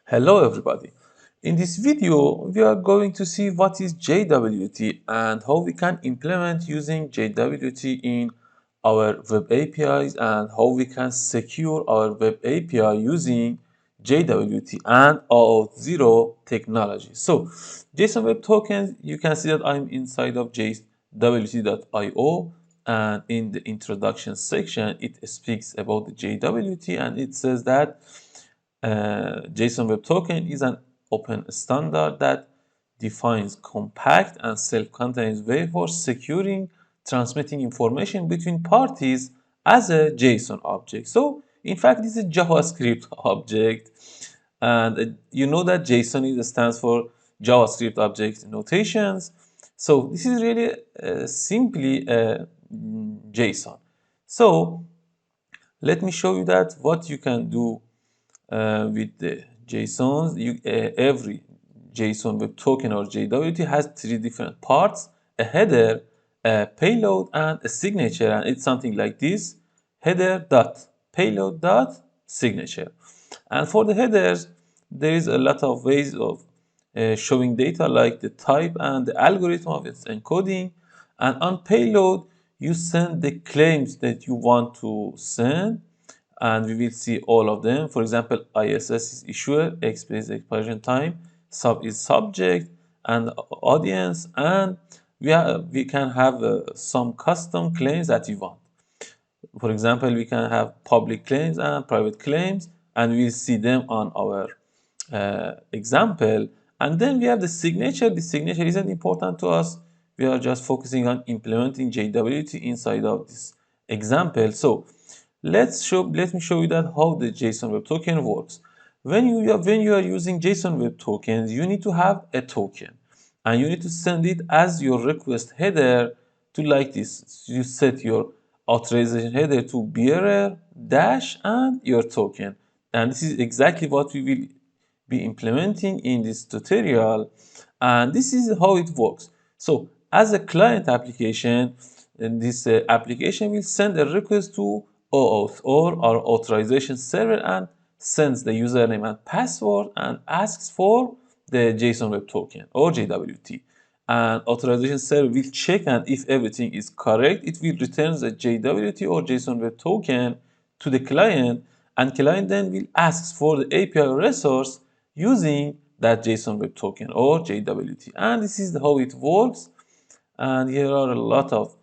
Hello everybody. In this video, we are going to see what is JWT and how we can implement using JWT in our web APIs and how we can secure our web API using JWT and Auth0 technology. So, JSON Web Tokens, you can see that I'm inside of JWT.io, and in the introduction section, it speaks about the JWT and it says that JSON Web Token is an open standard that defines compact and self-contained way for securing transmitting information between parties as a JSON object. So in fact, this is a JavaScript object, and you know that JSON stands for JavaScript Object Notations. So this is really simply a JSON. So let me show you that what you can do with the JSONs. Every JSON Web Token or JWT has three different parts: a header, a payload, and a signature. And it's something like this: header dot payload dot signature. And for the headers, there is a lot of ways of showing data, like the type and the algorithm of its encoding. And on payload, you send the claims that you want to send, and we will see all of them. For example, ISS is issuer, X is expiration time, sub is subject, and audience, and we can have some custom claims that we want. For example, we can have public claims and private claims, and we'll see them on our example. And then we have the signature. The signature isn't important to us. We are just focusing on implementing JWT inside of this example. So let me show you that how the JSON Web Token works. When you are using JSON Web Tokens, you need to have a token, and you need to send it as your request header to like this. You set your authorization header to bearer dash and your token, and this is exactly what we will be implementing in this tutorial, and this is how it works. So as a client application, this application will send a request to OAuth or our authorization server and sends the username and password and asks for the JSON Web Token or JWT. And authorization server will check, and if everything is correct, it will return the JWT or JSON Web Token to the client, and client then will ask for the API resource using that JSON Web Token or JWT. And this is how it works. And here are a lot of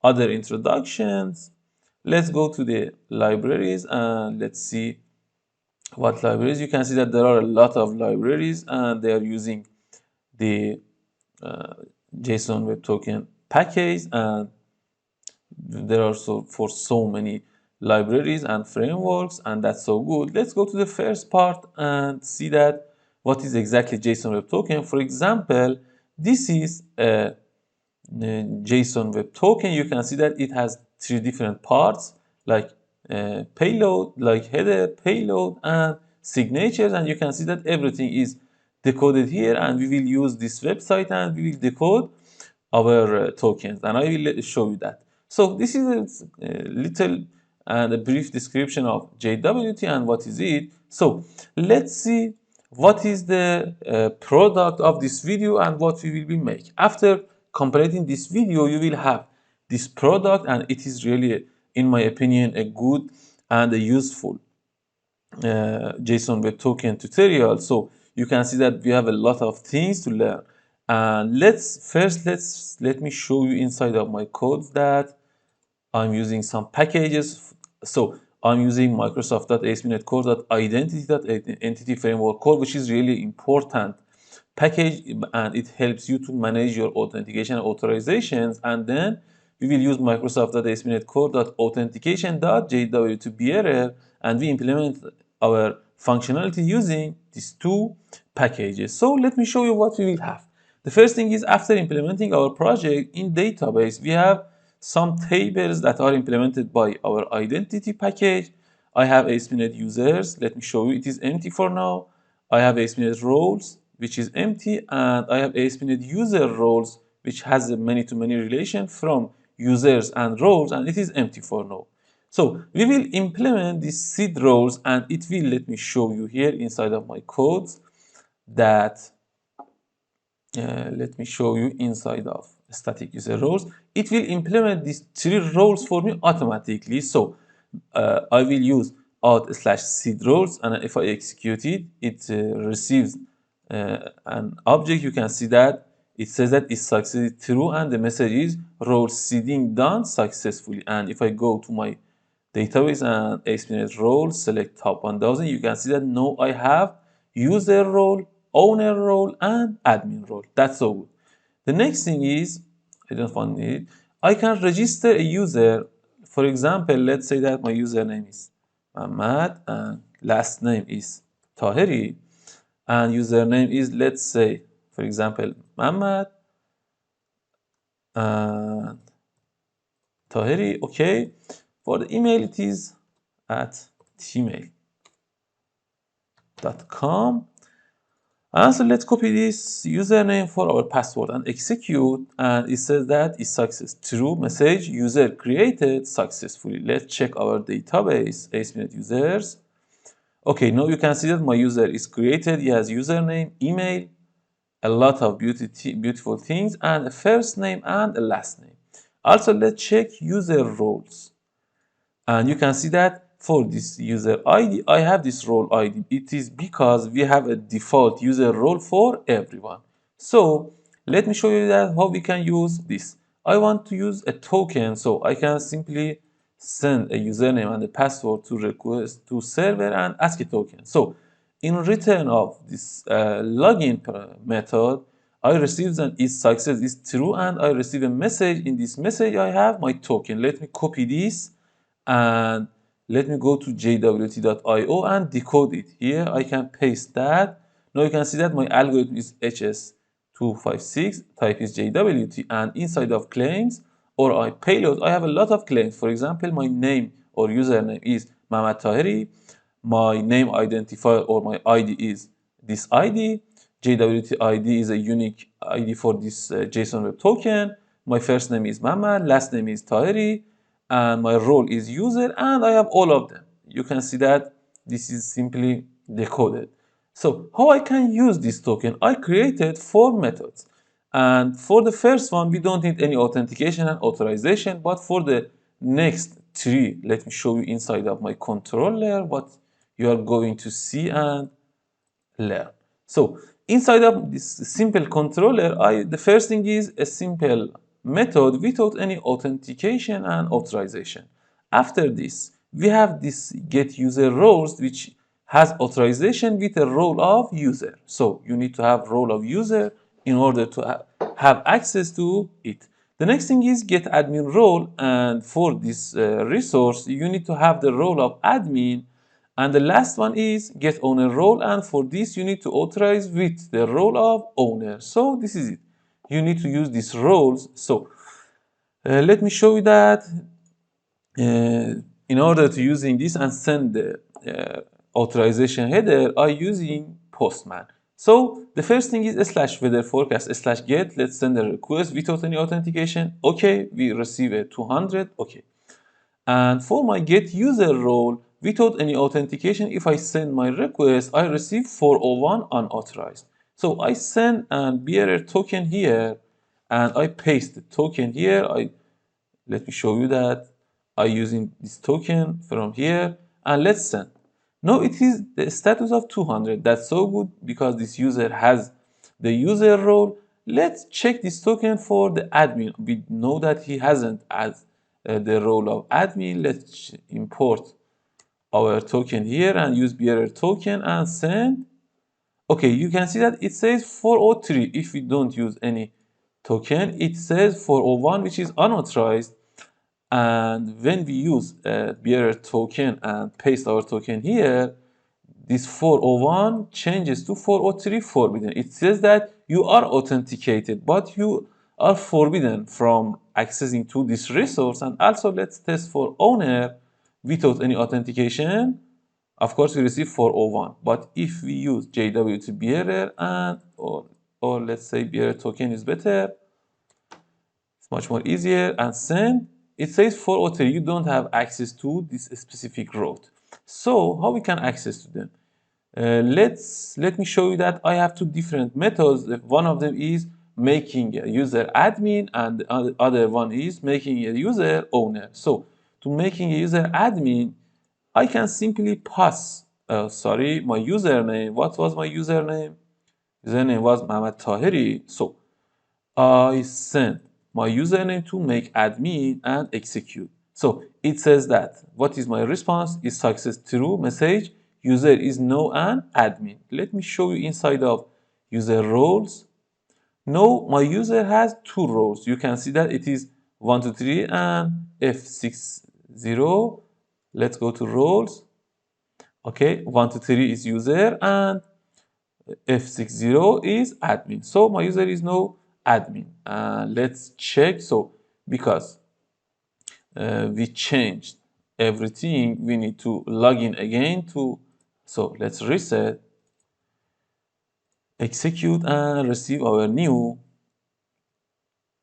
other introductions. Let's go to the libraries and let's see what libraries. You can see that there are a lot of libraries and they are using the JSON Web Token package, and there are for so many libraries and frameworks, and that's so good. Let's go to the first part and see that what is exactly JSON Web Token. For example, this is a JSON Web Token. You can see that it has three different parts, like payload, like header, payload, and signatures. And you can see that everything is decoded here, and we will use this website and we will decode our tokens, and I will show you that. So this is a little and a brief description of JWT and what is it. So let's see what is the product of this video and what we will be making. After completing this video, you will have this product, and it is really, in my opinion, a good and a useful JSON Web Token tutorial. So you can see that we have a lot of things to learn. And let me show you inside of my code that I'm using some packages. So I'm using Microsoft.ASP.NET Core.Identity.Entity Framework Core, which is really important package, and it helps you to manage your authentication and authorizations. And then we will use Microsoft.ASP.NET Core.Authentication.jw to bearer, and we implement our functionality using these two packages. So let me show you what we will have. The first thing is, after implementing our project in database, we have some tables that are implemented by our identity package. I have ASP.NET users. Let me show you. It is empty for now. I have ASP.NET roles, which is empty, and I have ASP.NET user roles, which has a many-to-many relation from users and roles, and it is empty for now. So we will implement these seed roles, and it will let me show you here inside of my codes that let me show you inside of static user roles. It will implement these three roles for me automatically. So I will use out slash seed roles, and if I execute it, it receives an object. You can see that it says that it succeeded through, and the message is role seeding done successfully. And if I go to my database and ASP.NET role, select top 1000, you can see that now I have user role, owner role, and admin role. That's so good. The next thing is, I don't want it, I can register a user. For example, let's say that my username is Ahmad and last name is Tahiri, and username is, let's say, for example, Ahmad and Tahiri. Okay. For the email, it is at gmail.com. And so let's copy this username for our password and execute. And it says that is success. True message, user created successfully. Let's check our database, ASP.NET users. Okay, now you can see that my user is created. He has username, email, a lot of beautiful things, and a first name and a last name. Also, let's check user roles. And you can see that for this user ID, I have this role ID. It is because we have a default user role for everyone. So let me show you that how we can use this. I want to use a token, so I can simply send a username and a password to request to server and ask a token. So in return of this login method, I receive an is success is true, and I receive a message. In this message, I have my token. Let me copy this and let me go to JWT.io and decode it. Here I can paste that. Now you can see that my algorithm is HS256, type is JWT, and inside of claims or I payload, I have a lot of claims. For example, my name or username is Mehmet Tahiri. My name identifier or my ID is this ID. JWT ID is a unique ID for this JSON Web Token. My first name is Mehmet, last name is Tahiri, and my role is user, and I have all of them. You can see that this is simply decoded. So how I can use this token? I created 4 methods. And for the first one, we don't need any authentication and authorization, but for the next 3, let me show you inside of my controller what you are going to see and learn. So inside of this simple controller, the first thing is a simple method without any authentication and authorization. After this, we have this get user roles, which has authorization with a role of user. So you need to have role of user in order to have access to it. The next thing is get admin role, and for this resource, you need to have the role of admin. And the last one is get owner role, and for this you need to authorize with the role of owner. So this is it. You need to use these roles. So let me show you that in order to using this and send the authorization header, I using Postman. So the first thing is slash weather forecast slash get. Let's send a request without any authentication. Okay, we receive a 200. Okay. And for my get user role, without any authentication, if I send my request, I receive 401 unauthorized. So I send an bearer token here, and I paste the token here. Let me show you that I using this token from here, and let's send. Now it is the status of 200. That's so good because this user has the user role. Let's check this token for the admin. We know that he hasn't added the role of admin. Let's import our token here and use bearer token and send. Okay, you can see that it says 403. If we don't use any token, it says 401, which is unauthorized. And when we use a bearer token and paste our token here, this 401 changes to 403 forbidden. It says that you are authenticated, but you are forbidden from accessing to this resource. And also let's test for owner without any authentication. Of course, we receive 401. But if we use JWT bearer and or let's say bearer token is better, it's much more easier, and send. it says 403 you don't have access to this specific route. So how we can access to them? Let me show you that I have two different methods. One of them is making a user admin, and the other one is making a user owner. So to making a user admin, I can simply pass my username. What was my username? Username was Mohammed Tahiri. So I send my username to make admin and execute. So it says that what is my response is success true message. User is now an admin. Let me show you inside of user roles. Now my user has two roles. You can see that it is 123 and F60. Let's go to roles. Okay, 123 is user and F60 is admin. So my user is now admin. Let's check. So because we changed everything, we need to log in again to. So let's reset, execute, and receive our new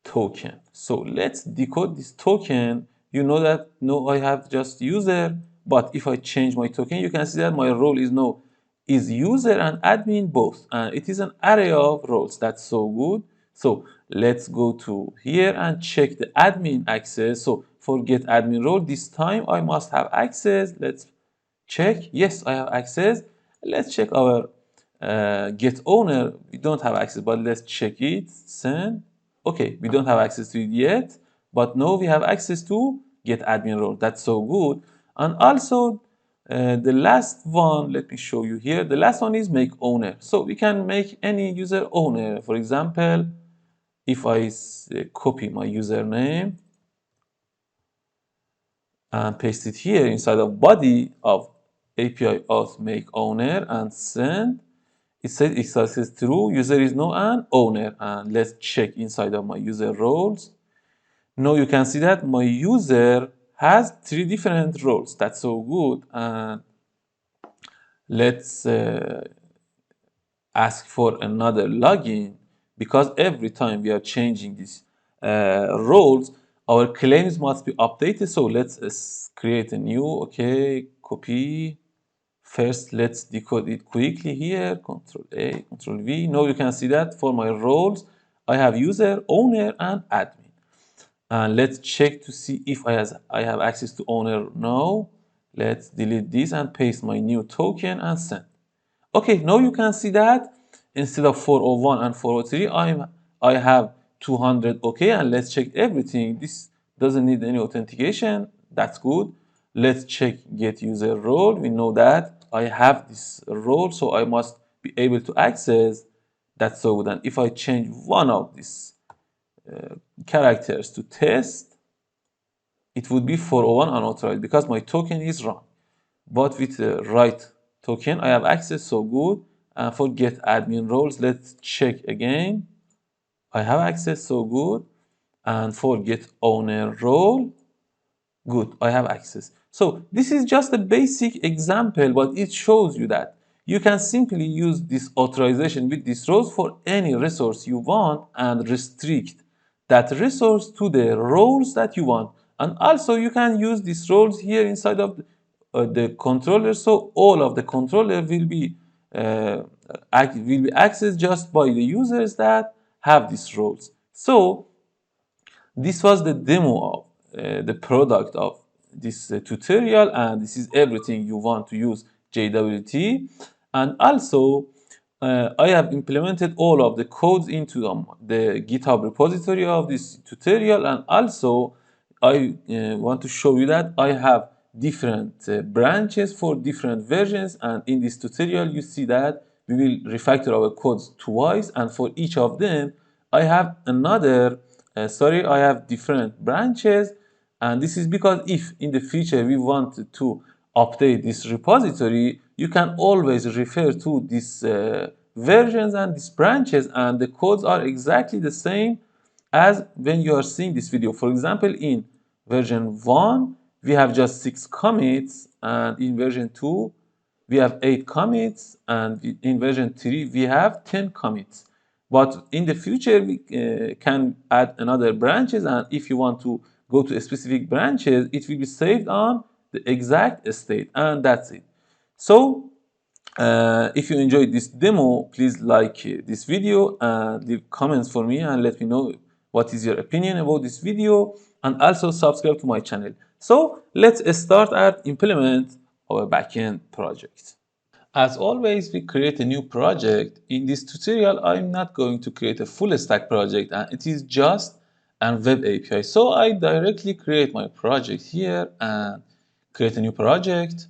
token. So let's decode this token. You know that no, I have just user, but if I change my token, you can see that my role is now is user and admin both, and it is an array of roles. That's so good. So let's go to here and check the admin access. So for get admin role, this time I must have access. Let's check. Yes, I have access. Let's check our get owner. We don't have access, but let's check it. Send. Okay, we don't have access to it yet, but now we have access to get admin role. That's so good. And also the last one, let me show you here. The last one is make owner. So we can make any user owner. For example, if I copy my username and paste it here inside of body of API auth make owner and send, it says it success true, user is now an owner. And let's check inside of my user roles. Now you can see that my user has three different roles. That's so good. And let's ask for another login, because every time we are changing these roles, our claims must be updated. So let's create a new, okay, copy. First, let's decode it quickly here, Control A, Control V. Now you can see that for my roles, I have user, owner, and admin. And let's check to see if I have access to owner now. Let's delete this and paste my new token and send. Okay, now you can see that instead of 401 and 403, I have 200. Okay, and let's check everything. This doesn't need any authentication. That's good. Let's check get user role. We know that I have this role, so I must be able to access. That's so good. And if I change one of these characters to test, it would be 401 unauthorized because my token is wrong. But with the right token, I have access, so good. And for get admin roles, let's check again. I have access, so good. And for get owner role, good, I have access. So this is just a basic example, but it shows you that you can simply use this authorization with these roles for any resource you want and restrict that resource to the roles that you want. And also you can use these roles here inside of the controller, so all of the controller will be accessed just by the users that have these roles. So this was the demo of the product of this tutorial, and this is everything you want to use JWT. And also I have implemented all of the codes into the GitHub repository of this tutorial, and also I want to show you that I have different branches for different versions, and in this tutorial you see that we will refactor our codes twice, and for each of them I have I have different branches. And this is because if in the future we want to update this repository, you can always refer to these versions and these branches, and the codes are exactly the same as when you are seeing this video. For example, in version 1 we have just 6 commits, and in version 2 we have 8 commits, and in version 3 we have 10 commits. But in the future we can add another branches, and if you want to go to specific branches, it will be saved on the exact state, and that's it. So if you enjoyed this demo, please like this video and leave comments for me and let me know what is your opinion about this video, and also subscribe to my channel. So let's start and implement our backend project. As always, we create a new project. In this tutorial, I'm not going to create a full stack project, and it is just a web API. So I directly create my project here and create a new project.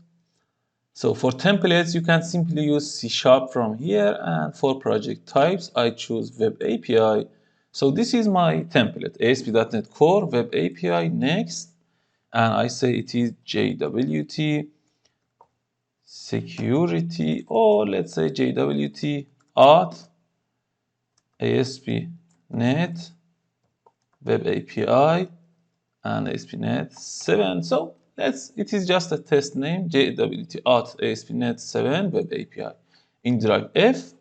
So for templates, you can simply use C# from here, and for project types, I choose Web API. So this is my template, ASP.NET Core Web API next, and I say it is JWT security, or let's say JWT Auth ASP.NET Web API and ASP.NET 7. So it is just a test name, JWT Auth ASP.NET 7 Web API. In drive F,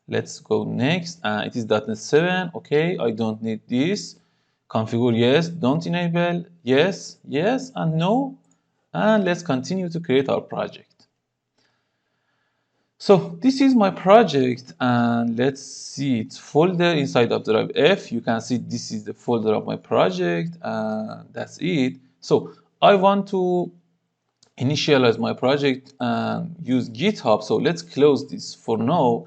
let's go next. It is .NET 7. Okay, I don't need this. Configure yes, don't enable, yes, yes, and no. And let's continue to create our project. So this is my project, and let's see its folder inside of drive F. You can see this is the folder of my project, and that's it. So I want to initialize my project and use GitHub. So let's close this for now.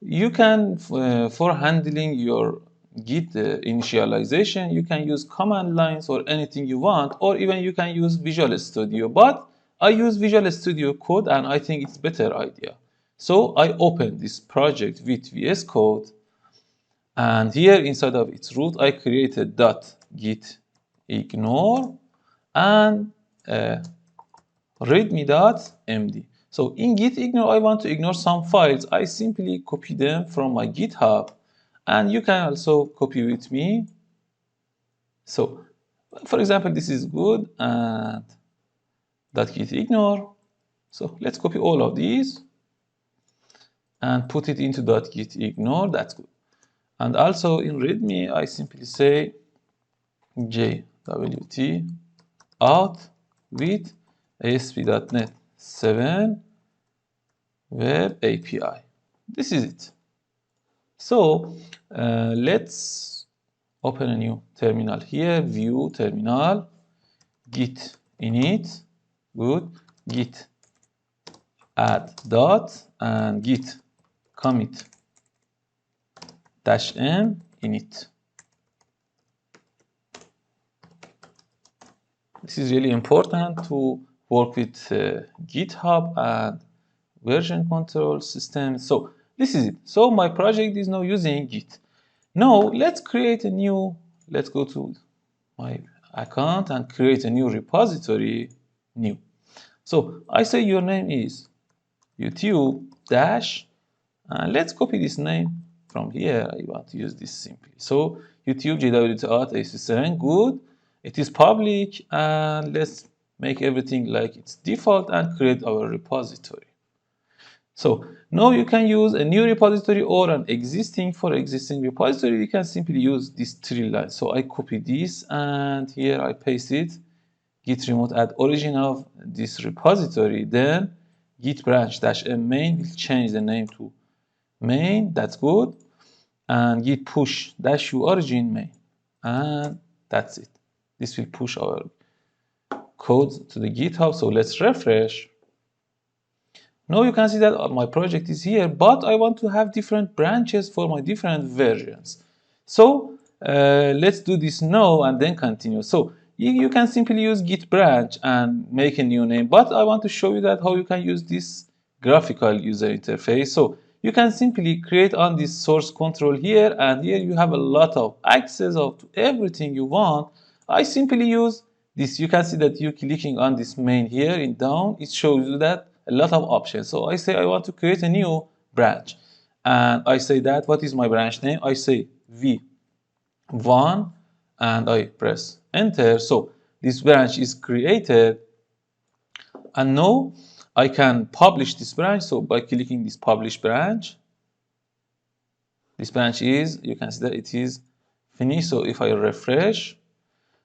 You can, for handling your Git initialization, you can use command lines or anything you want, or even you can use Visual Studio. But I use Visual Studio Code, and I think it's a better idea. So I open this project with VS Code, and here inside of its root, I created .git ignore and readme.md. So in git ignore, I want to ignore some files. I simply copy them from my GitHub, and you can also copy with me. So for example, this is good, and .git ignore. So let's copy all of these and put it into .git ignore. That's good. And also in readme, I simply say JWT auth with ASP.NET 7 Web API. This is it. So let's open a new terminal here. View terminal, git init, good, git add dot, and git commit -m init. This is really important to work with GitHub and version control system. So this is it. So my project is now using Git. Now let's create a new, let's go to my account and create a new repository, new. So I say your name is YouTube dash, and let's copy this name from here. I want to use this simply. So YouTube JWT Auth AC7, good. It is public, and let's make everything like its default and create our repository. So now you can use a new repository or an existing. For existing repository, you can simply use these 3 lines. So I copy this, and here I paste it. Git remote add origin of this repository. Then git branch -m main will change the name to main. That's good. And git push -u origin main. And that's it. This will push our code to the GitHub. So let's refresh. Now you can see that my project is here, but I want to have different branches for my different versions. So let's do this now and then continue. So you can simply use git branch and make a new name, but I want to show you that how you can use this graphical user interface. So you can simply create on this source control here, and here you have a lot of access to everything you want. I simply use this. You can see that you clicking on this main here in down, it shows you that a lot of options. So I say I want to create a new branch, and I say that what is my branch name? I say v1, and I press enter. So this branch is created, and now I can publish this branch. So by clicking this publish branch, this branch is, you can see that it is finished. So if I refresh,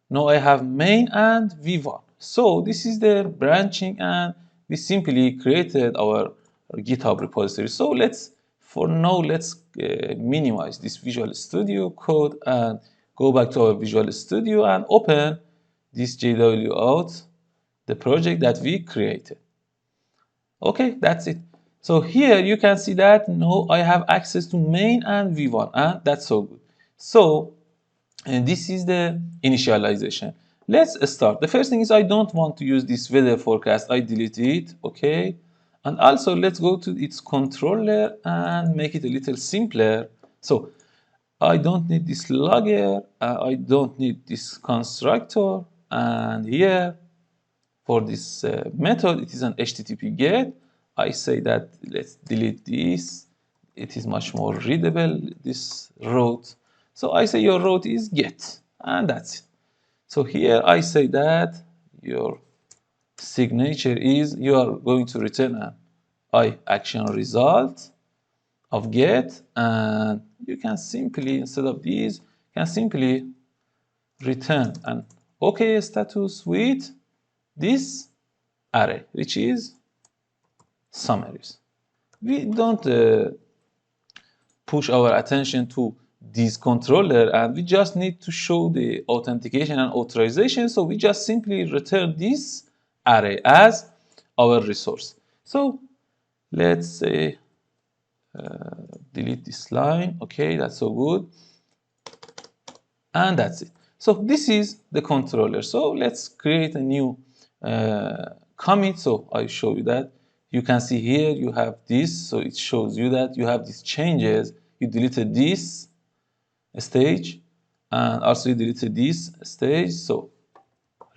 Now I have main and v1. So this is the branching, and we simply created our GitHub repository. So for now, let's minimize this Visual Studio code and go back to our Visual Studio and open this JWT, the project that we created. Okay, that's it. So here you can see that now I have access to main and v1, and that's so good. So and this is the initialization. Let's start. The first thing is I don't want to use this weather forecast. I delete it. Okay. And also let's go to its controller and make it a little simpler. So I don't need this logger. I don't need this constructor. And here for this method, it is an HTTP GET. I say that let's delete this. It is much more readable, this route. So I say your route is get, and that's it. So here I say that your signature is you are going to return an I action result of get, and you can simply, instead of these, can simply return an OK status with this array, which is summaries. We don't push our attention to this controller, and we just need to show the authentication and authorization. So we just simply return this array as our resource. So let's say delete this line. Okay, that's so good. And that's it. So this is the controller. So let's create a new commit. So I show you that. You can see here you have this. So it shows you that you have these changes. You deleted this stage, and also you deleted this stage. So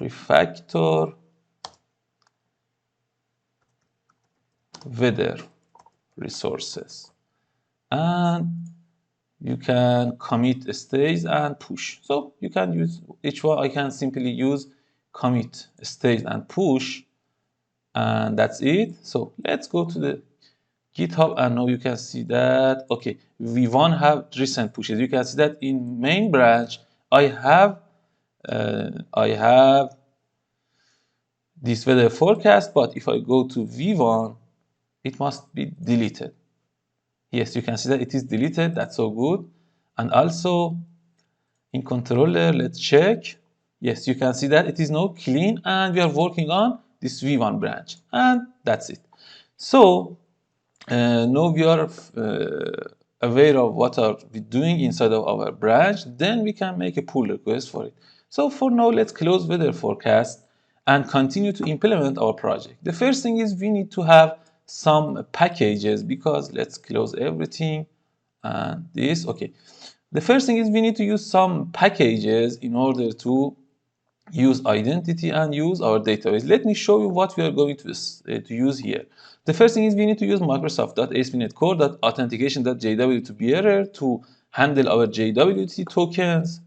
refactor weather resources, and you can commit a stage and push. So you can use each one. I can simply use commit stage and push, and that's it. So let's go to the GitHub, and now you can see that okay, we want to have recent pushes. You can see that in main branch I have this weather forecast, but if I go to v1, it must be deleted. Yes, you can see that it is deleted. That's so good. And also in controller, let's check. Yes, you can see that it is now clean, and we are working on this v1 branch, and that's it. So now we are aware of what are we doing inside of our branch, then we can make a pull request for it. So for now, let's close weather forecast and continue to implement our project. The first thing is we need to have some packages, because let's close everything and this. Okay. The first thing is we need to use some packages in order to use identity and use our database. Let me show you what we are going to use here. The first thing is we need to use Microsoft.ASP.NET Core.Authentication.jwt to handle our JWT tokens.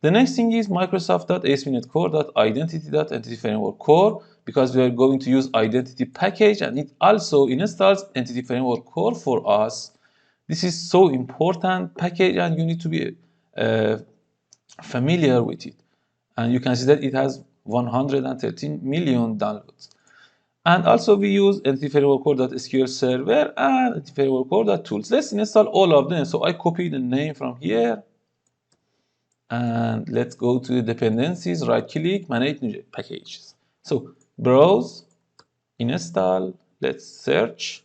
The next thing is Microsoft.ASP.NET Core.Identity.EntityFrameworkCore, because we are going to use identity package, and it also installs Entity Framework Core for us. This is so important package, and you need to be familiar with it. And you can see that it has 113 million downloads. And also we use EntityFrameworkCore.SqlServer and EntityFrameworkCore.Tools. Let's install all of them. So I copy the name from here, and let's go to the dependencies, right click, manage new packages. So browse, install, let's search.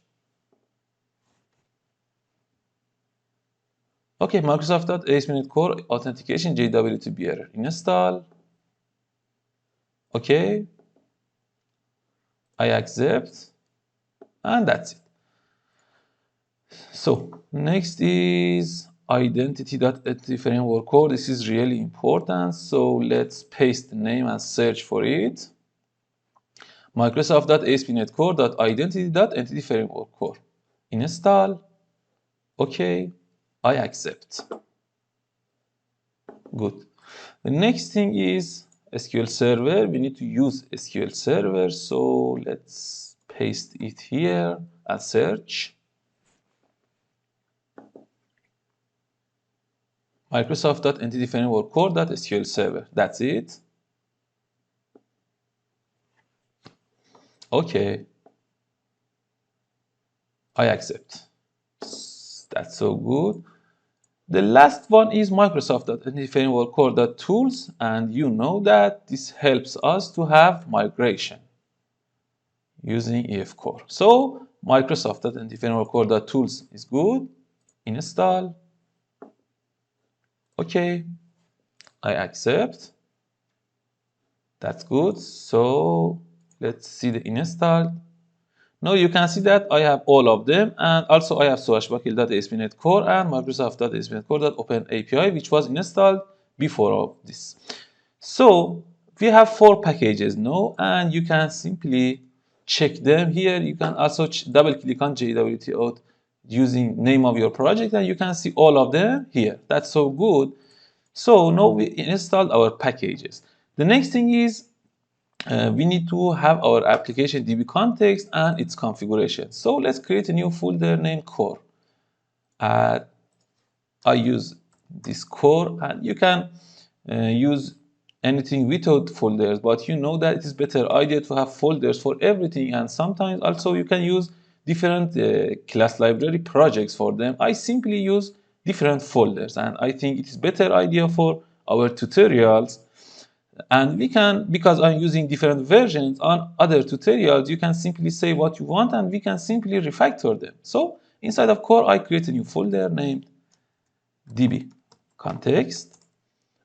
Okay, Microsoft.ASP.NET Core Authentication JWT bearer. Install. Okay. I accept. And that's it. So next is identity.EntityFrameworkCore. This is really important. So let's paste the name and search for it. Microsoft.ASP.NET Core.Identity.EntityFrameworkCore. Install. Okay. I accept. Good. The next thing is SQL Server. We need to use SQL Server. So let's paste it here and search. Microsoft.EntityFrameworkCore.SqlServer. That's it. Okay, I accept. That's so good. The last one is Microsoft.EntityFrameworkCore.Tools, and you know that this helps us to have migration using EF Core. So Microsoft.EntityFrameworkCore.Tools is good. Install. Okay, I accept. That's good. So let's see the install. Now you can see that I have all of them, and also I have swashbuckle.aspnetcore and Microsoft.aspnetcore.OpenAPI, which was installed before of this. So we have 4 packages now, and you can simply check them here. You can also double click on JWT Auth using name of your project, and you can see all of them here. That's so good. So now we installed our packages. The next thing is we need to have our application DB context and its configuration. So let's create a new folder named core. I use this core, and you can use anything without folders, but you know that it is better idea to have folders for everything, and sometimes also you can use different class library projects for them. I simply use different folders, and I think it is better idea for our tutorials. And we can, because I'm using different versions on other tutorials, you can simply say what you want and we can simply refactor them. So inside of core, I create a new folder named DB context,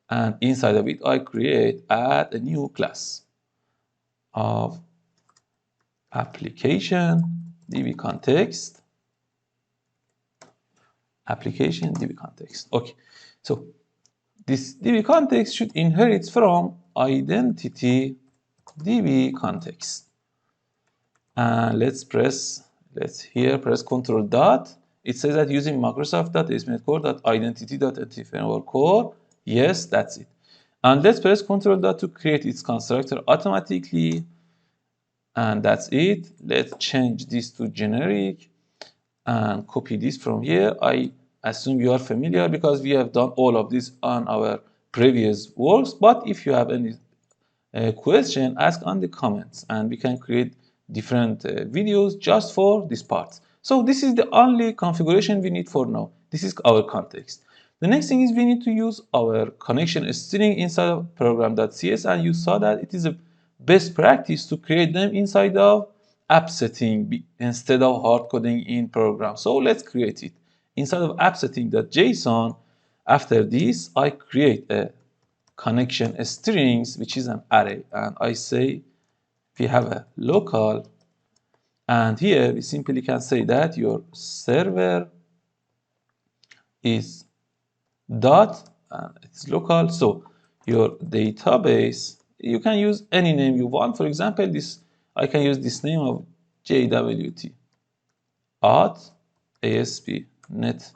and inside of it, I add a new class of application DB context, application DB context. Okay, so this DB context should inherit from identity DB context. And let's press Control dot. It says that using Microsoft.ASP.Core.Identity.EntityFrameworkCore. Yes, that's it. And let's press Control dot to create its constructor automatically. And that's it. Let's change this to generic and copy this from here. I assume you are familiar because we have done all of this on our previous works. But if you have any question, ask on the comments, and we can create different videos just for this part. So this is the only configuration we need for now. This is our context. The next thing is we need to use our connection string inside of program.cs, and you saw that it is a best practice to create them inside of app setting instead of hard coding in program. So let's create it inside of app setting.json. After this, I create a connection strings, which is an array, and I say we have a local, and here we simply can say that your server is dot, and it's local. So your database, you can use any name you want. For example, this I can use this name of JWT Auth ASP.NET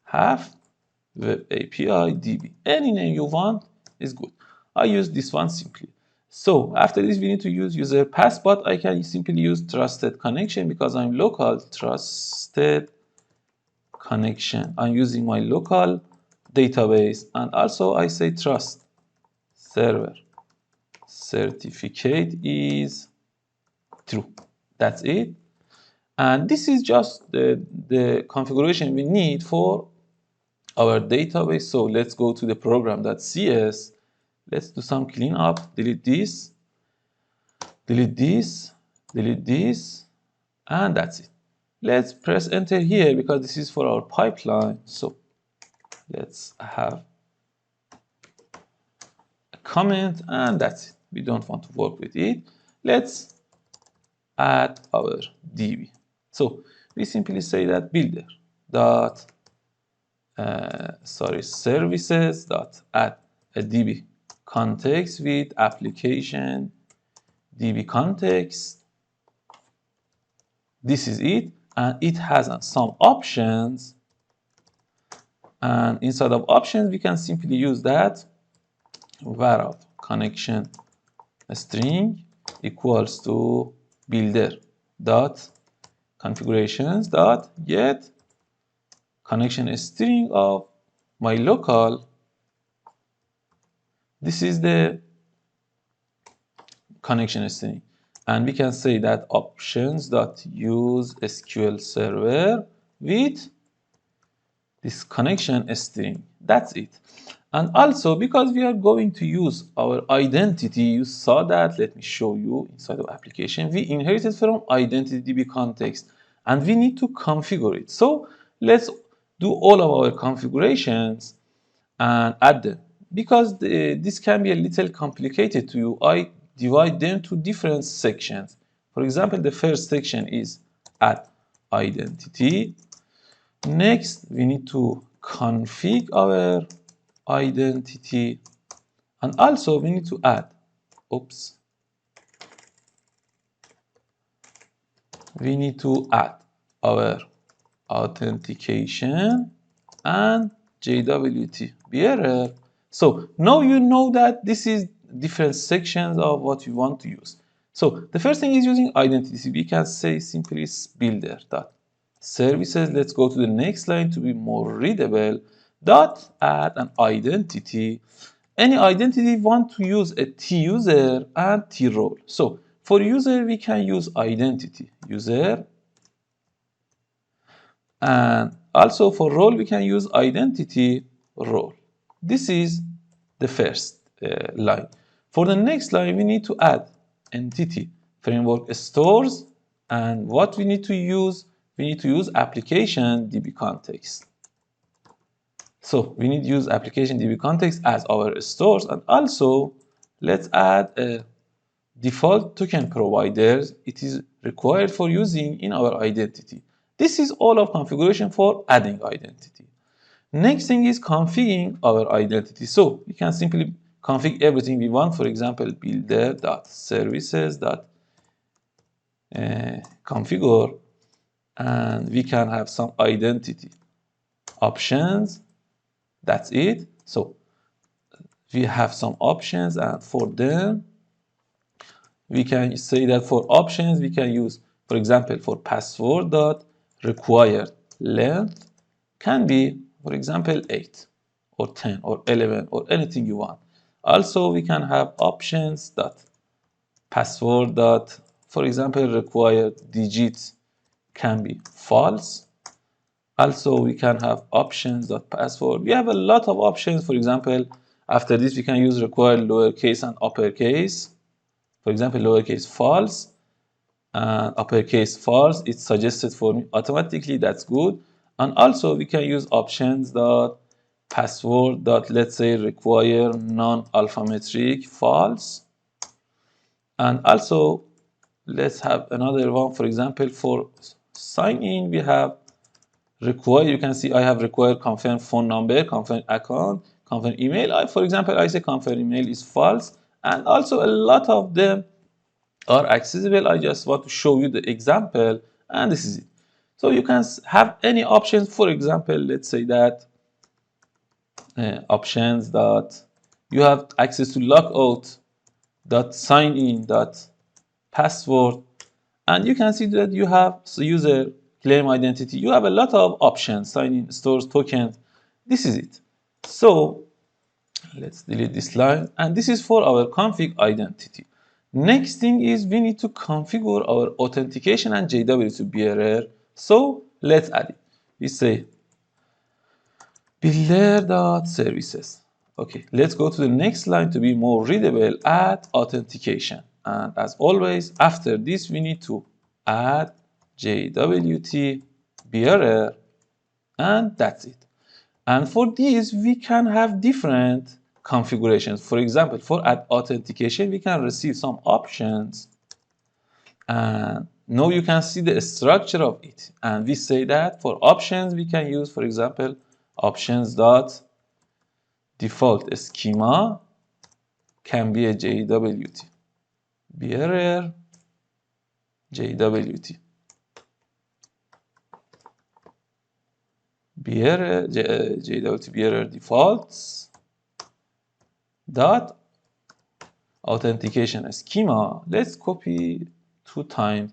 have WebAPI DB. Any name you want is good. I use this one simply. So after this, we need to use user pass, but I can simply use trusted connection because I'm local. Trusted connection. I'm using my local database, and also I say trust server certificate is true. That's it. And this is just the configuration we need for our database. So let's go to the program.cs. Let's do some cleanup. Delete this, delete this, delete this, and that's it. Let's press enter here because this is for our pipeline. So let's have a comment, and that's it. We don't want to work with it. Let's add our DB. So we simply say that builder dot services dot add a DB context with application DB context. This is it, and it has some options, and inside of options we can simply use that var of connection string equals to builder dot configurations dot get connection string of my local. This is the connection string. And we can say that options.use SQL server with this connection string. That's it. And also, because we are going to use our identity, you saw that, let me show you inside of application, we inherited from identity context and we need to configure it. So let's do all of our configurations and add them. Because this can be a little complicated to you, I divide them to different sections. For example, the first section is add identity. Next, we need to configure our identity, and also we need to add, we need to add our authentication and JWT bearer. So now you know that this is different sections of what you want to use. So the first thing is using identity. We can say simply builder dot services. Let's go to the next line to be more readable. Dot add an identity. Any identity want to use a T user and T role. So for user we can use identity user, and also for role we can use identity role. This is the first line. For the next line we need to add entity framework stores, and what we need to use, we need to use application DB context. So we need to use application DB context as our stores, and also let's add a default token providers. It is required for using in our identity. This is all of configuration for adding identity. Next thing is configuring our identity. So we can simply configure everything we want. For example, builder.services.configure, and we can have some identity options. That's it. So we have some options, and for them we can say that for options we can use, for example, for password dot required length can be, for example, 8 or 10 or 11 or anything you want. Also we can have options dot password dot, for example, required digit can be false. Also we can have options dot password. We have a lot of options. For example, after this we can use required lowercase and uppercase. For example, lowercase false and uppercase false, it's suggested for me automatically. That's good. And also we can use options dot password dot, let's say, require non-alphametric false. And also let's have another one. For example, for sign in we have require, you can see I have required confirm phone number, confirm account, confirm email. For example, I say confirm email is false, and also a lot of them are accessible. I just want to show you the example, and this is it. So you can have any options. For example, let's say that options that you have access to logout dot sign in dot password, and you can see that you have user claim identity. You have a lot of options, sign in, stores, tokens. This is it. So let's delete this line, and this is for our config identity. Next thing is we need to configure our authentication and JWT bearer. So let's add it. We say builder.services. Okay, let's go to the next line to be more readable. Add authentication, and as always after this we need to add JWT bearer, and that's it. And for this we can have different configurations. For example, for add authentication we can receive some options, and now you can see the structure of it. And we say that for options we can use, for example, options dot default schema can be a JWT bearer, JWT bearer, JWT bearer defaults dot authentication schema. Let's copy 2 times.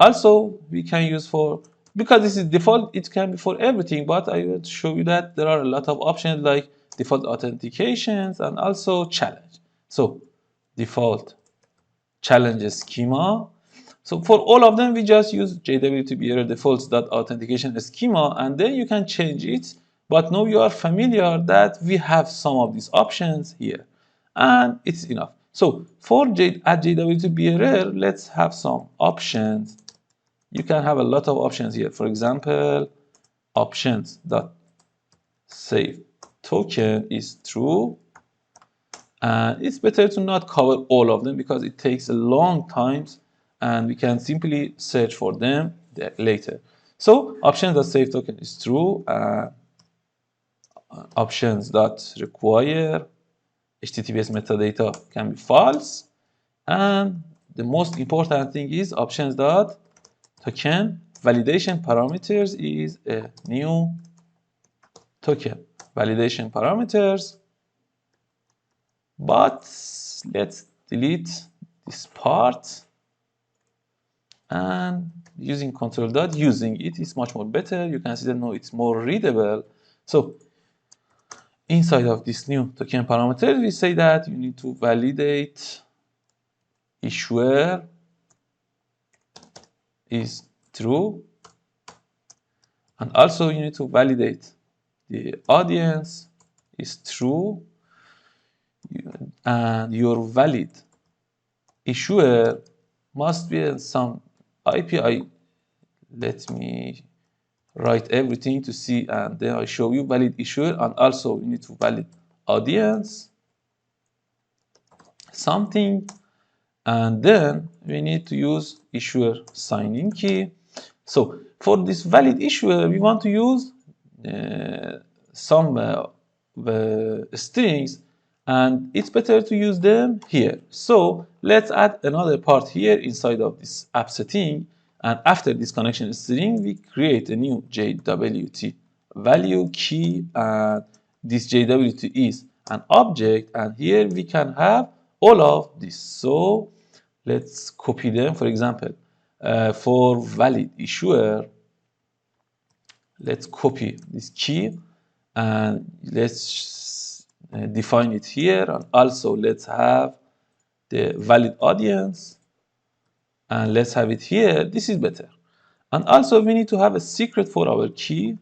Also we can use for, because this is default, it can be for everything, but I will show you that there are a lot of options like default authentications and also challenge. So default challenge schema, So for all of them, we just use JWT bearer defaults.authentication schema, and then you can change it. But now you are familiar that we have some of these options here, and it's enough. So for at JWT bearer, let's have some options. You can have a lot of options here. For example, options.save token is true. And it's better to not cover all of them because it takes a long time, and we can simply search for them later. So options.save token is true. Options.require HTTPS metadata can be false. And the most important thing is options.token validation parameters is a new token validation parameters. But let's delete this part, and using control dot using it is much more better. You can see that now it's more readable. So inside of this new token parameter, we say that you need to validate issuer is true, and also you need to validate the audience is true, and your valid issuer must be some API. Let me write everything to see, and then I show you valid issuer, and also you need to valid audience something, and then we need to use issuer signing key. So for this valid issuer, we want to use some strings, and it's better to use them here. So let's add another part here inside of this app setting, and after this connection string, we create a new JWT value key, and this JWT is an object, and here we can have all of this. So let's copy them. For example, for valid issuer, let's copy this key, and let's define it here, and also let's have the valid audience, and let's have it here. This is better. And also we need to have a secret for our key.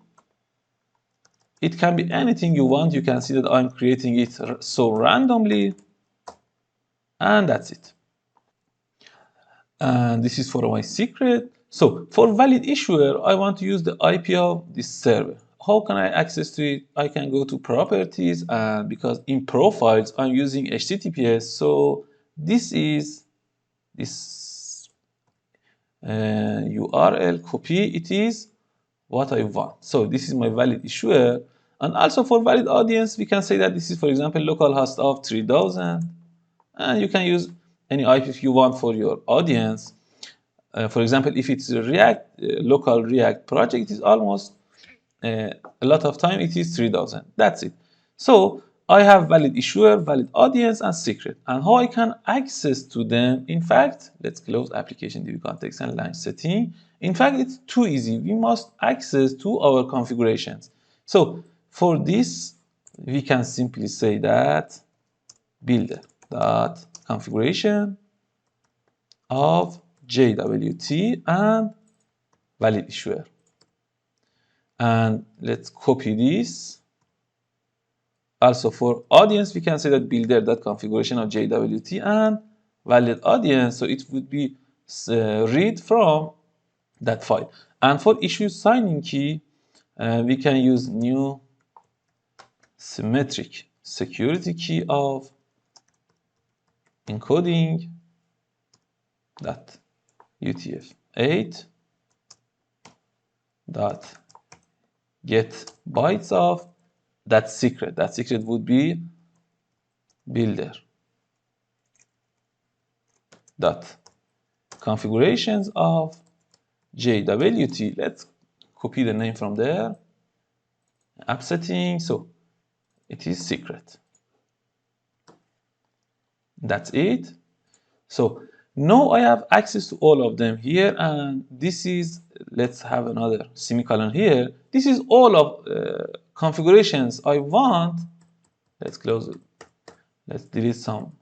It can be anything you want. You can see that I'm creating it so randomly, and that's it. And this is for my secret. So for valid issuer, I want to use the IP of this server. How can I access to it? I can go to properties, and because in profiles I'm using HTTPS, so this is this URL copy. It is what I want. So this is my valid issuer, and also for valid audience, we can say that this is, for example, localhost of 3000, and you can use any IP if you want for your audience. For example, if it's a React, local React project, it is almost a lot of time it is 3000. That's it. So I have valid issuer, valid audience, and secret. And how I can access to them? In fact, let's close application DB context and line setting. In fact, it's too easy. We must access to our configurations. So for this, we can simply say that builder.configuration of JWT and valid issuer. And let's copy this. Also for audience, we can say that builder.configuration of JWT and valid audience. So it would be read from that file. And for issue signing key, we can use new symmetric security key of encoding dot UTF-8 dot get bytes of that secret. That secret would be builder dot configurations of JWT. Let's copy the name from there. App setting. So it is secret. That's it. So now I have access to all of them here, and this is, let's have another semicolon here. This is all of configurations I want. Let's close it. Let's delete some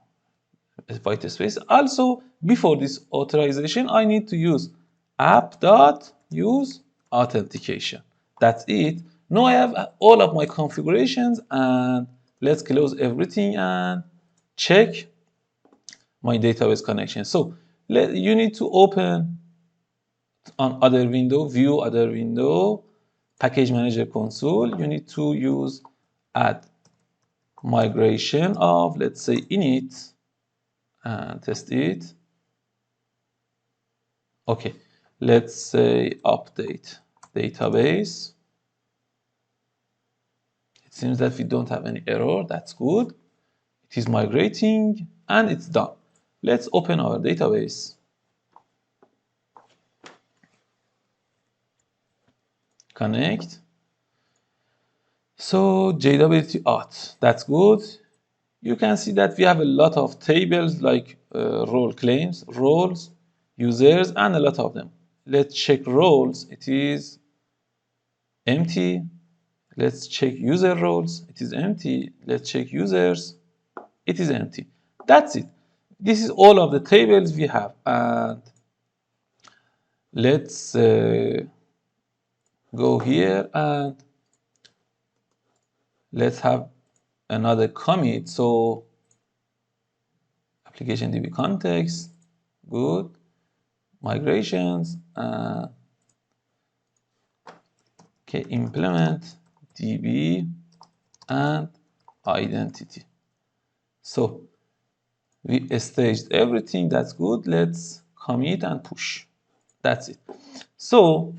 white space. Also, before this authorization, I need to use app.use authentication. That's it. Now I have all of my configurations, and let's close everything and check my database connection. So you need to open on other window, view other window, package manager console. You need to use add migration of, let's say, init, and test it. Okay, let's say update database. It seems that we don't have any error. That's good. It is migrating and it's done. Let's open our database. Connect. So JWT Auth, that's good. You can see that we have a lot of tables like role claims, roles, users, and a lot of them. Let's check roles. It is empty. Let's check user roles. It is empty. Let's check users. It is empty. That's it. This is all of the tables we have. And let's go here and let's have another commit. So application DB context, good. Migrations, okay, implement DB and identity. So we staged everything. That's good. Let's commit and push. That's it. So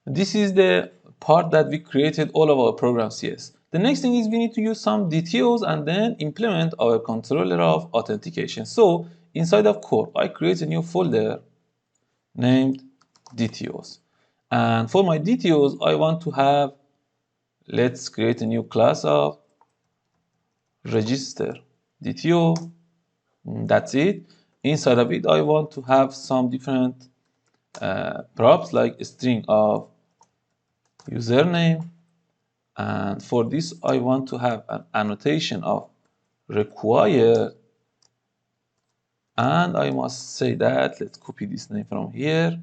this is the part that we created all of our programs. Yes. The next thing is we need to use some Dtos and then implement our controller of authentication. So inside of core, I create a new folder named Dtos. And for my Dtos, I want to have, let's create a new class of register DTO. That's it. Inside of it, I want to have some different props like a string of username. And for this, I want to have an annotation of required. And I must say that, let's copy this name from here.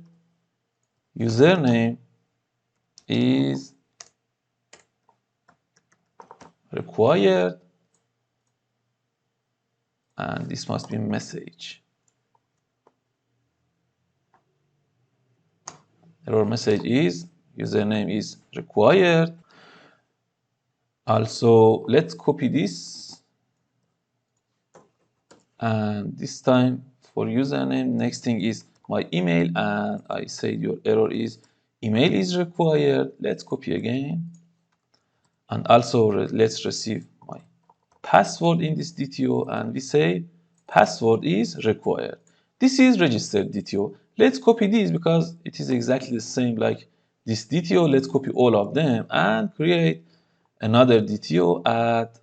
Username is required. And this must be message. Error message is username is required. Also, let's copy this. And this time for username, next thing is my email. And I say your error is email is required. Let's copy again. And also let's receive my password in this DTO. And we say password is required. This is registered DTO. Let's copy this because it is exactly the same like this DTO. Let's copy all of them and create another DTO at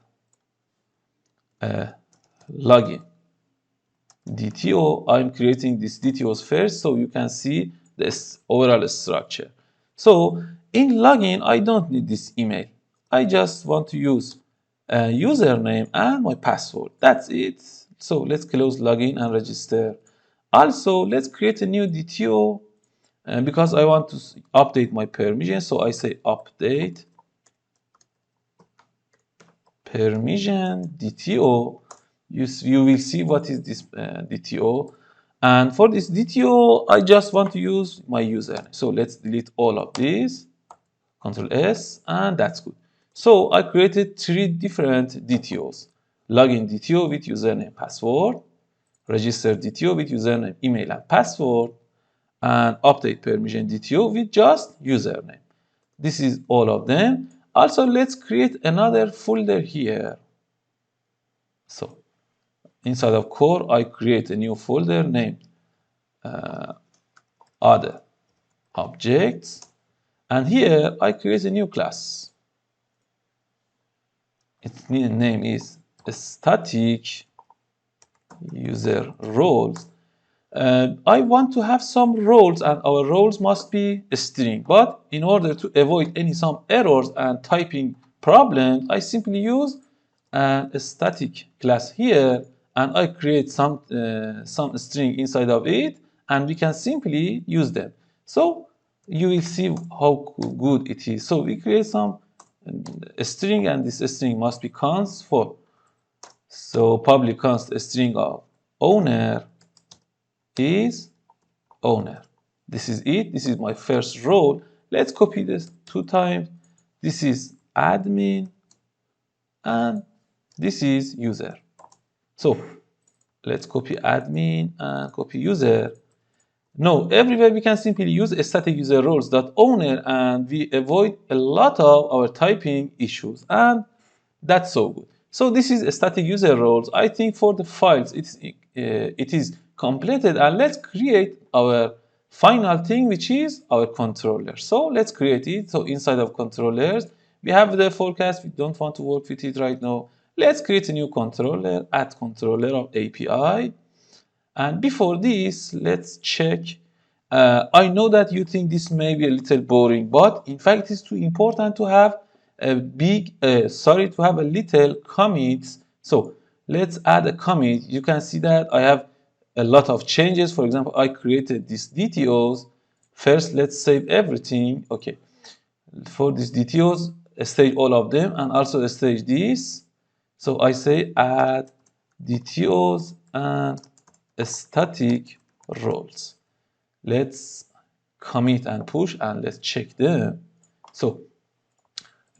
login. DTO, I'm creating these DTOs first so you can see this overall structure. So in login, I don't need this email. I just want to use a username and my password. That's it. So let's close login and register. Also, let's create a new DTO because I want to update my permission. So I say update permission DTO. You will see what is this DTO. And for this DTO, I just want to use my username. So let's delete all of this. Control S, and that's good. So I created 3 different DTOs. Login DTO with username, password. Register DTO with username, email, and password. And update permission DTO with just username. This is all of them. Also, let's create another folder here. So inside of core, I create a new folder named other objects. And here I create a new class. Its name is static user roles. I want to have some roles and our roles must be a string. But in order to avoid some errors and typing problems, I simply use a static class here and I create some string inside of it, and we can simply use them. So you will see how good it is. So we create some string, and this string must be const for. So public const string of owner is owner. This is it. This is my first role. Let's copy this 2 times. This is admin, and this is user. So let's copy admin and copy user. No, everywhere we can simply use a static user roles dot owner, and we avoid a lot of our typing issues, and that's so good. So this is a static user roles. I think for the files it is completed, and let's create our final thing, which is our controller. So let's create it. So inside of controllers we have the forecast. We don't want to work with it right now. Let's create a new controller, add controller of API. And before this, let's check. I know that you think this may be a little boring, but in fact it's too important to have a to have a little commits. So let's add a commit. You can see that I have a lot of changes. For example, I created these Dtos. First, let's save everything. Okay, for these Dtos, stage all of them, and also stage this. So I say add Dtos and static roles. Let's commit and push, and let's check them. So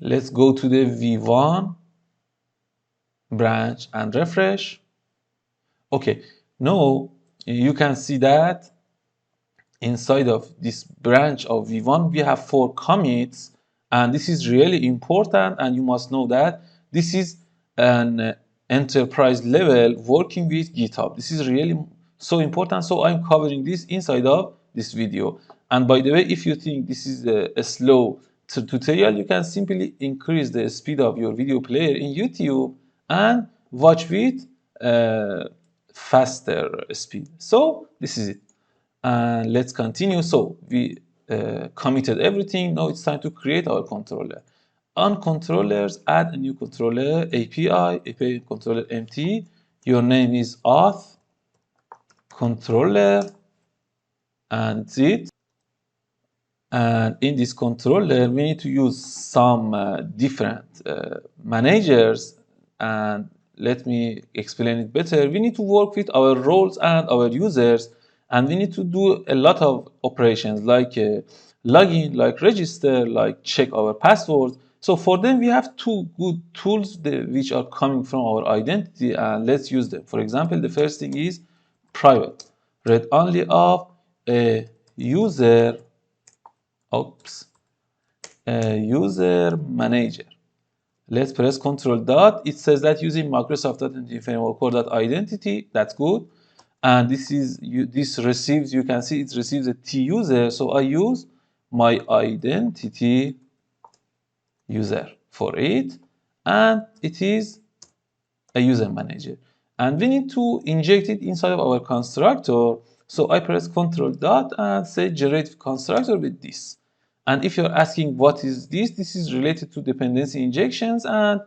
let's go to the v1 branch and refresh. Okay, now you can see that inside of this branch of v1 we have 4 commits, and this is really important, and you must know that this is an enterprise level working with GitHub. This is really so important, so I'm covering this inside of this video. And by the way, if you think this is a slow tutorial, you can simply increase the speed of your video player in YouTube and watch with faster speed. So this is it, and let's continue. So we committed everything. Now it's time to create our controller. On controllers, add a new controller, API controller empty. Your name is auth controller, and that's it. And in this controller, we need to use some different managers, and let me explain it better. We need to work with our roles and our users, and we need to do a lot of operations like login, like register, like check our passwords. So for them, we have 2 good tools which are coming from our identity, and let's use them. For example, the first thing is private, read only of a user user manager. Let's press Ctrl dot. It says that using Microsoft.EntityFrameworkCore.Identity. That's good. And this receives, you can see it receives a T user. So I use my identity user for it, and it is a user manager. And we need to inject it inside of our constructor. So I press Ctrl dot and say generate constructor with this. And if you're asking what is this, this is related to dependency injections. And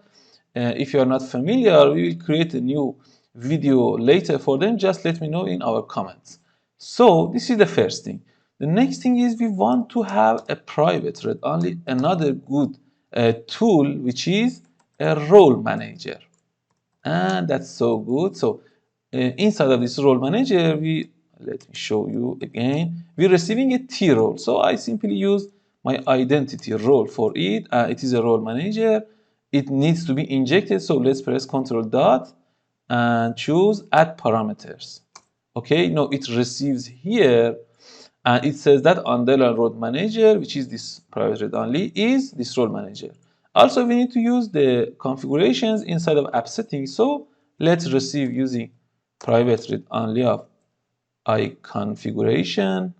if you're not familiar, we will create a new video later for them. Just let me know in our comments. So this is the first thing. The next thing is we want to have a private read only, another good tool, which is a role manager. And that's so good. So inside of this role manager, let me show you again, we're receiving a T role. So I simply use my identity role for it. It is a role manager. It needs to be injected. So let's press Ctrl dot and choose add parameters. Okay, now it receives here, and it says that underline role manager, which is this private read only, is this role manager. Also, we need to use the configurations inside of app settings. So let's receive using private read only of I configuration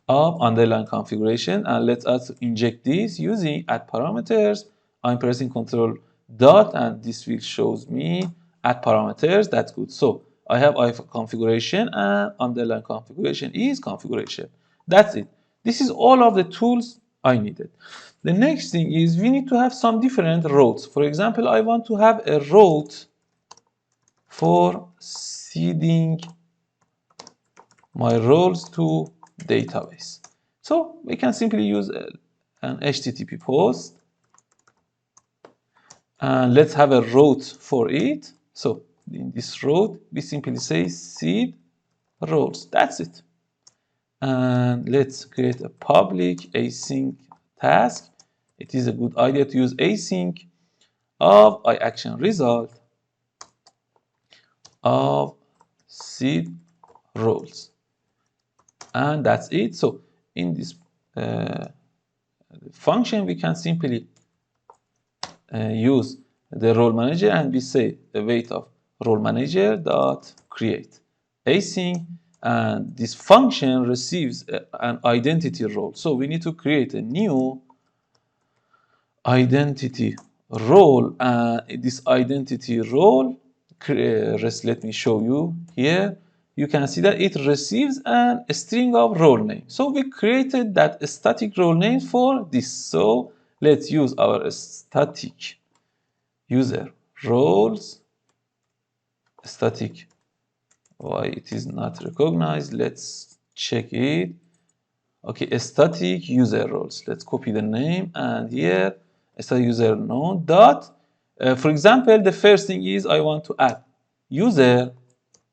of underline configuration, and let's also inject this using add parameters. I'm pressing Ctrl dot, and this will shows me add parameters. That's good. So I have configuration, and underline configuration is configuration. That's it. This is all of the tools I needed. The next thing is we need to have some different routes. For example, I want to have a route for seeding my roles to database. So we can simply use an HTTP post, and let's have a route for it. So in this route, we simply say seed roles. That's it. And let's create a public async task. It is a good idea to use async of iAction result of seed roles. And that's it. So in this function, we can simply use the role manager, and we say the weight of role manager dot create async, and this function receives an identity role. So we need to create a new identity role, and this identity role, let me show you here. You can see that it receives a string of role name. So we created that static role name for this. So let's use our static user roles, static. Why it is not recognized? Let's check it. Okay, a static user roles. Let's copy the name, and here static user node dot. For example, the first thing is I want to add user.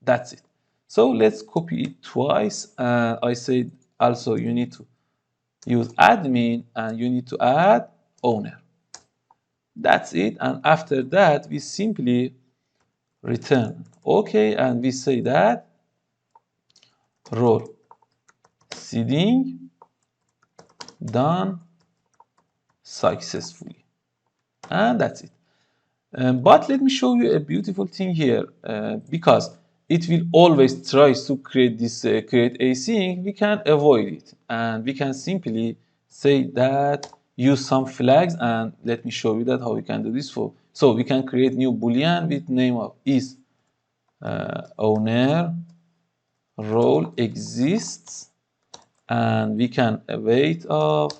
That's it. So let's copy it twice. I said also you need to use admin, and you need to add owner. That's it. And after that, we simply return okay, and we say that role seeding done successfully, and that's it. But let me show you a beautiful thing here. Because it will always try to create this create async, we can avoid it, and we can simply say that use some flags, and let me show you that how we can do this. So we can create new boolean with name of is owner role exists, and we can await of,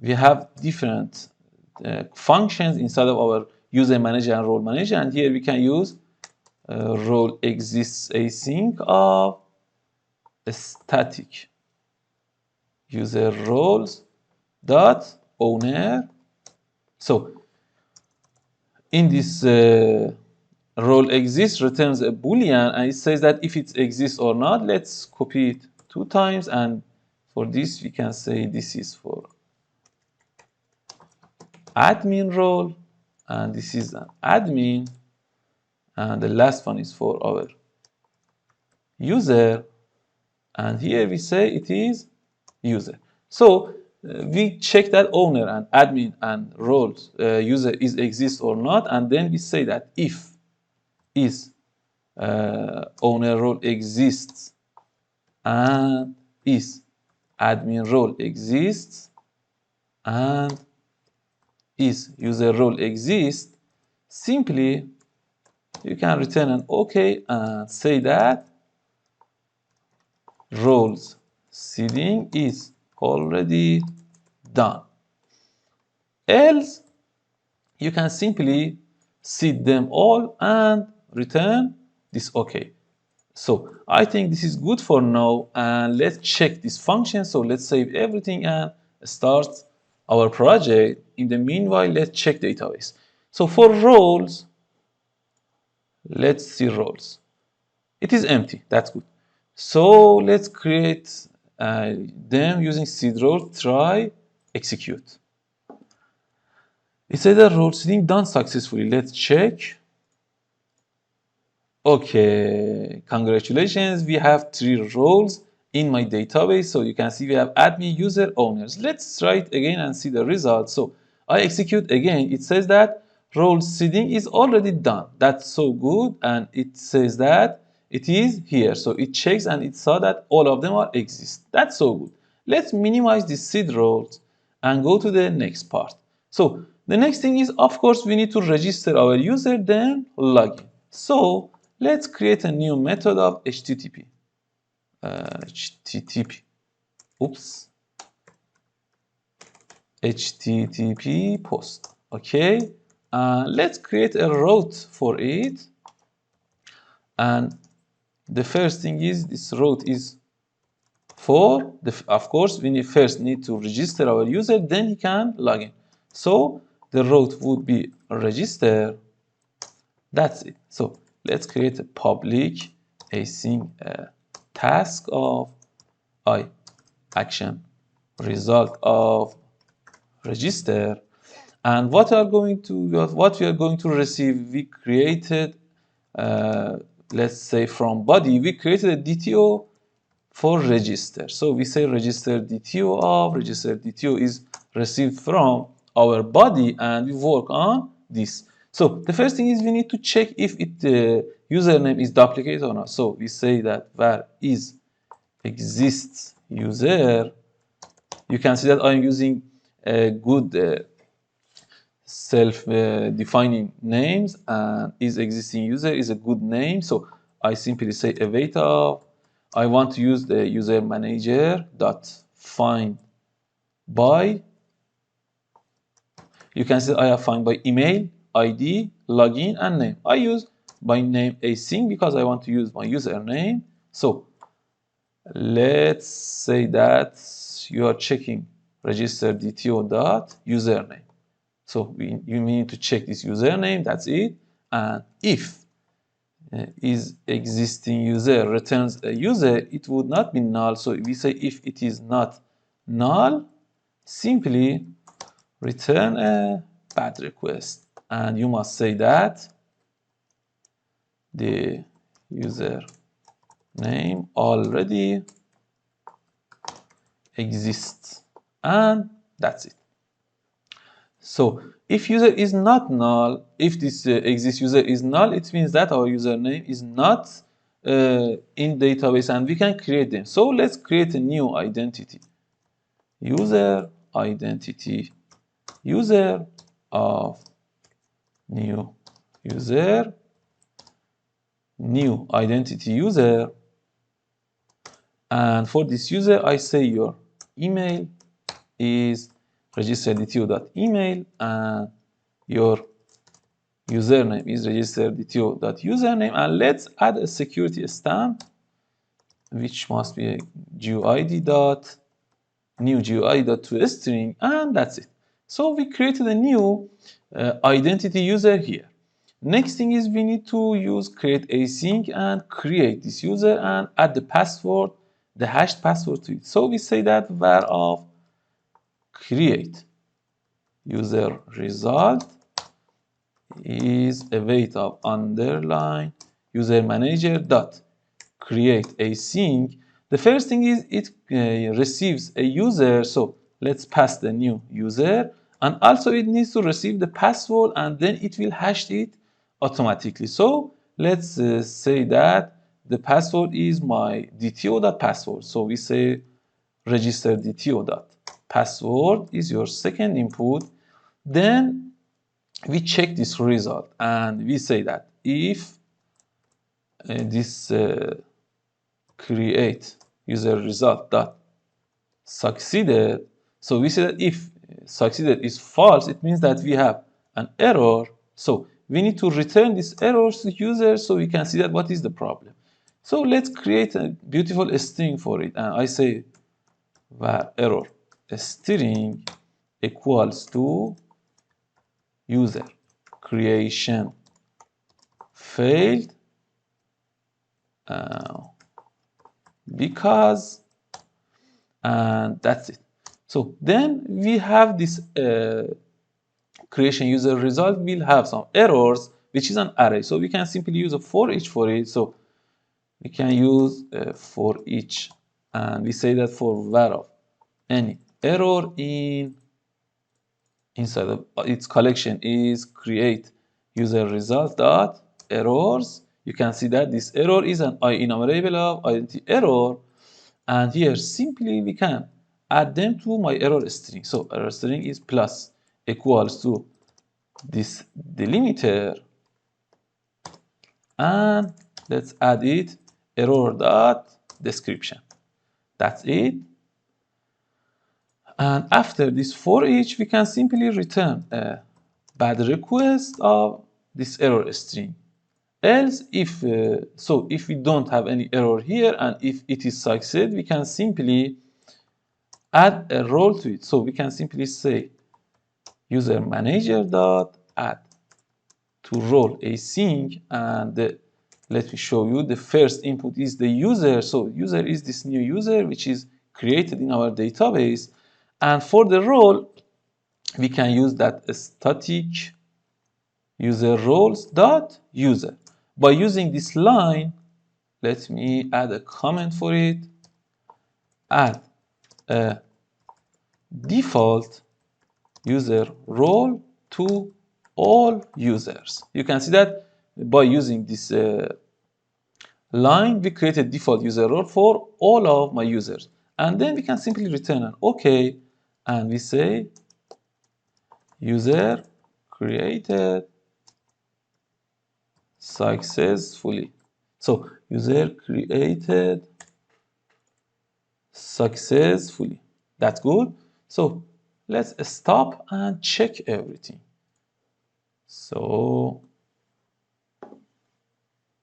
we have different functions inside of our user manager and role manager, and here we can use role exists async of static user roles dot owner. So in this role exists returns a boolean, and it says that if it exists or not. Let's copy it 2 times, and for this we can say this is for admin role, and this is an admin, and the last one is for our user, and here we say it is user. So we check that owner and admin and roles user is exist or not, and then we say that if is owner role exists and is admin role exists and is user role exists, simply you can return an OK and say that roles seeding is already done. Else, you can simply seed them all and return this OK. So I think this is good for now, and let's check this function. So let's save everything and start our project. In the meanwhile, let's check database. So for roles, let's see roles. It is empty. That's good. So let's create them using seed role, try, execute. It said that role seeding done successfully. Let's check. Okay, congratulations. We have 3 roles in my database. So you can see we have admin, user, owners. Let's try it again and see the result. So I execute again. It says that role seeding is already done. That's so good. And it says that it is here. So it checks and it saw that all of them are exist. That's so good. Let's minimize the seed roles and go to the next part. So the next thing is, of course, we need to register our user, then login. So let's create a new method of HTTP. HTTP post. Okay. Let's create a route for it. And the first thing is this route is for of course we first need to register our user, then he can log in. So the route would be register. That's it. So let's create a public async task of I action result of register. And what we are going to receive, we created let's say from body we created a DTO for register. So we say register DTO of register DTO is received from our body, and we work on this. So the first thing is we need to check if the username is duplicate or not. So we say that var is exists user. You can see that I'm using a good self-defining names, and is existing user is a good name. So I simply say await of. I want to use the user manager dot find by. You can see I have find by email, ID, login, and name. I use by name async because I want to use my username. So let's say that you are checking register DTO dot username. So you need to check this username, that's it. And if is existing user returns a user, it would not be null. So we say if it is not null, simply return a bad request. And you must say that the user name already exists. And that's it. So if user is not null, if this exists user is null, it means that our username is not in database and we can create them. So let's create a new identity. User identity user of new user, new identity user. And for this user, I say your email is register.dto.email and your username is register.dto.username. And let's add a security stamp, which must be a new GUID.toString, and that's it. So we created a new identity user here. Next thing is we need to use create async and create this user and add the password, the hashed password to it. So we say that var of create user result is await of underline user manager dot create async. The first thing is it receives a user, so let's pass the new user, and also it needs to receive the password and then it will hash it automatically. So let's say that the password is my dto.password. So we say register dto.password is your second input. Then we check this result and we say that if this create user result dot succeeded, so we say that if succeeded is false, it means that we have an error. So we need to return this error to user so we can see that what is the problem. So let's create a beautiful string for it, and I say var error string equals to user creation failed because, and that's it. So then we have this creation user result will have some errors, which is an array. So we can simply use a for each for it. So we can use for each, and we say that for var of any error inside of its collection is create user result dot errors. You can see that this error is an enumerable of identity error, and here simply we can add them to my error string. So error string is plus equals to this delimiter, and let's add it error dot description. That's it. And after this for each, we can simply return a bad request of this error string. Else, if we don't have any error here and if it is succeed, we can simply add a role to it. So we can simply say user manager dot add to role async, and let me show you. The first input is the user. So user is this new user which is created in our database, and for the role we can use that static user roles dot user. By using this line, let me add a comment for it. Add a default user role to all users. You can see that by using this line, we created default user role for all of my users. And then we can simply return an OK, and we say user created successfully. So user created successfully. That's good. So let's stop and check everything. So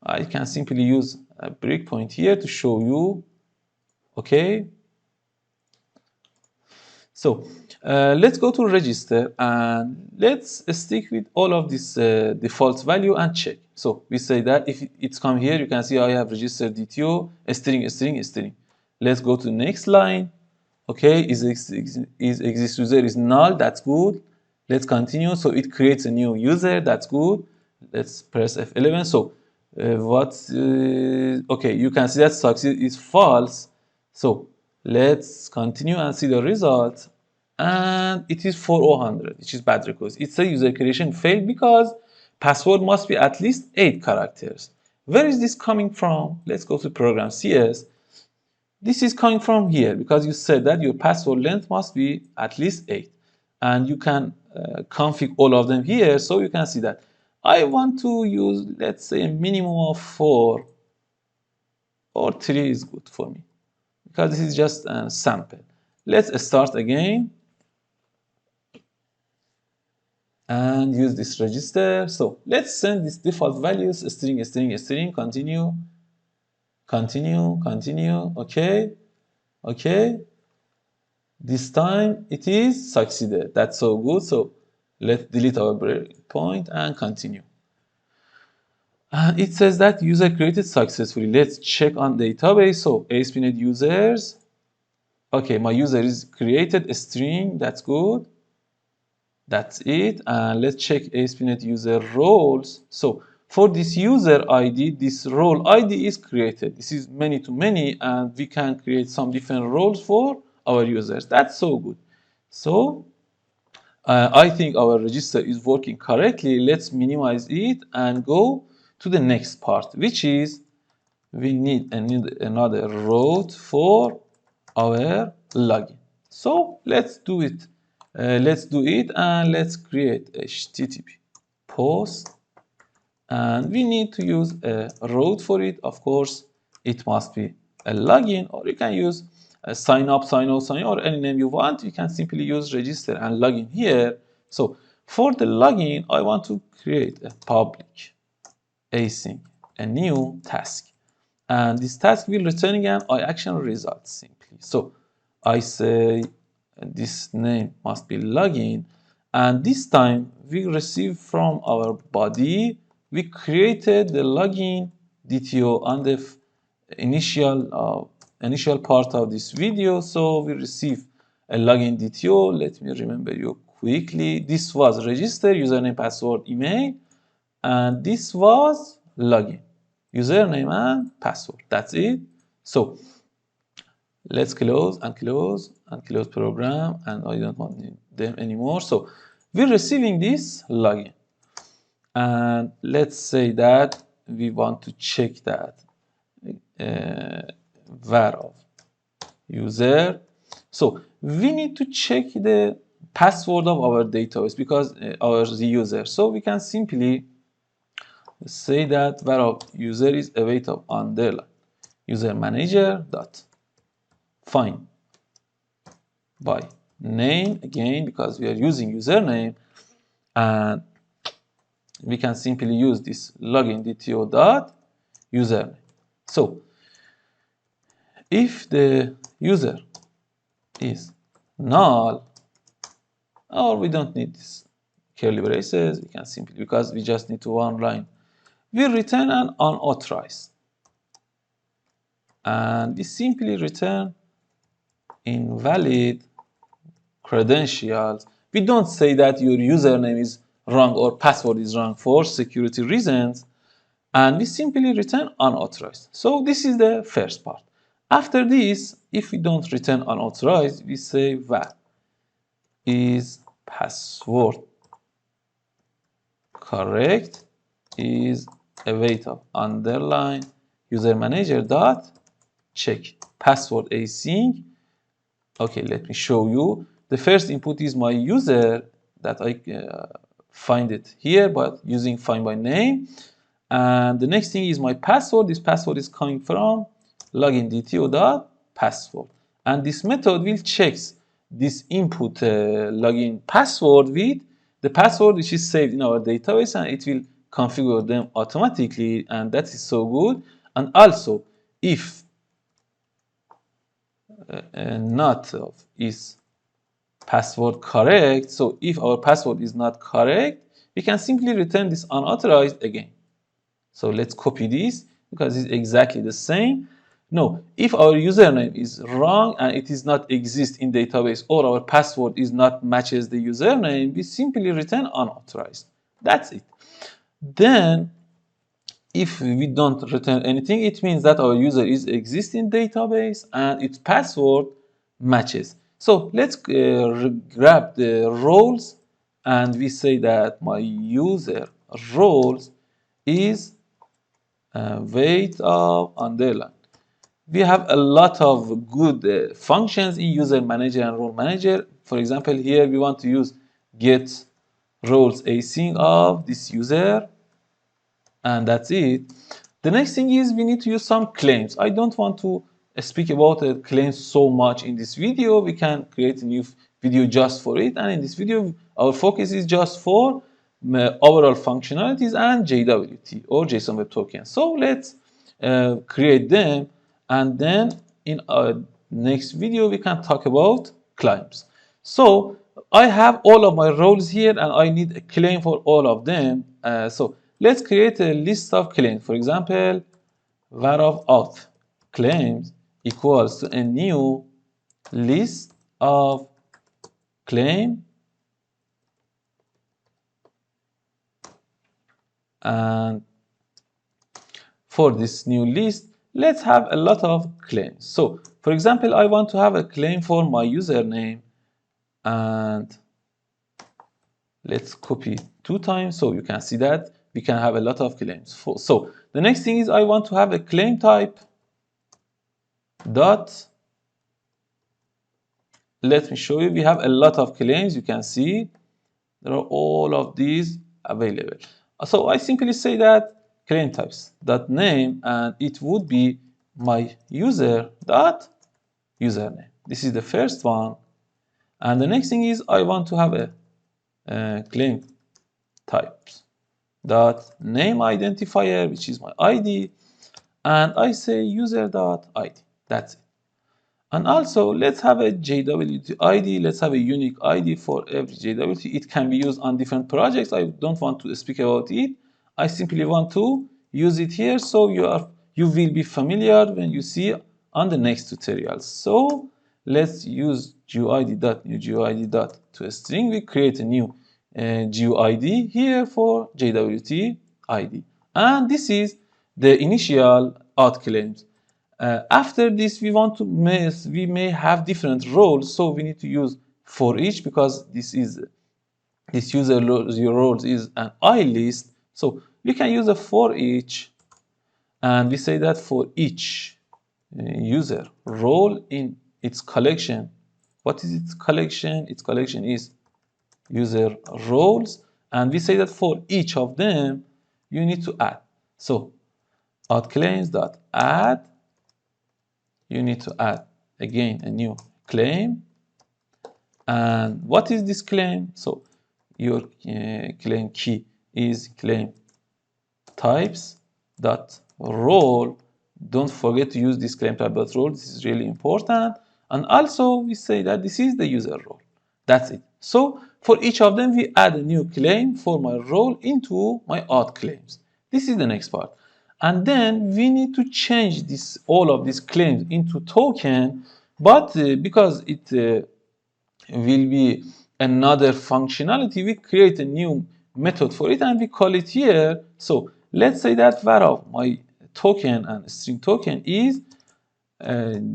I can simply use a breakpoint here to show you. Okay. So let's go to register and let's stick with all of this default value and check. So we say that if it's come here, you can see I have registered DTO, string. Let's go to the next line. Okay, is exist user is null, that's good. Let's continue. So it creates a new user, that's good. Let's press F11. So okay, you can see that succeed is false. So let's continue and see the result. And it is 400, which is bad request. It says user creation failed because password must be at least 8 characters. Where is this coming from? Let's go to program CS. This is coming from here because you said that your password length must be at least 8. And you can config all of them here, so you can see that. I want to use, let's say, a minimum of 4 or 3 is good for me because this is just a sample. Let's start again and use this register. So let's send this default values, string, continue. Okay. This time it is succeeded. That's so good. So let's delete our breakpoint and continue. And it says that user created successfully. Let's check on database. So ASP.NET users. Okay, my user is created a string. That's good. That's it. And let's check ASP.NET user roles. So for this user ID, this role ID is created. This is many to many, and we can create some different roles for our users. That's so good. So I think our register is working correctly. Let's minimize it and go to the next part, which is we need another route for our login. So let's do it. And let's create HTTP post, and we need to use a route for it. Of course, it must be a login, or you can use a sign up, or any name you want. You can simply use register and login here. So for the login, I want to create a public async, a new task. And this task will return again action result simply. So I say this name must be login, and this time we receive from our body, we created the login DTO on the initial part of this video. So we receive a login DTO. Let me remember you quickly. This was register, username, password, email, and this was login, username and password. That's it. So let's close program, and I don't want them anymore. So we're receiving this login, and let's say that we want to check that var of user. So we need to check the password of our database because our user. So we can simply say that var of user is await of underline user manager dot find by name again because we are using username, and we can simply use this login DTO dot username. So if the user is null, or we don't need this curly braces, we can simply, because we just need to one line, we return an unauthorized, and we simply return invalid credentials. We don't say that your username is wrong or password is wrong for security reasons, and we simply return unauthorized. So this is the first part. After this, if we don't return unauthorized, we say val is password correct, is await of underline user manager dot check password async. Okay, let me show you. The first input is my user that I find it here, but using find by name. And the next thing is my password. This password is coming from login DTO dot password. And this method will check this input login password with the password which is saved in our database, and it will configure them automatically, and that is so good. And also, if not of is password correct, so if our password is not correct, we can simply return this unauthorized again. So let's copy this because it's exactly the same. No, if our username is wrong and it is not exist in database, or our password is not matches the username, we simply return unauthorized. That's it. Then if we don't return anything, it means that our user is existing database and its password matches. So let's grab the roles, and we say that my user roles is weight of underline. We have a lot of good functions in user manager and role manager. For example, here we want to use get roles async of this user, and that's it. The next thing is we need to use some claims. I don't want to speak about claims so much in this video. We can create a new video just for it, and in this video our focus is just for overall functionalities and JWT or JSON Web Token. So let's create them, and then in our next video we can talk about claims. So I have all of my roles here, and I need a claim for all of them. So let's create a list of claims. For example, var of auth claims equals to a new list of claim, and for this new list, let's have a lot of claims. So for example, I want to have a claim for my username, and let's copy 2 times so you can see that we can have a lot of claims. So the next thing is I want to have a claim type dot. Let me show you. We have a lot of claims. You can see there are all of these available. So I simply say that claim types dot name, and it would be my user dot username. This is the first one. And the next thing is I want to have a claim types dot name identifier, which is my ID, and I say user dot ID. That's it. And also let's have a JWT ID. Let's have a unique ID for every JWT. It can be used on different projects. I don't want to speak about it. I simply want to use it here, so you will be familiar when you see on the next tutorials. So let's use GUID.new GUID.toString. We create a new GUID here for JWT ID, and this is the initial auth claims. After this, we may have different roles, so we need to use for each, because this user roles is an I list. So we can use a for each, and we say that for each user role in its collection. What is its collection? Its collection is user roles, and we say that for each of them you need to add. So auth claims dot add, you need to add again a new claim. And what is this claim? So your claim key is claim types dot role. Don't forget to use this claim type dot role. This is really important. And also we say that this is the user role. That's it. So for each of them, we add a new claim for my role into my auth claims. This is the next part. And then we need to change this all of these claims into token, but because it will be another functionality, we create a new method for it and we call it here. So let's say that var of my token and string token is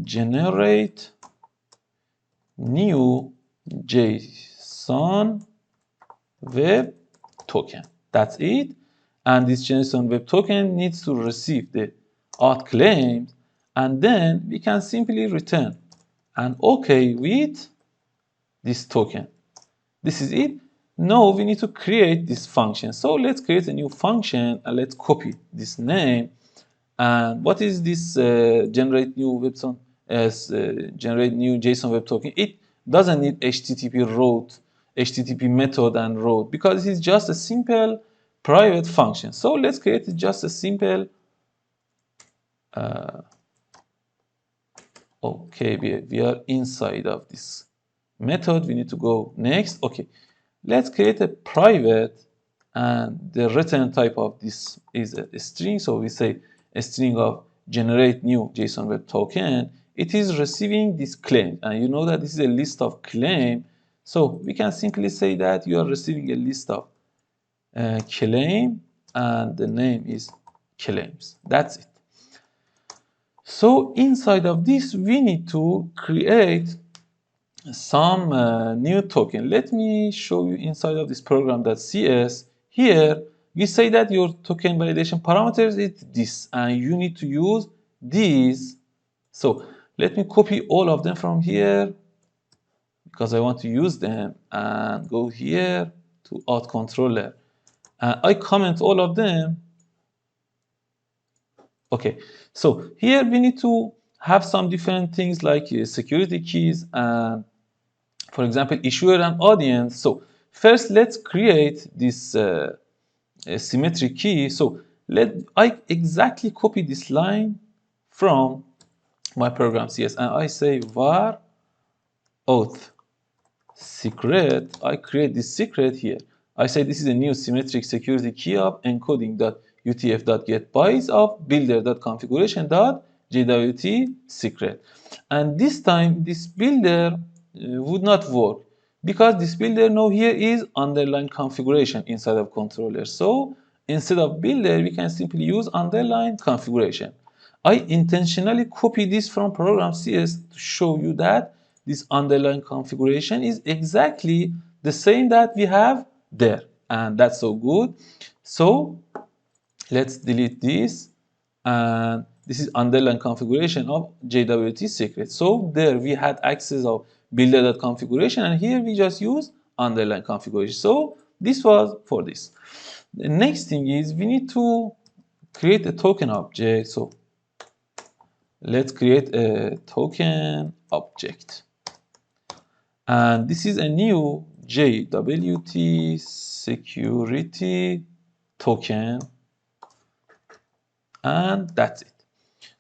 generate new JSON Web Token. That's it. And this JSON Web Token needs to receive the auth claims, and then we can simply return an OK with this token. This is it. Now we need to create this function. So let's create a new function and let's copy this name. And what is this generate new website generate new JSON Web Token? It doesn't need HTTP route, HTTP method and route, because it's just a simple private function. So let's create just a simple okay, we are inside of this method. We need to go next. Okay, let's create a private, and the return type of this is a string. So we say a string of generate new JSON Web Token. It is receiving this claim, and you know that this is a list of claim. So we can simply say that you are receiving a list of claim, and the name is claims. That's it. So inside of this, we need to create some new token. Let me show you inside of this program.cs. Here, we say that your token validation parameters is this, and you need to use these. So let me copy all of them from here because I want to use them, and go here to auth controller. I comment all of them. Okay, so here we need to have some different things like security keys and, for example, issuer and audience. So first, let's create this symmetric key. So I exactly copy this line from my program CS, and I say var auth secret. I create this secret here. I say this is a new symmetric security key of encoding.utf.get bytes of builder.configuration.jwt secret. And this time, this builder would not work because this builder now here is underline configuration inside of controller. So instead of builder, we can simply use underline configuration. I intentionally copy this from program CS to show you that this underline configuration is exactly the same that we have there, and that's so good. So let's delete this, and this is underline configuration of JWT secret. So there we had access of builder.configuration, and here we just use underline configuration. So this was for this. The next thing is we need to create a token object. So let's create a token object. And this is a new JWT security token. And that's it.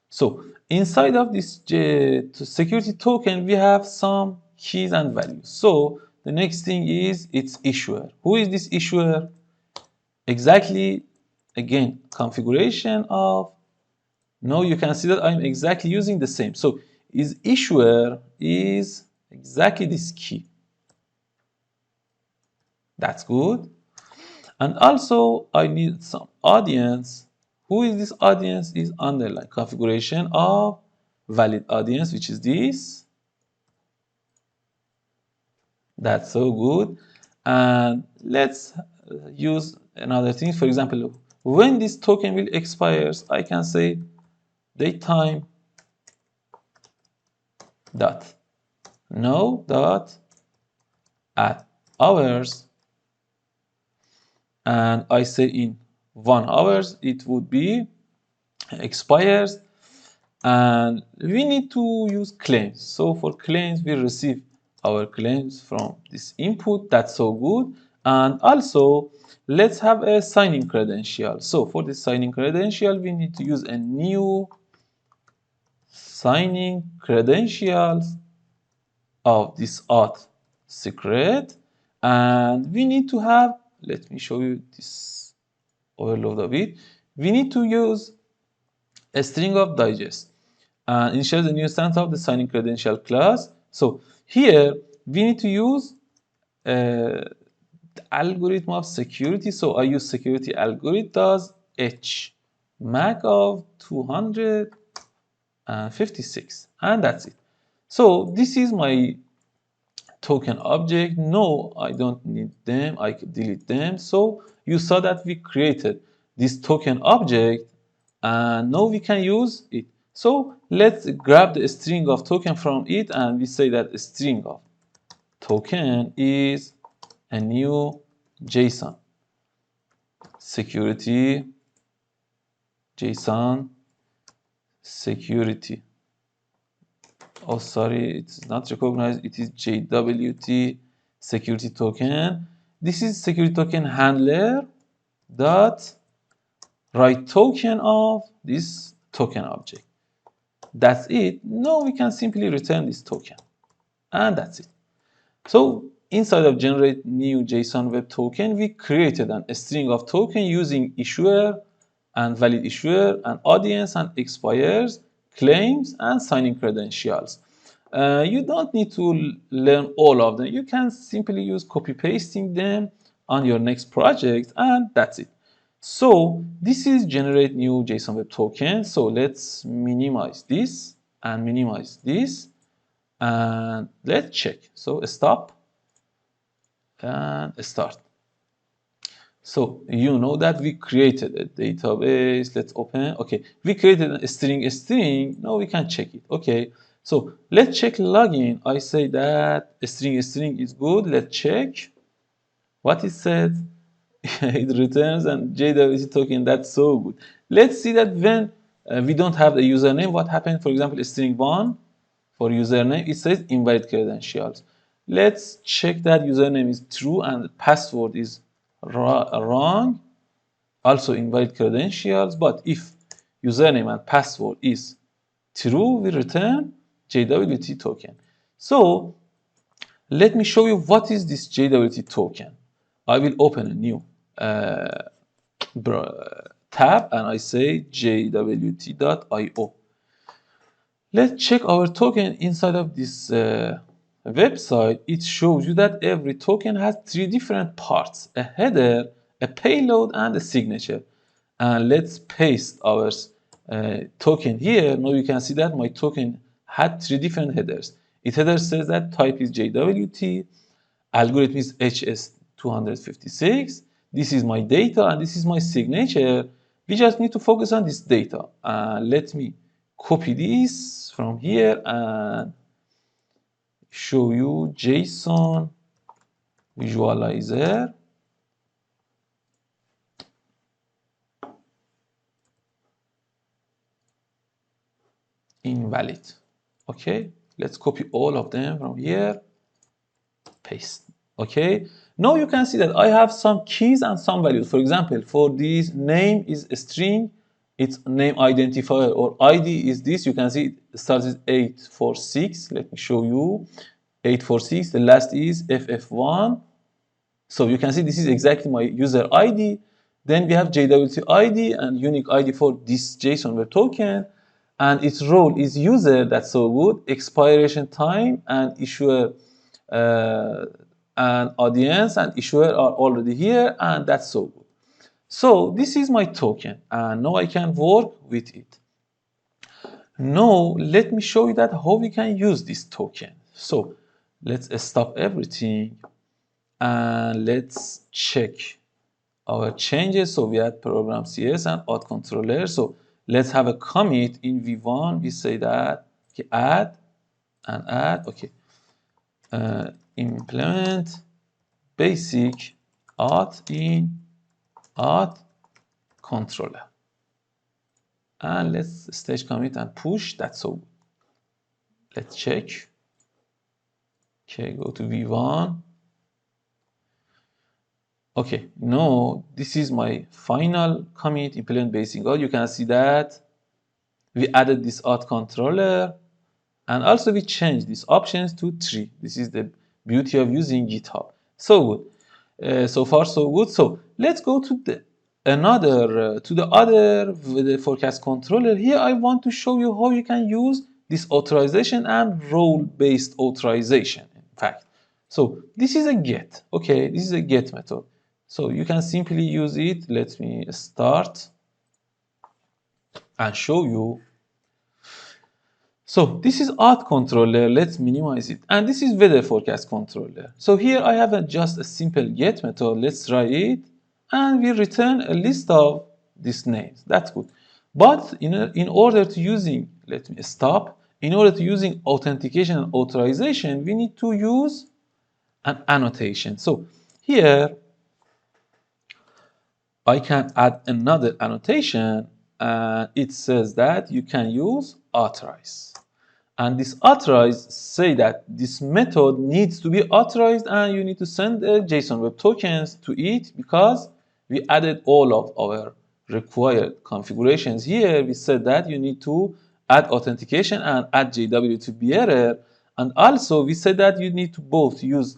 So inside of this security token, we have some keys and values. So the next thing is its issuer. Who is this issuer? Exactly, again, configuration of. Now you can see that I'm exactly using the same. So is issuer is exactly this key. That's good. And also I need some audience. Who is this audience? Is underline configuration of valid audience, which is this. That's so good. And let's use another thing. For example, when this token will expires, I can say datetime dot no dot at hours, and I say in 1 hours it would be expires, and we need to use claims. So for claims, we receive our claims from this input. That's so good. And also, let's have a signing credential. So for the signing credential, we need to use a new signing credentials of this auth secret. And we need to have, let me show you this overload of it. We need to use a string of digest and initialize the new instance of the signing credential class. So here we need to use the algorithm of security. So I use security algorithm does h mac of 256, and that's it. So this is my token object. No, I don't need them. I could delete them. So you saw that we created this token object, and now we can use it. So let's grab the string of token from it, and we say that the string of token is a new JSON security, JSON security. Oh, sorry, it's not recognized. It is JWT security token. This is security token handler dot write token of this token object. That's it. Now we can simply return this token, and that's it. So inside of generate new JSON Web Token, we created a string of token using issuer and valid issuer and audience and expires, claims, and signing credentials. You don't need to learn all of them. You can simply use copy pasting them on your next project, and that's it. So this is generate new JSON Web Token. So let's minimize this and minimize this, and let's check. So stop and start. So you know that we created a database. Let's open. Okay, we created a string. Now we can check it. Okay, so let's check login. I say that string is good. Let's check what it said. It returns and JWT token. That's so good. Let's see that when we don't have the username, what happened? For example, string one for username, it says invalid credentials. Let's check that username is true and password is wrong. Also invalid credentials. But if username and password is true, we return JWT token. So let me show you what is this JWT token. I will open a new tab and I say jwt.io. Let's check our token inside of this website. It shows you that every token has three different parts: a header, a payload, and a signature. And let's paste our token here. Now you can see that my token had three different headers. Its header says that type is JWT, algorithm is HS256. This is my data and this is my signature. We just need to focus on this data. Let me copy this from here and show you JSON visualizer. Invalid. Okay, let's copy all of them from here, paste. Okay, now you can see that I have some keys and some values. For example, for this name is a string, its name identifier or ID is this. You can see it starts with 846. Let me show you 846. The last is FF1. So you can see this is exactly my user ID. Then we have JWT ID and unique ID for this JSON Web Token. And its role is user. That's so good. Expiration time and issuer and audience and issuer are already here, and that's so good. So this is my token, and now I can work with it. Now let me show you that how we can use this token. So let's stop everything and let's check our changes. So we add program CS and auth controller. So let's have a commit in v1. We say that okay, add and add. Okay, implement basic auth in auth controller. And let's stage commit and push. That's so good. Let's check. Okay, go to v1. Okay, no, this is my final commit implement basic code. You can see that we added this auth controller, and also we changed these options to 3. This is the beauty of using GitHub. So good. So far so good. So let's go to the other the forecast controller. Here I want to show you how you can use this authorization and role-based authorization. In fact, so this is a get. Okay, this is a get method. So you can simply use it. Let me start and show you. So this is auth controller. Let's minimize it. And this is weather forecast controller. So here I have just a simple get method. Let's try it. And we return a list of these names. That's good. But in order to using, let me stop. In order to using authentication and authorization, we need to use an annotation. So here I can add another annotation, and it says that you can use authorize. And this authorize say that this method needs to be authorized, and you need to send a JSON Web Tokens to it, because we added all of our required configurations here. We said that you need to add authentication and add JWT bearer, and also we said that you need to use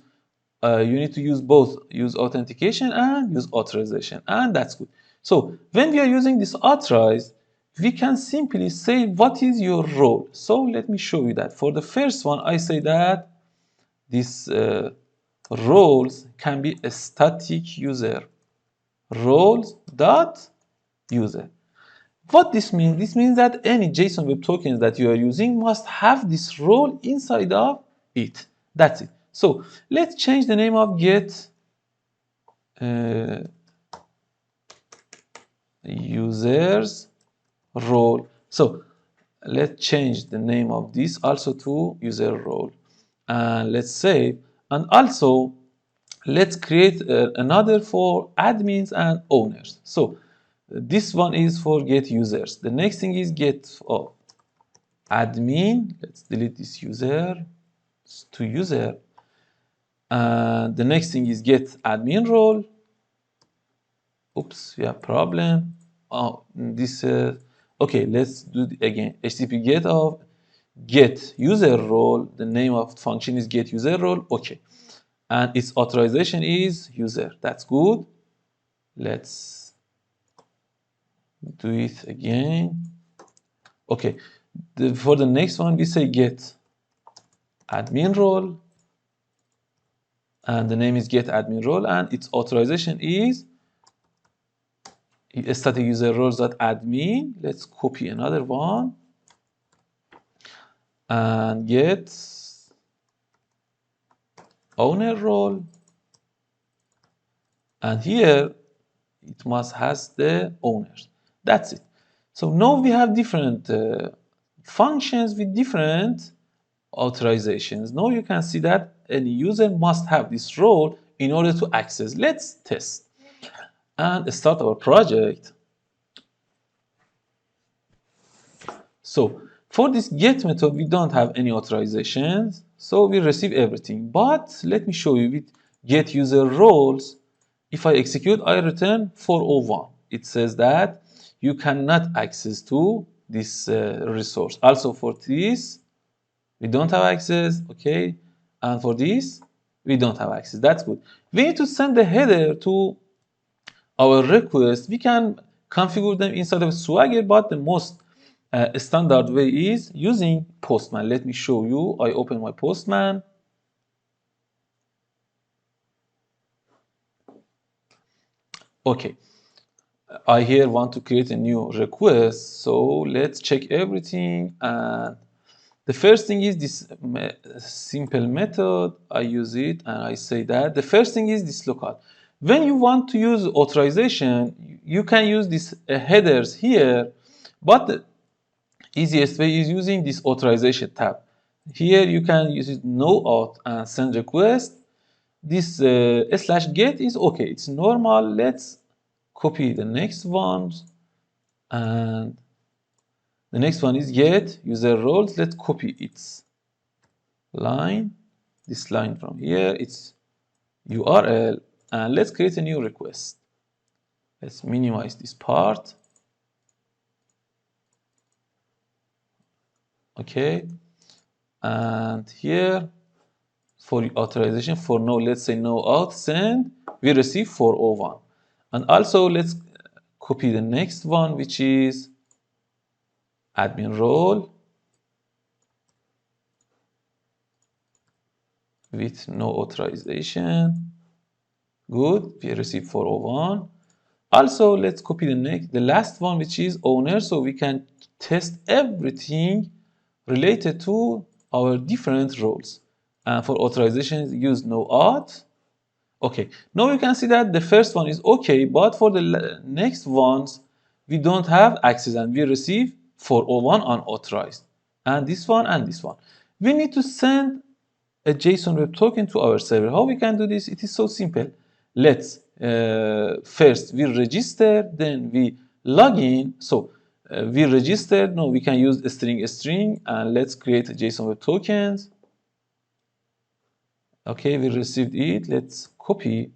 authentication and use authorization, and that's good. So when we are using this authorize, we can simply say what is your role. So let me show you that. For the first one, I say that this roles can be a static user. Roles dot user. What this means? This means that any JSON Web Tokens that you are using must have this role inside of it. That's it. So let's change the name of get users role. So let's change the name of this also to user role, and let's save. And also let's create another for admins and owners. So this one is for get users. The next thing is get admin. Let's delete this user to user. The next thing is get admin role. Oops, we have problem. Oh, this okay, let's do it again. HTTP get of get user role. The name of function is get user role. Okay, and its authorization is user. That's good. Let's do it again. Okay, for the next one we say get admin role, and the name is get admin role, and its authorization is static user roles.admin. Let's copy another one and get owner role, and here it must has the owners. That's it. So now we have different functions with different authorizations. Now you can see that any user must have this role in order to access. Let's test and start our project. So for this get method, we don't have any authorizations, so we receive everything. But let me show you with get user roles. If I execute, I return 401. It says that you cannot access to this resource. Also for this, we don't have access, okay? And for this, we don't have access. That's good. We need to send the header to our request. We can configure them inside of Swagger, but the most standard way is using Postman. Let me show you. I open my Postman. Okay. I here want to create a new request. So let's check everything. And the first thing is this simple method. I use it and I say that. The first thing is this local. When you want to use authorization, you can use these headers here, but the easiest way is using this authorization tab. Here you can use it no auth and send request. This /get is okay, it's normal. Let's copy the next one, and the next one is get user roles. Let's copy its line, this line from here, its URL, and let's create a new request. Let's minimize this part. Okay, and here for authorization, for no, let's say no auth send, we receive 401. And also let's copy the next one, which is admin role with no authorization. Good, we receive 401. Also, let's copy the last one, which is owner, so we can test everything related to our different roles. And for authorization, use no auth. Okay, now you can see that the first one is okay, but for the next ones, we don't have access and we receive 401 unauthorized. And this one and this one. We need to send a JSON Web Token to our server. How we can do this? It is so simple. Let's first we register, then we log in. So we registered. Now we can use a string, and let's create a JSON Web Tokens. Okay, we received it. Let's copy,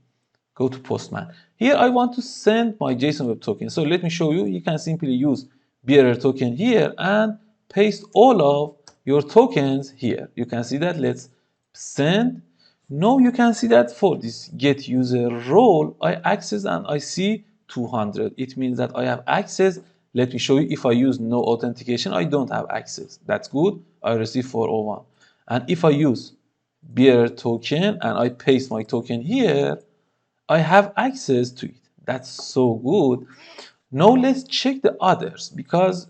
go to Postman. Here I want to send my JSON Web Token. So let me show you. You can simply use bearer token here and paste all of your tokens here. You can see that. Let's send. Now you can see that for this get user role, I access and I see 200. It means that I have access. Let me show you. If I use no authentication, I don't have access. That's good. I receive 401. And if I use bearer token and I paste my token here, I have access to it. That's so good. Now let's check the others, because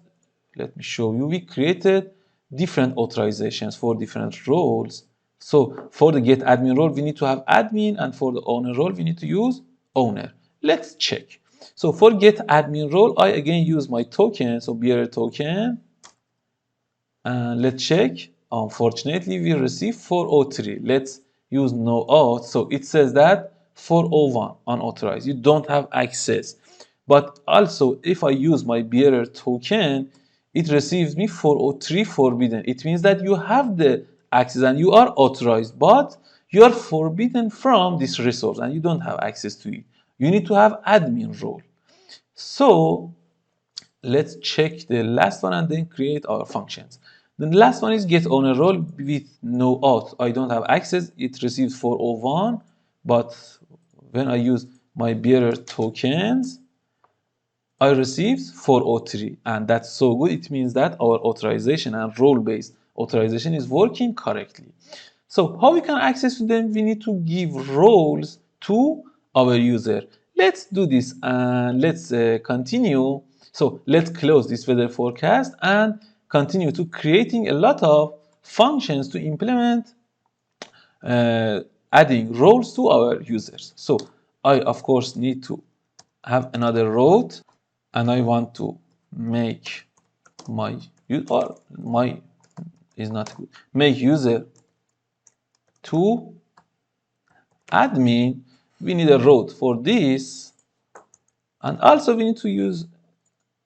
let me show you, we created different authorizations for different roles. So for the get admin role, we need to have admin, and for the owner role, we need to use owner. Let's check. So for get admin role, I again use my token, so bearer token. And let's check. Unfortunately, we received 403. Let's use no auth. So it says that 401 unauthorized. You don't have access. But also, if I use my bearer token, it receives me 403 forbidden. It means that you have the access and you are authorized, but you are forbidden from this resource and you don't have access to it. You need to have admin role. So let's check the last one and then create our functions. The last one is get owner role with no auth. I don't have access. It receives 401, but when I use my bearer tokens, I received 403, and that's so good. It means that our authorization and role-based authorization is working correctly. So how we can access to them? We need to give roles to our user. Let's do this and let's continue. So let's close this weather forecast and continue to creating a lot of functions to implement adding roles to our users. So I of course need to have another route, and I want to make my make user to admin. We need a route for this, and also we need to use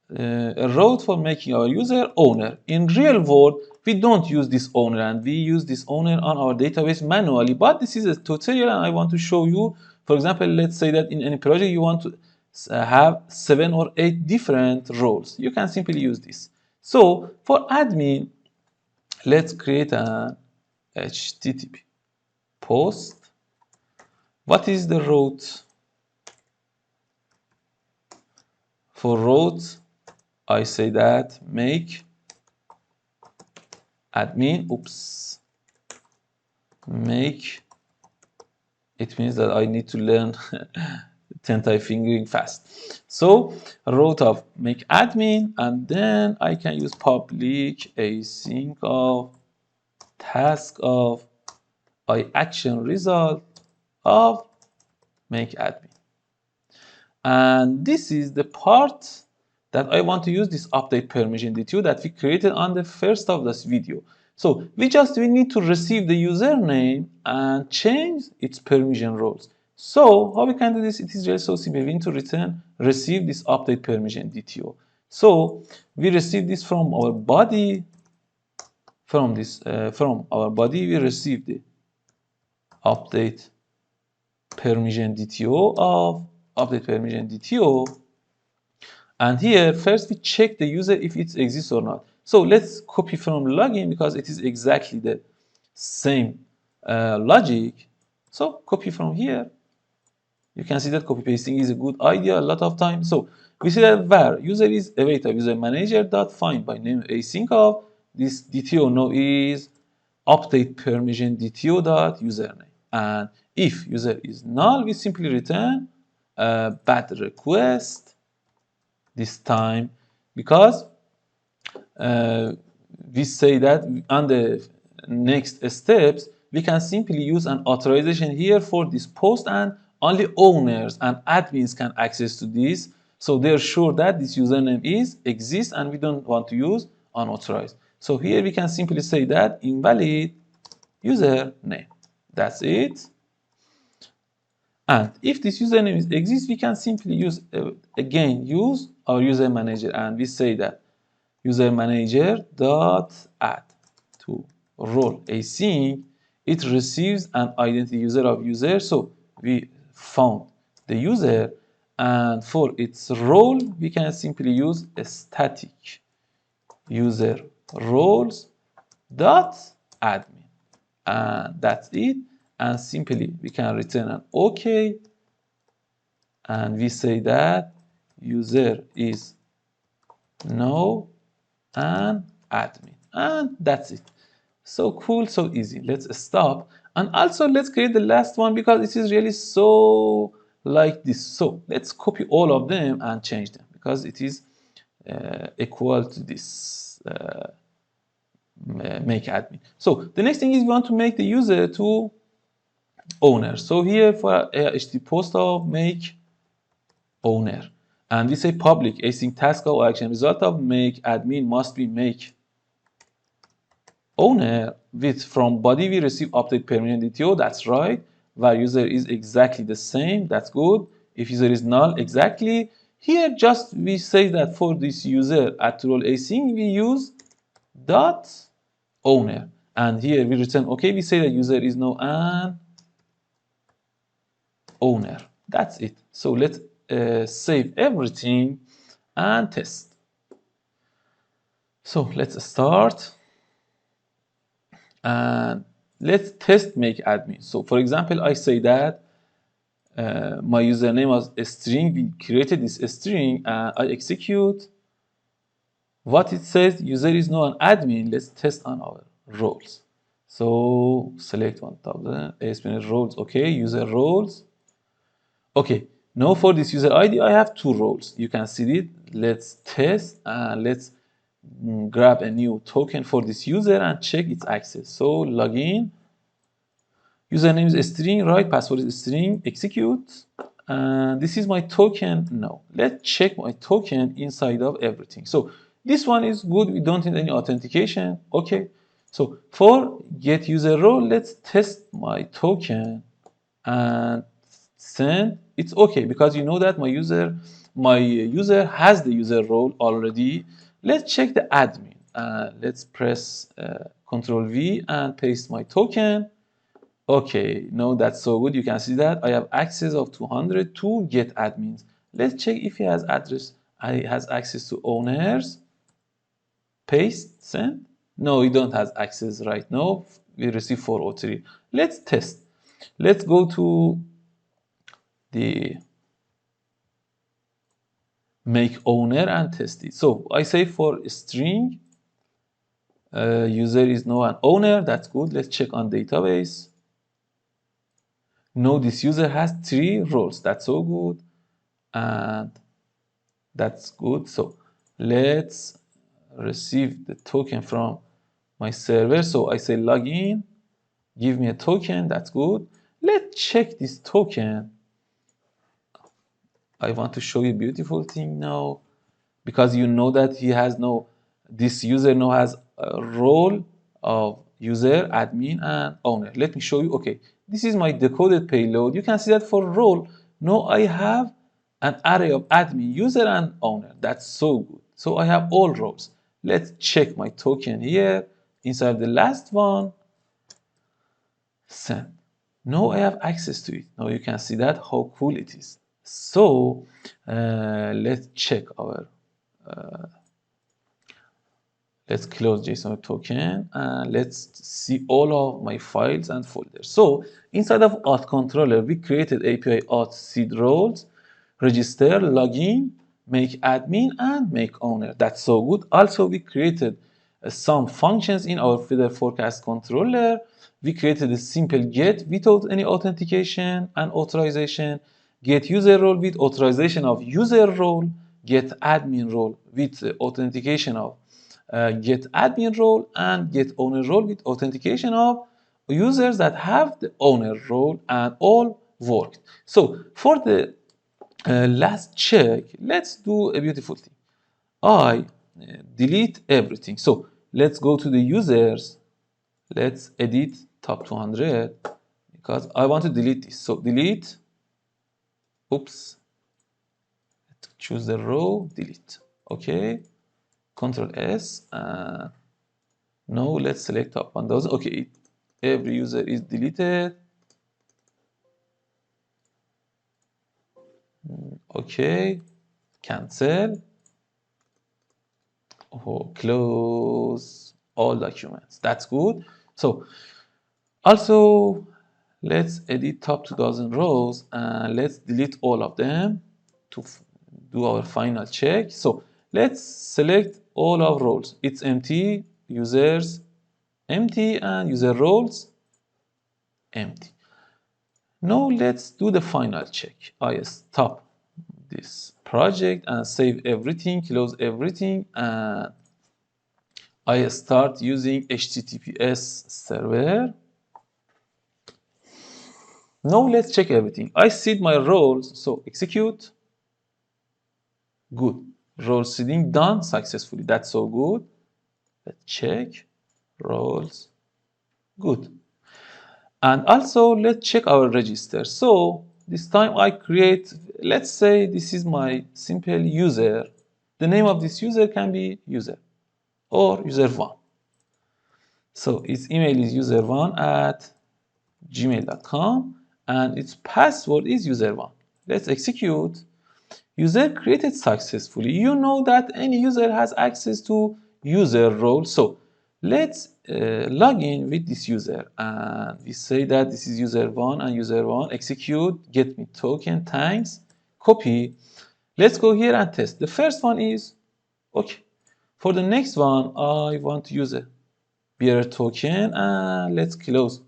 a route for making our user owner. In real world, we don't use this owner, and we use this owner on our database manually, but this is a tutorial and I want to show you. For example, let's say that in any project you want to have 7 or 8 different roles. You can simply use this. So for admin, let's create an HTTP post. What is the route? For route, I say that make admin, make, it means that I need to learn 10-type fingering fast. So route of make admin, and then I can use public async of task of I action result of make admin. And this is the part that I want to use this update permission DTO that we created on the first of this video. So we need to receive the username and change its permission roles. So how we can do this? It is really so simple. We need to return receive this update permission DTO. So we receive this from our body. From our body we receive the update permission DTO of update permission DTO. And here, first we check the user if it exists or not. So let's copy from login because it is exactly the same logic. So copy from here. You can see that copy pasting is a good idea a lot of times. So we see that var user is await of user manager dot find by name async of this DTO now is update permission DTO dot username. And if user is null, we simply return bad request this time because we say that on the next steps we can simply use an authorization here for this post and only owners and admins can access to this, so they're sure that this username exists and we don't want to use unauthorized. So here we can simply say that invalid username. That's it. And if this username exists, we can simply use use our user manager, and we say that user manager dot add to role async. It receives an identity user of user. So we found the user, and for its role, we can simply use a static user roles dot admin, and that's it. And simply we can return an OK, and we say that user is no and admin, and that's it. So cool, so easy. Let's stop, and also let's create the last one because it is really so like this. So let's copy all of them and change them because it is equal to this make admin. So the next thing is we want to make the user to owner. So here for HTTP post of make owner, and we say public async task or action result of make admin must be make owner with from body we receive update permission DTO. That's right. Var user is exactly the same. That's good. If user is null, exactly. Here just we say that for this user at role async we use dot owner, and here we return okay. We say that user is no an owner. That's it. So let's save everything and test. So let's start and let's test make admin. So for example, I say that my username was a string. We created this string and I execute. What it says, user is now an admin. Let's test on our roles. So select 1000 ASP.NET roles. Okay, user roles. Okay, now for this user ID, I have two roles. You can see it. Let's test and let's grab a new token for this user and check its access. So login, username is a string, right? Password is a string, execute. And this is my token. No, let's check my token inside of everything. So this one is good. We don't need any authentication. Okay. So for get user role, let's test my token and send. It's okay because you know that my user has the user role already. Let's check the admin. Let's press Ctrl V and paste my token. Okay, no, that's so good. You can see that I have access of 200 to get admins. Let's check if he has has access to owners. Paste, send. No, he don't have access right now. We receive 403. Let's test. Let's go to the make owner and test it. So I say for string, user is now an owner. That's good. Let's check on database. No, this user has 3 roles. That's so good. And that's good. So let's receive the token from my server. So I say login, give me a token. That's good. Let's check this token. I want to show you a beautiful thing now, because you know that he has this user now has a role of user, admin, and owner. Let me show you. Okay, this is my decoded payload. You can see that for role, now I have an array of admin, user, and owner. That's so good. So I have all roles. Let's check my token here inside the last one. Send. Now I have access to it. Now you can see that how cool it is. So let's check our let's close JSON Web Token and let's see all of my files and folders. So inside of auth controller, we created API auth seed roles, register, login, make admin, and make owner. That's so good. Also, we created some functions in our feeder forecast controller. We created a simple get without any authentication and authorization, get user role with authorization of user role, get admin role with authentication of get admin role, and get owner role with authentication of users that have the owner role, and all worked. So for the last check, let's do a beautiful thing. I delete everything. So let's go to the users. Let's edit top 200 because I want to delete this. So delete. Oops. Choose the row. Delete. Okay. Control S. Now let's select top 1000. Okay. Every user is deleted. Okay. Cancel. Oh, close all documents. That's good. So also let's edit top 2000 rows and let's delete all of them to do our final check. So let's select all our roles. It's empty, users empty, and user roles empty. Now let's do the final check. I stop this project and save everything, close everything, and I start using HTTPS server. Now let's check everything. I seed my roles, so execute. Good. Role seeding done successfully. That's so good. Let's check roles. Good. And also let's check our register. So this time I create, let's say this is my simple user. The name of this user can be user or user1. So its email is user1@gmail.com and its password is user1. Let's execute. User created successfully. You know that any user has access to user role. So let's log in with this user and we say that this is user1 and user1. Execute, get me token, thanks, copy. Let's go here and test. The first one is okay. For the next one, I want to use a bearer token and let's close.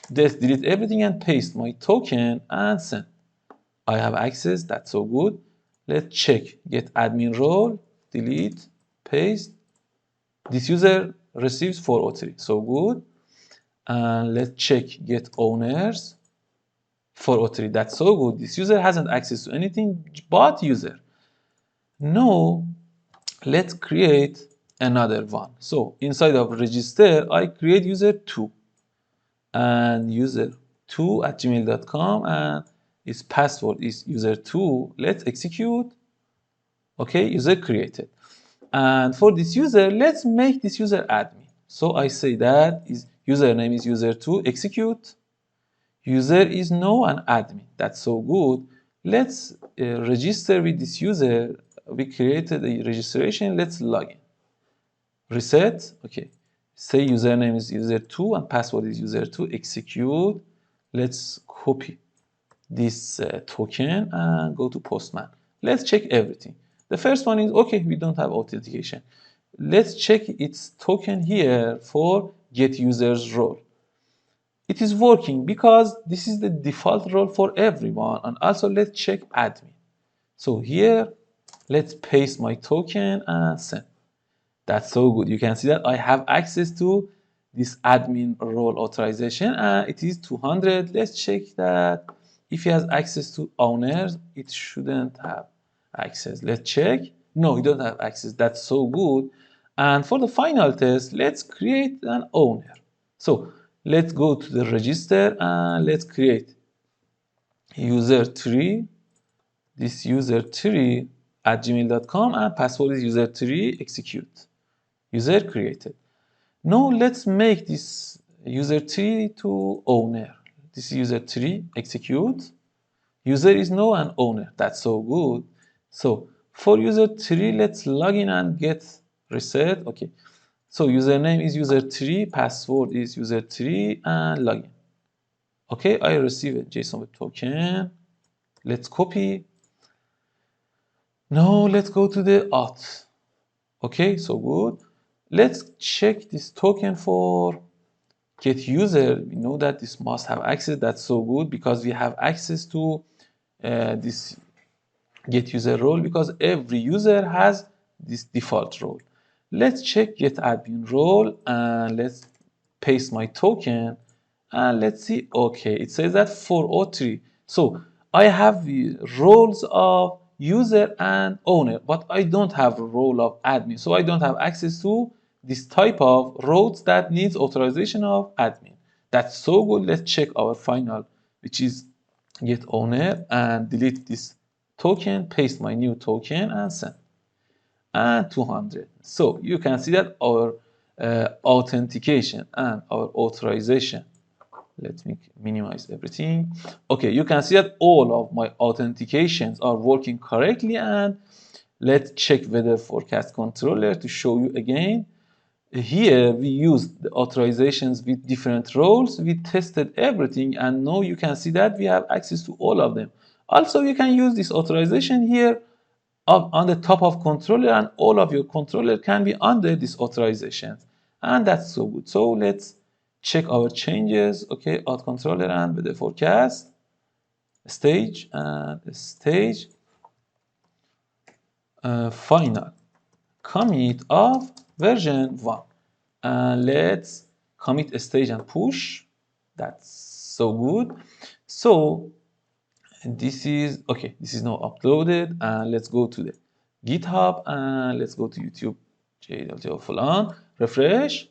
Let's delete everything and paste my token and send. I have access, that's so good. Let's check, get admin role, delete, paste. This user receives 403, so good. And let's check, get owners, 403, that's so good. This user hasn't access to anything but user. Now, let's create another one. So inside of register, I create user2 and user2@gmail.com and its password is user2. Let's execute. Okay, user created. And for this user, let's make this user admin. So I say that is username is user2, execute. User is now an admin. That's so good. Let's register with this user. We created a registration. Let's log in. Reset. Okay. Say username is user2 and password is user2. Execute. Let's copy this token and go to Postman. Let's check everything. The first one is okay, we don't have authentication. Let's check its token here for get users role. It is working because this is the default role for everyone. And also let's check admin. So here, let's paste my token and send. That's so good. You can see that I have access to this admin role authorization and it is 200. Let's check that if he has access to owners, it shouldn't have access. Let's check. No, he doesn't have access. That's so good. And for the final test, let's create an owner. So let's go to the register and let's create user3. This user3@gmail.com and password is user3. Execute. User created. Now let's make this user3 to owner. this is user 3, execute. User is no and owner. That's so good. So for user 3, let's log in and get reset. Okay. So username is user 3, password is user 3, and login. Okay, I receive a JSON Web Token. Let's copy. Now let's go to the auth. Okay, so good. Let's check this token for get user. We know that this must have access. That's so good because we have access to this get user role because every user has this default role. Let's check get admin role and let's paste my token and let's see. Okay, it says that 403. So I have the roles of user and owner, but I don't have a role of admin. So I don't have access to this type of roles that needs authorization of admin. That's so good. Let's check our final, which is get owner, and delete this token, paste my new token and send. And 200. So you can see that our authentication and our authorization. Let me minimize everything. Okay, you can see that all of my authentications are working correctly, and let's check weather forecast controller to show you again. Here we used the authorizations with different roles. We tested everything, and now you can see that we have access to all of them. Also, you can use this authorization here up on the top of controller, and all of your controller can be under this authorization, and that's so good. So let's check our changes. Okay, auth controller and with the forecast stage and stage final commit of version 1, and let's commit stage and push. That's so good. So this is okay, this is now uploaded, and let's go to the GitHub and let's go to YouTube JWT offline, refresh,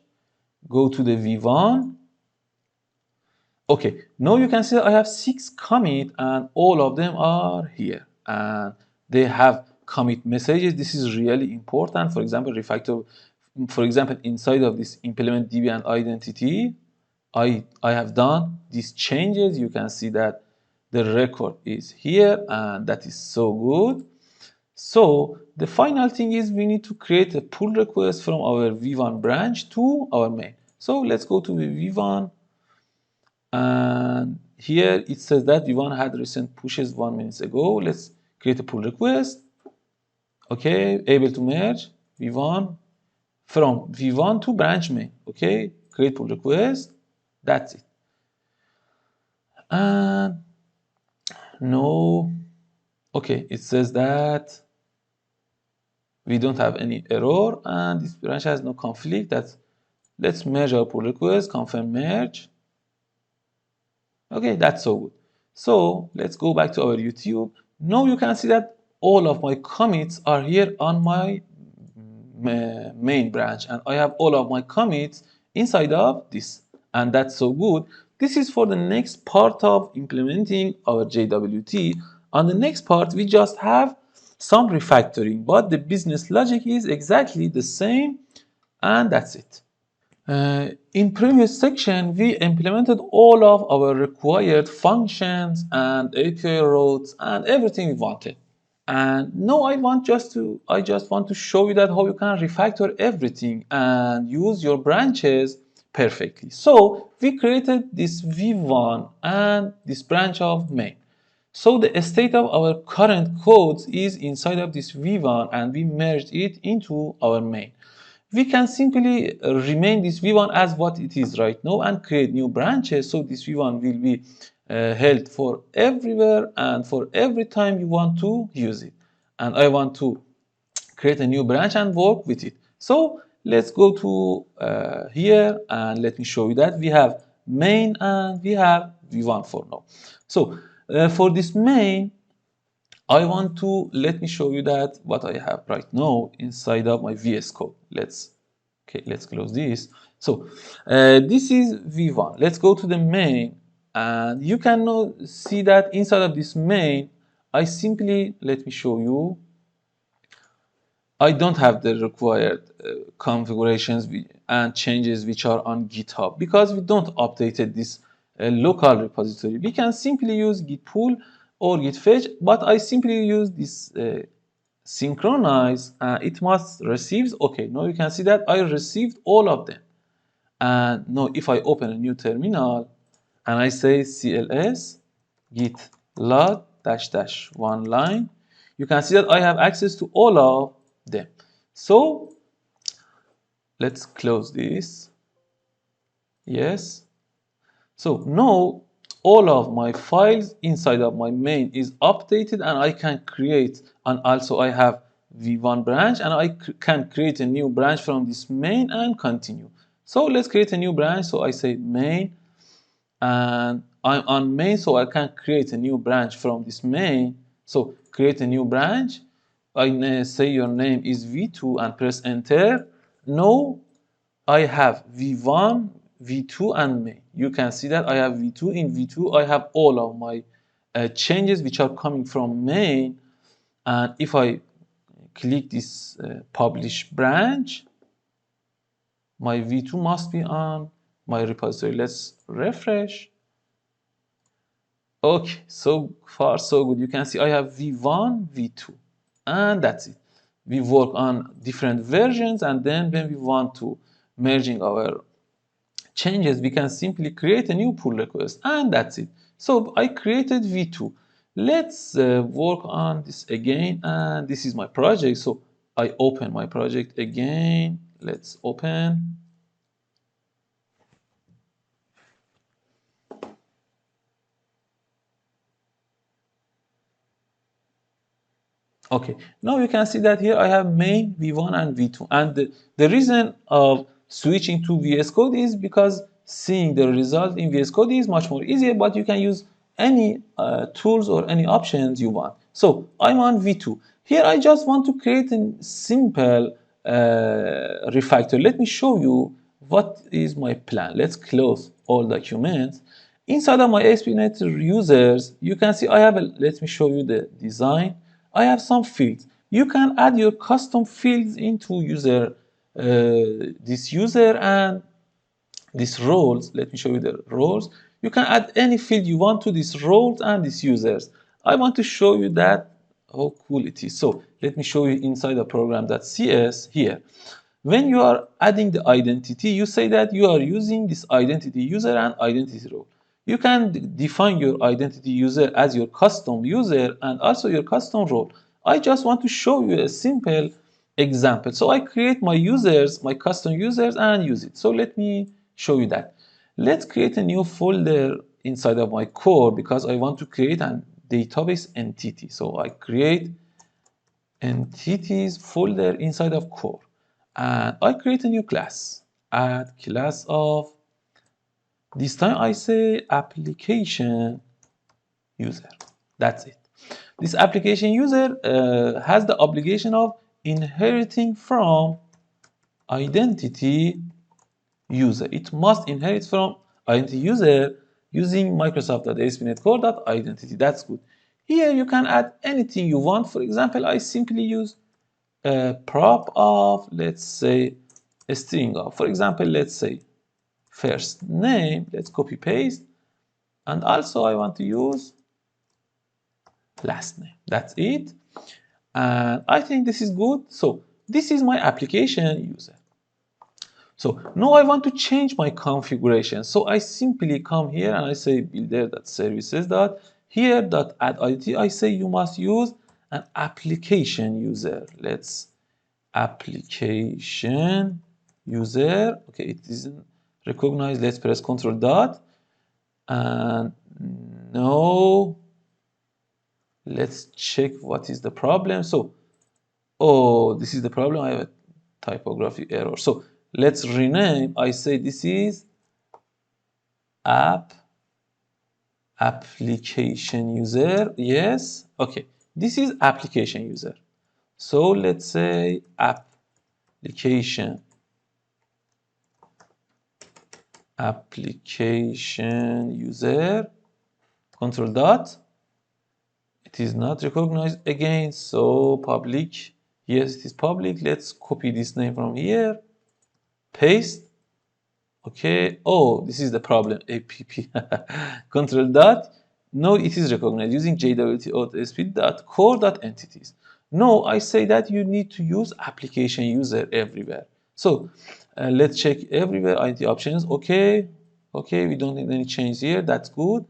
go to the v1. Okay, now you can see I have 6 commit and all of them are here and they have commit messages. This is really important. For example, refactor, for example, inside of this implement DB and identity, I have done these changes. You can see that the record is here and that is so good. So the final thing is we need to create a pull request from our v1 branch to our main. So let's go to the v1, and here it says that v1 had recent pushes 1 minute ago. Let's create a pull request. Okay, able to merge v1 from v1 to branch main. Okay, create pull request. That's it. And no, okay, it says that we don't have any error and this branch has no conflict. Let's merge our pull request, confirm merge. Okay, that's so good. So let's go back to our YouTube. Now you can see that all of my commits are here on my main branch, and I have all of my commits inside of this, and that's so good. This is for the next part of implementing our JWT. On the next part, we just have some refactoring, but the business logic is exactly the same, and that's it. In previous section, we implemented all of our required functions and API routes and everything we wanted. And now I just want to show you that how you can refactor everything and use your branches perfectly. So we created this v1 and this branch of main. So the state of our current codes is inside of this v1 and we merged it into our main. We can simply remain this v1 as what it is right now and create new branches. So this v1 will be held for everywhere and for every time you want to use it. And I want to create a new branch and work with it. So let's go to here and let me show you that we have main and we have v1 for now. So for this main, I want to let me show you that what I have right now inside of my VS Code. Let's close this. So this is v1. Let's go to the main, and you can now see that inside of this main, I simply let me show you. I don't have the required configurations and changes which are on GitHub because we don't updated this local repository. We can simply use git pull or git fetch, but I simply use this synchronize, and it must receives. Okay, now you can see that I received all of them. And now if I open a new terminal and I say cls git log dash dash one line, you can see that I have access to all of them. So let's close this. Yes. So now all of my files inside of my main is updated, and I can create, and also I have v1 branch, and I can create a new branch from this main and continue. So let's create a new branch. So I say main, and I'm on main, so I can create a new branch from this main. So create a new branch. I say your name is v2 and press enter. Now I have v1, v2, and main. You can see that I have v2. In v2 I have all of my changes which are coming from main, and if I click this publish branch, my v2 must be on my repository. Let's refresh. Okay, so far so good. You can see I have v1, v2, and that's it. We work on different versions, and then when we want to merging our changes, we can simply create a new pull request, and that's it. So I created v2. Let's work on this again, and this is my project. So I open my project again. Let's open. Okay, now you can see that here I have main, v1, and v2. And the reason of switching to VS Code is because seeing the result in VS Code is much more easier, but you can use any tools or any options you want. So I'm on v2. Here I just want to create a simple refactor. Let me show you what is my plan. Let's close all documents. Inside of my ASP.NET users, you can see I have let me show you the design. I have some fields. You can add your custom fields into this user and these roles. Let me show you the roles. You can add any field you want to these roles and these users. I want to show you that how cool it is. So let me show you inside the program.cs here. When you are adding the identity, you say that you are using this identity user and identity role. You can define your identity user as your custom user and also your custom role. I just want to show you a simple example. So I create my users, my custom users, and use it. So let me show you that. Let's create a new folder inside of my core because I want to create a database entity. So I create entities folder inside of core, and I create a new class. Add class of, this time I say application user. That's it. This application user has the obligation of inheriting from identity user. It must inherit from identity user using Microsoft.ASP.NET Core.Identity. That's good. Here you can add anything you want. For example, I simply use a prop of, let's say, a string of, for example, let's say first name. Let's copy paste, and also I want to use last name. That's it, and I think this is good. So this is my application user. So now I want to change my configuration. So I simply come here and I say builder.services.here.add-id. I say you must use an application user. Let's application user. Okay, it isn't recognized. Let's press Ctrl dot. And now let's check what is the problem. So, oh, this is the problem. I have a typography error. So let's rename. I say this is application user. Yes. Okay. This is application user. So let's say application user. Control dot. It is not recognized again. So public. Yes, it is public. Let's copy this name from here. Paste. Okay, oh, this is the problem. App control dot. No, it is recognized using JWT Authentication.Core.Entities. No, I say that you need to use application user everywhere. So let's check everywhere identity options. Okay, okay, we don't need any change here. That's good.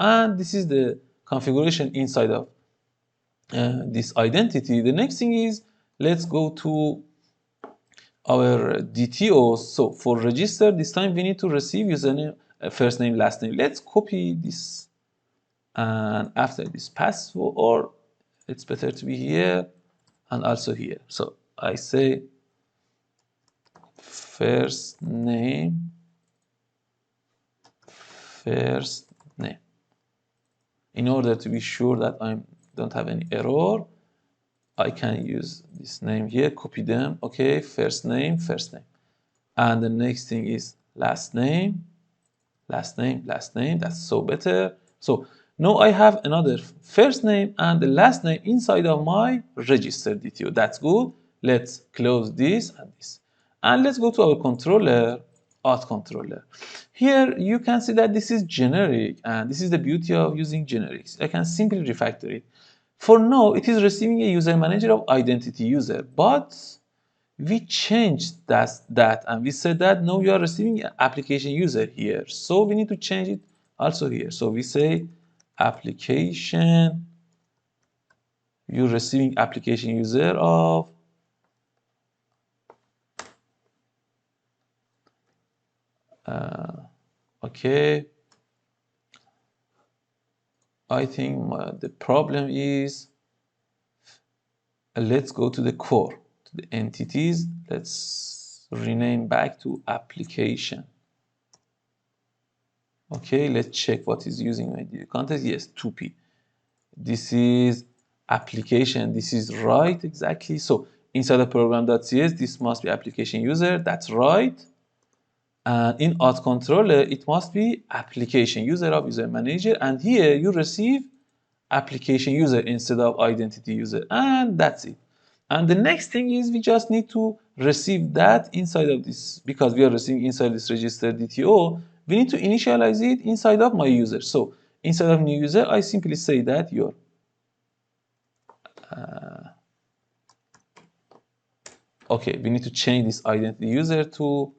And this is the configuration inside of this identity. The next thing is let's go to our Dtos. So for register, this time we need to receive username, first name, last name. Let's copy this, and after this password, or it's better to be here and also here. So I say first name, first name. In order to be sure that I don't have any error, I can use this name here, copy them. Okay, first name, first name. And the next thing is last name, last name, last name. That's so better. So now I have another first name and the last name inside of my registered DTO. That's good. Let's close this and this. And let's go to our controller, auth controller. Here you can see that this is generic, and this is the beauty of using generics. I can simply refactor it. For now, it is receiving a user manager of identity user, but we changed that and we said that now you are receiving an application user here. So we need to change it also here. So we say application, you're receiving application user of okay. I think the problem is let's go to the core, to the entities. Let's rename back to application. Okay, let's check what is using my context. Yes, 2p. This is application. This is right, exactly. So inside the program.cs, this must be application user. That's right. And in auth controller, it must be application user of user manager. And here you receive application user instead of identity user. And that's it. And the next thing is we just need to receive that inside of this, because we are receiving inside this register DTO, we need to initialize it inside of my user. So inside of new user, I simply say that your okay, we need to change this identity user to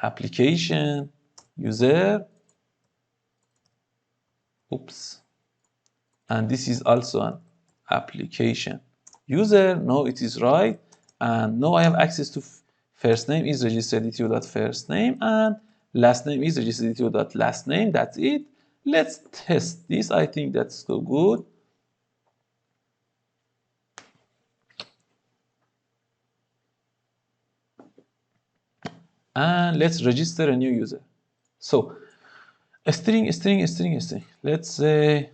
application user. Oops. And this is also an application user. No, it is right. And now I have access to first name is registered DTO.first name and last name is registered DTO.last name. That's it. Let's test this. I think that's so good. And let's register a new user. So a string. Let's say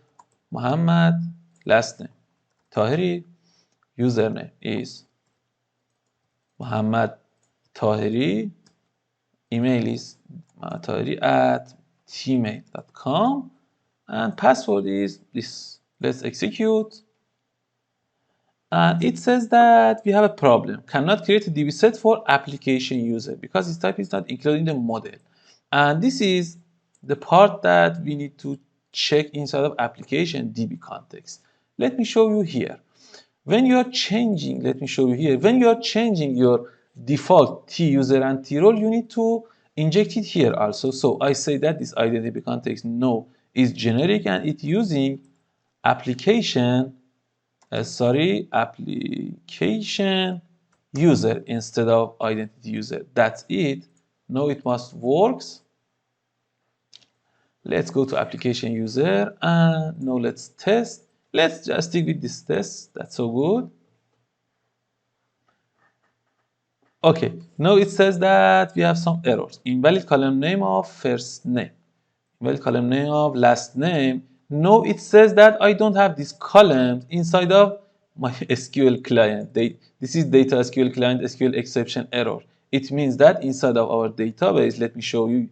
Muhammad, last name Tahiri, username is Muhammad Tahiri, email is tahiri@gmail.com, and password is this. Let's execute. And it says that we have a problem. Cannot create a DB set for application user because its type is not included in the model. And this is the part that we need to check inside of application DB context. Let me show you here. When you are changing, let me show you here. When you are changing your default T user and T role, you need to inject it here also. So I say that this identity context no is generic and it's using application application user instead of identity user. That's it. Now it must works. Let's go to application user and now let's test. Let's just stick with this test. That's so good. Okay, now it says that we have some errors. Invalid column name of first name. Invalid column name of last name. No, it says that I don't have this column inside of my SQL client. This is data SQL client SQL exception error. It means that inside of our database, let me show you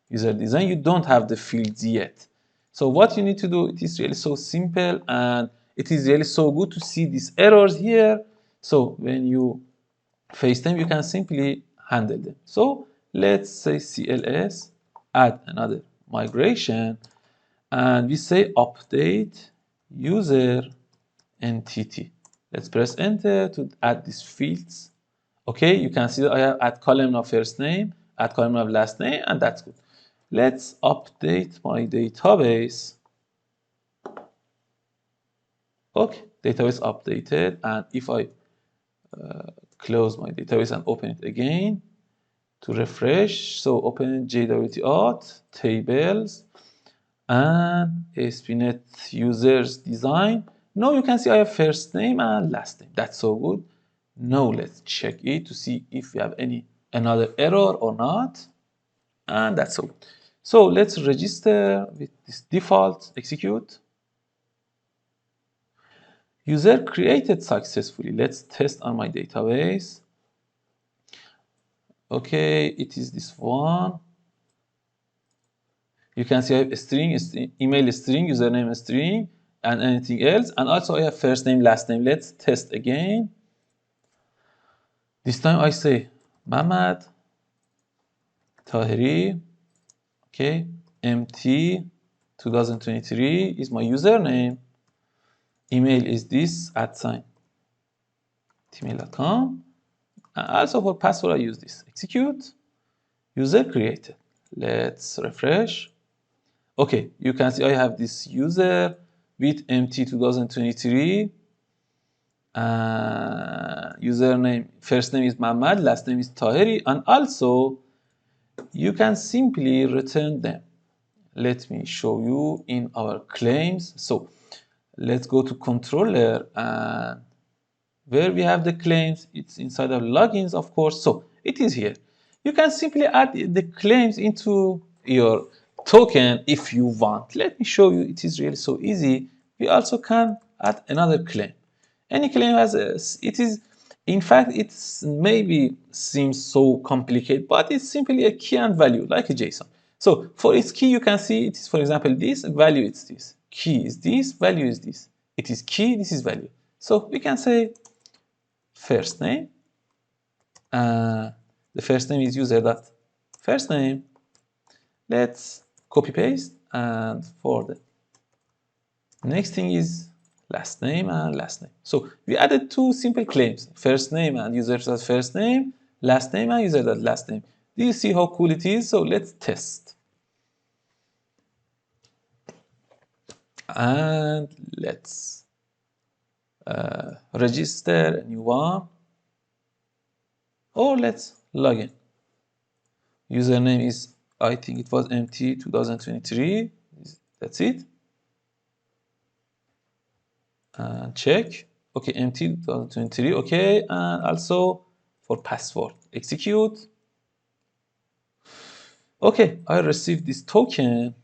user design, you don't have the fields yet. So what you need to do, it is really so simple and it is really so good to see these errors here. So when you face them, you can simply handle them. So let's say CLS, add another migration, and we say update user entity. Let's press enter to add these fields. Okay, you can see that I have add column of first name, add column of last name, and that's good. Let's update my database. Okay, database updated, and if I close my database and open it again to refresh, so open JWT Auth, tables, and ASP.NET users design. Now you can see I have first name and last name. That's so good. Now let's check it to see if we have another error or not. And that's all. So let's register with this default, execute. User created successfully. Let's test on my database. Okay, it is this one. You can see I have a string, email string, username string, and anything else. And also I have first name, last name. Let's test again. This time I say Mamad Tahiri. Okay, MT 2023 is my username. Email is this @gmail.com. And also for password I use this. Execute. User created. Let's refresh. Okay, you can see I have this user with MT 2023. Username, first name is Mamad, last name is Tahiri, and also you can simply return them. Let me show you in our claims. So let's go to controller, and where we have the claims, it's inside of logins, of course. So it is here. You can simply add the claims into your token if you want. Let me show you. It is really so easy. We also can add another claim. Any claim has it is, in fact, it's maybe seems so complicated, but it's simply a key and value like a JSON. So for its key, you can see it is, for example, this value is this, key is this, value is this. It is key, this is value. So we can say first name. The first name is user dot first name. Let's copy paste, and for the next thing is last name and last name. So we added two simple claims: first name and user dot first name, last name and user dot last name. Do you see how cool it is? So let's test. And let's register a new one, or let's log in. Username is, I think it was MT 2023. That's it. And check. Okay, MT 2023. Okay, and also for password, execute. Okay, I received this token.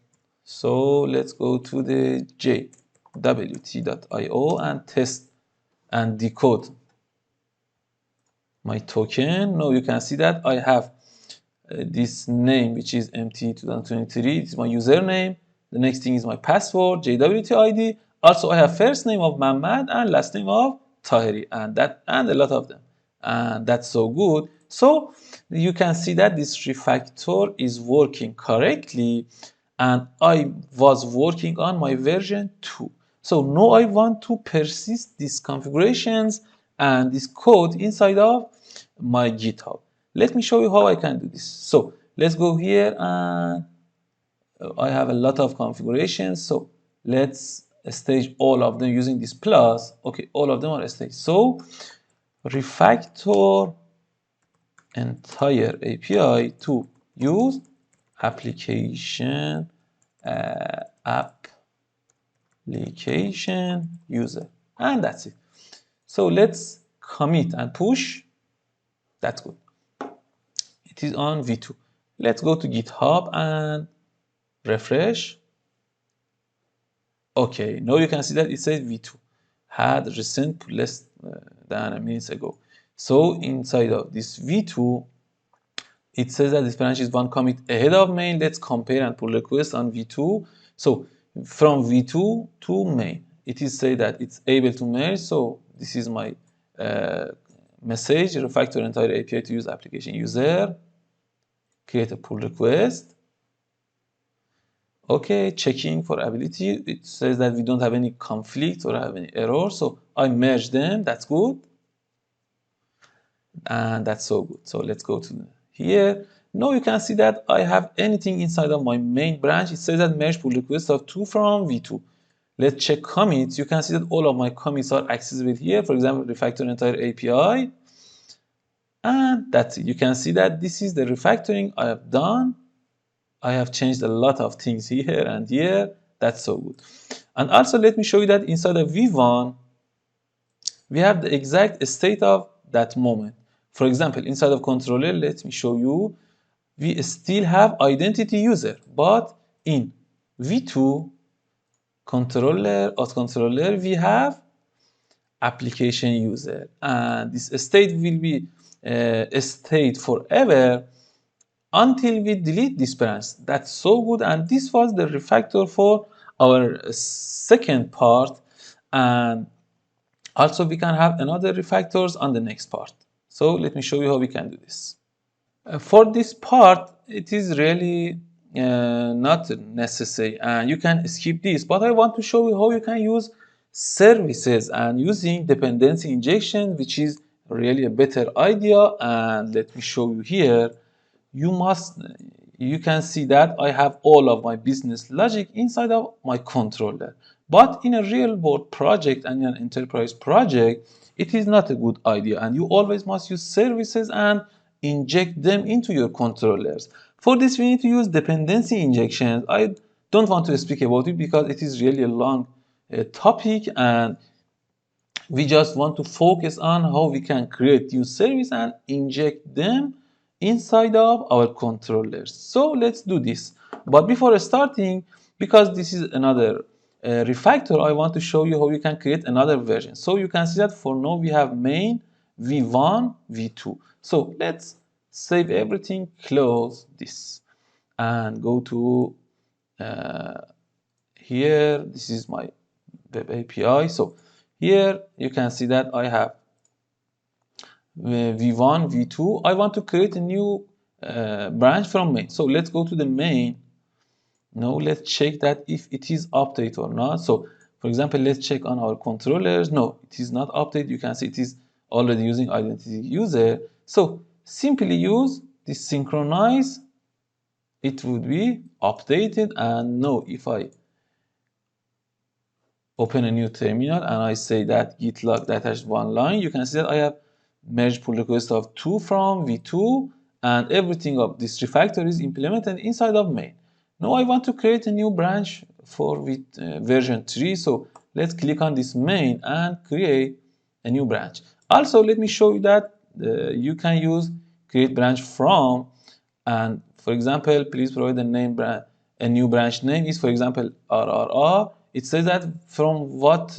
So let's go to the JWT.io and test and decode my token. Now you can see that I have this name, which is MT 2023. It's my username. The next thing is my password, JWT ID. Also, I have first name of Mamad and last name of Tahiri, and a lot of them. And that's so good. So you can see that this refactor is working correctly, and I was working on my version 2. So now I want to persist these configurations and this code inside of my GitHub. Let me show you how I can do this. So let's go here, and I have a lot of configurations. So let's stage all of them using this plus. Okay, all of them are staged. So refactor entire API to use application application user, and that's it. So let's commit and push. That's good. It is on v2. Let's go to GitHub and refresh. Okay, now you can see that it says v2 had recent less than a minute ago. So inside of this v2, it says that this branch is one commit ahead of main. Let's compare and pull request on v2. So from v2 to main, it is say that it's able to merge. So this is my message: refactor entire API to use application user. create a pull request. Okay, checking for ability. It says that we don't have any conflict or have any error, so I merge them. That's good, and that's so good. So let's go to here. Now you can see that I have anything inside of my main branch. It says that merge pull request of 2 from v2. Let's check commits. You can see that all of my commits are accessible here. For example, refactor entire API, and that's it. You can see that this is the refactoring I have done. I have changed a lot of things here and here. That's so good. And also let me show you that inside of v1, we have the exact state of that moment. For example, inside of controller, let me show you, we still have identity user, but in v2 controller, auth controller, we have application user. And this state will be a state forever until we delete this branch. That's so good, and this was the refactor for our second part, and also we can have another refactors on the next part. So let me show you how we can do this. For this part, it is really not necessary and you can skip this, but I want to show you how you can use services and using dependency injection, which is really a better idea. And let me show you here. You can see that I have all of my business logic inside of my controller. But in a real world project and in an enterprise project, it is not a good idea, and you always must use services and inject them into your controllers. For this, we need to use dependency injections. I don't want to speak about it because it is really a long topic, and we just want to focus on how we can create new service and inject them inside of our controllers. So let's do this. But before starting, because this is another refactor, I want to show you how you can create another version. So you can see that for now we have main, v1, v2. So let's save everything, close this, and go to here. This is my web API. So here you can see that I have v1, v2. I want to create a new branch from main. So let's go to the main. Now let's check that if it is updated or not. So for example, let's check on our controllers. No, it is not updated. You can see it is already using identity user. So simply use this synchronize. It would be updated. And now if I open a new terminal and I say that git log dash one line, you can see that I have merged pull request of 2 from v2, and everything of this refactor is implemented inside of main. Now I want to create a new branch for version 3, so let's click on this main and create a new branch. Also, let me show you that you can use create branch from, and for example, please provide a name a new branch name is, for example, RRR. It says that from what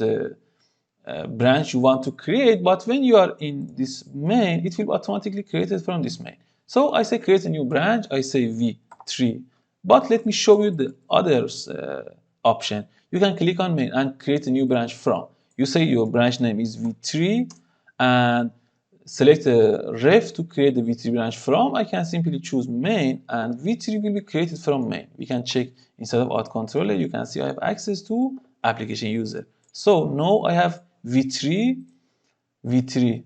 branch you want to create, but when you are in this main, it will automatically created from this main. So I say create a new branch, I say v3. But let me show you the others option. You can click on main and create a new branch from. You say your branch name is v3 and select a ref to create the v3 branch from. I can simply choose main and v3 will be created from main. We can check inside of auth controller. You can see I have access to application user. So now I have v3, v3,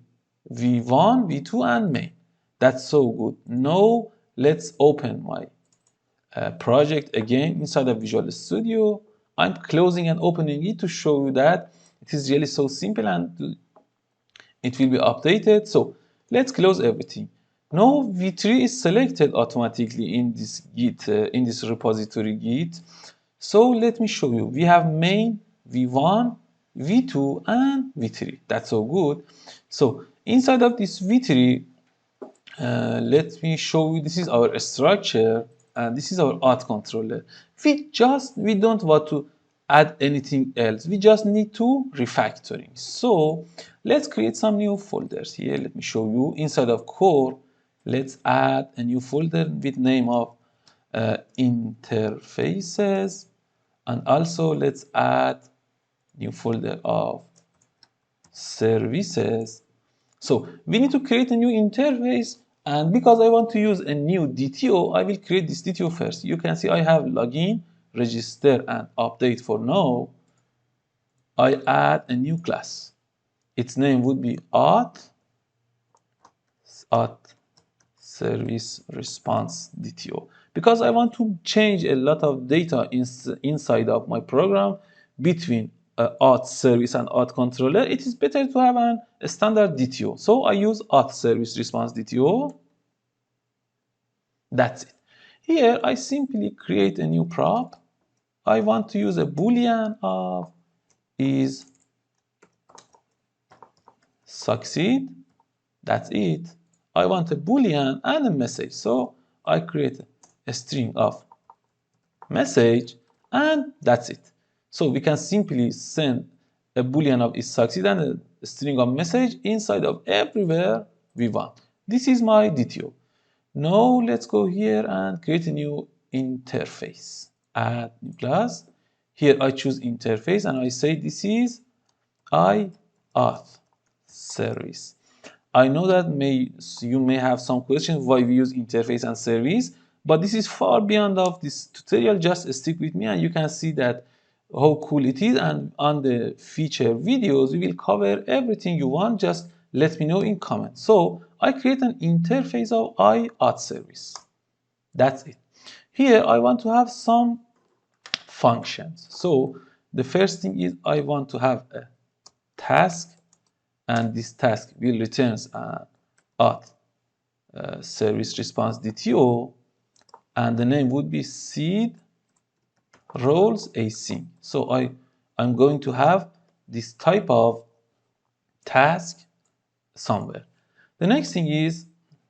v1, v2 and main. That's so good. Now let's open my project again inside of Visual Studio. I'm closing and opening it to show you that it is really so simple and it will be updated. So let's close everything. Now v3 is selected automatically in this git, in this repository git. So let me show you. We have main, v1, v2 and v3. That's so good. So inside of this v3, let me show you. This is our structure and this is our auth controller. We don't want to add anything else. We just need to refactoring. So let's create some new folders here. Let me show you. Inside of core, let's add a new folder with name of interfaces, and also let's add new folder of services. So we need to create a new interface And because I want to use a new DTO, I will create this DTO first. You can see I have login, register, and update for now. I add a new class. Its name would be auth service response DTO. Because I want to change a lot of data inside of my program between auth service and auth controller, it is better to have a standard DTO. So I use auth service response DTO. That's it. Here I simply create a new prop. I want to use a boolean of is succeed. That's it. I want a boolean and a message. So I create a string of message and that's it. So we can simply send a boolean of is succeed and a string of message inside of everywhere we want. This is my DTO. Now let's go here and create a new interface. Add new class. Here I choose interface and I say this is auth service. I know that you may have some questions why we use interface and service, but this is far beyond of this tutorial. Just stick with me and you can see that how cool it is, and on the feature videos we will cover everything you want. Just let me know in comments. So I create an interface of auth service. That's it. Here I want to have some functions. So the first thing is I want to have a task, and this task will return auth service response DTO, and the name would be seed roles async. So I'm going to have this type of task somewhere. The next thing is,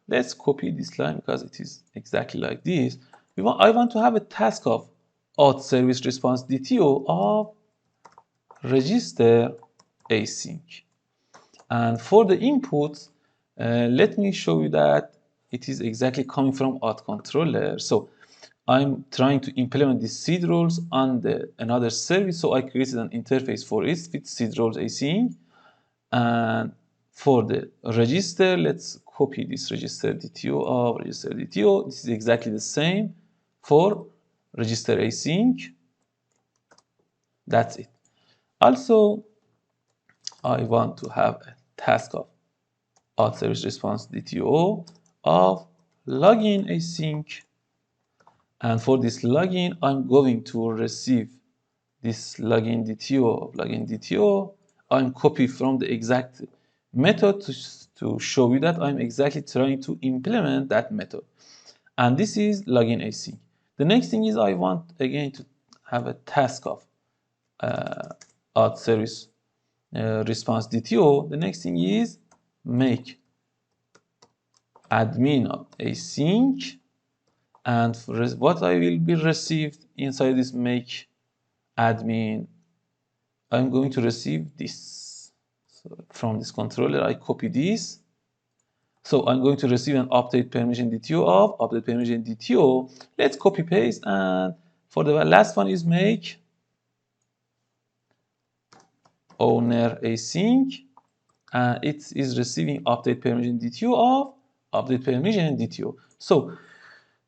let's copy this line because it is exactly like this. I want to have a task of auth service response DTO of register async. And for the inputs, let me show you that it is exactly coming from auth controller. So I'm trying to implement these seed roles on another service. So I created an interface for it with seed roles async. And for the register, let's copy this register DTO of register DTO. This is exactly the same for register async. That's it. Also, I want to have a task of auth service response DTO of login async. And for this login, I'm going to receive this login DTO of login DTO. I'm copying from the exact method to show you that I'm exactly trying to implement that method. And this is login async. The next thing is I want again to have a task of auth service response DTO. The next thing is make admin of async, and what I will be received inside this make admin, I'm going to receive this. So from this controller I copy this. So I'm going to receive an update permission DTO of update permission DTO. Let's copy paste, and for the last one is make owner async, and it is receiving update permission DTO of update permission DTO. So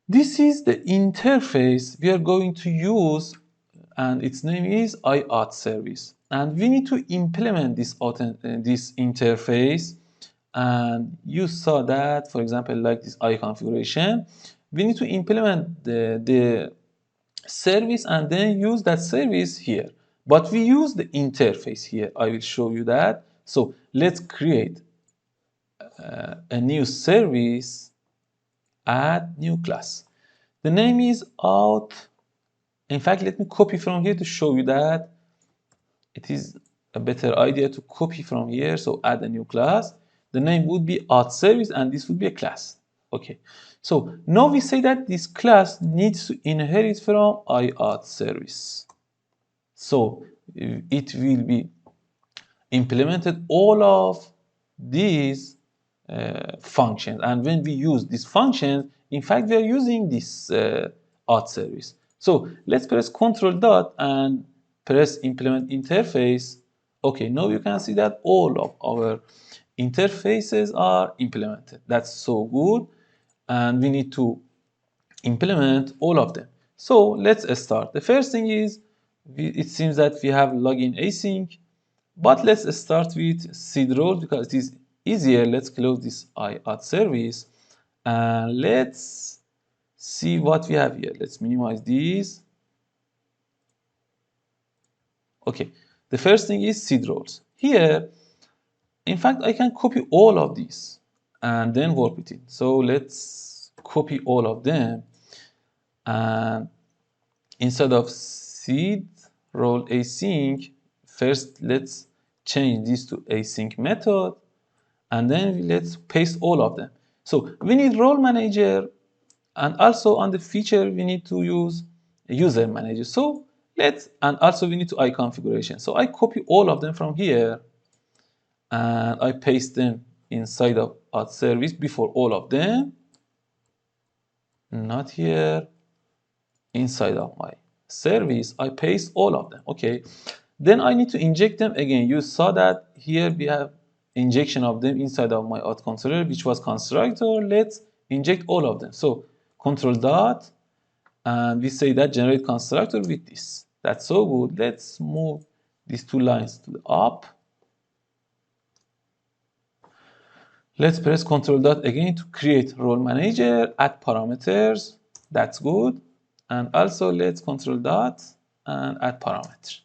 this is the interface we are going to use, and its name is auth service. And we need to implement this interface. And you saw that, for example, like this configuration, we need to implement the service and then use that service here. But we use the interface here. I will show you that. So let's create a new service, add new class. The name is auth. In fact, let me copy from here to show you that it is a better idea to copy from here. So add a new class. The name would be auth service, and this would be a class. Okay. So now we say that this class needs to inherit from auth service. So it will be implemented all of these functions. And when we use these functions, in fact, we are using this auth service. So let's press Ctrl dot and press implement interface. Okay, now you can see that all of our interfaces are implemented. That's so good. and we need to implement all of them. So let's start. The first thing is, it seems that we have login async, but let's start with seed role because it is easier. Let's close this IAuth service and let's see what we have here. Let's minimize these. Okay, the first thing is seed roles. Here, in fact, I can copy all of these and then work with it. So let's copy all of them, and instead of seed role async, first let's change this to async method, and then let's paste all of them. So we need role manager, and also on the feature we need to use user manager. So and also we need to configuration. So I copy all of them from here and I paste them inside of auth service before all of them, not here. Inside of my service I paste all of them. Okay, then I need to inject them again. You saw that here we have injection of them inside of my auth controller, which was constructor. Let's inject all of them. So control dot, and we say that generate constructor with this. That's so good. Let's move these two lines to the up. Let's press control dot again to create role manager, add parameters. That's good. And also let's control dot and add parameter.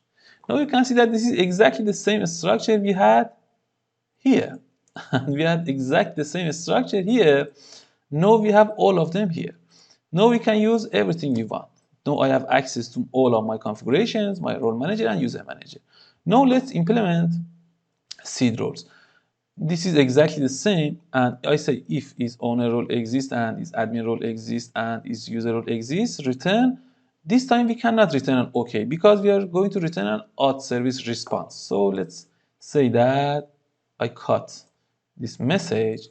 Now you can see that this is exactly the same structure we had here. And we had exactly the same structure here. Now we have all of them here. Now we can use everything we want. Now I have access to all of my configurations, my role manager and user manager. Now let's implement seed roles. This is exactly the same, and I say if is owner role exists and is admin role exists and is user role exists, return. This time we cannot return an OK because we are going to return an auth service response. So let's say that I cut this message.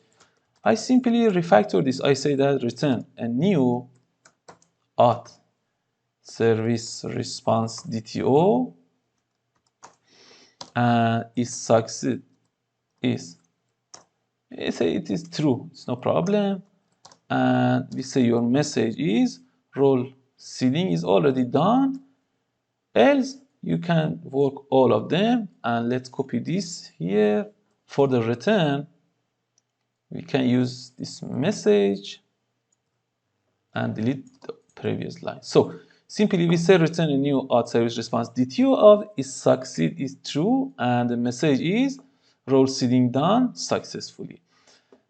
I simply refactor this. I say that return a new auth service response DTO, and is succeed is. I say it is true, it's no problem. And we say your message is role seeding is already done, else you can work all of them. And let's copy this here. For the return, we can use this message and delete the previous line. So simply we say return a new auth service response DTO of is succeed is true, and the message is role seeding done successfully.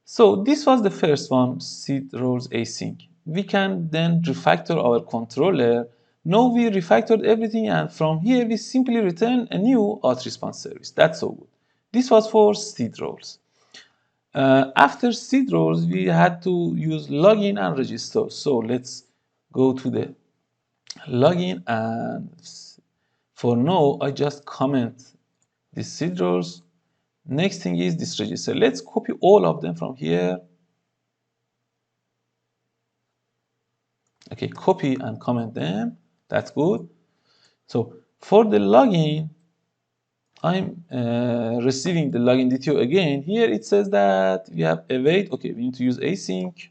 So this was the first one, seed roles async. We can then refactor our controller. Now we refactored everything, and from here we simply return a new auth response service. That's so good. This was for seed roles. After seed roles, we had to use login and register. So let's go to the login, and for now I just comment the seed roles. Next thing is this register. Let's copy all of them from here. Okay, copy and comment them. That's good. So for the login, I'm receiving the login DTO again. Here it says that we have await. Okay, we need to use async.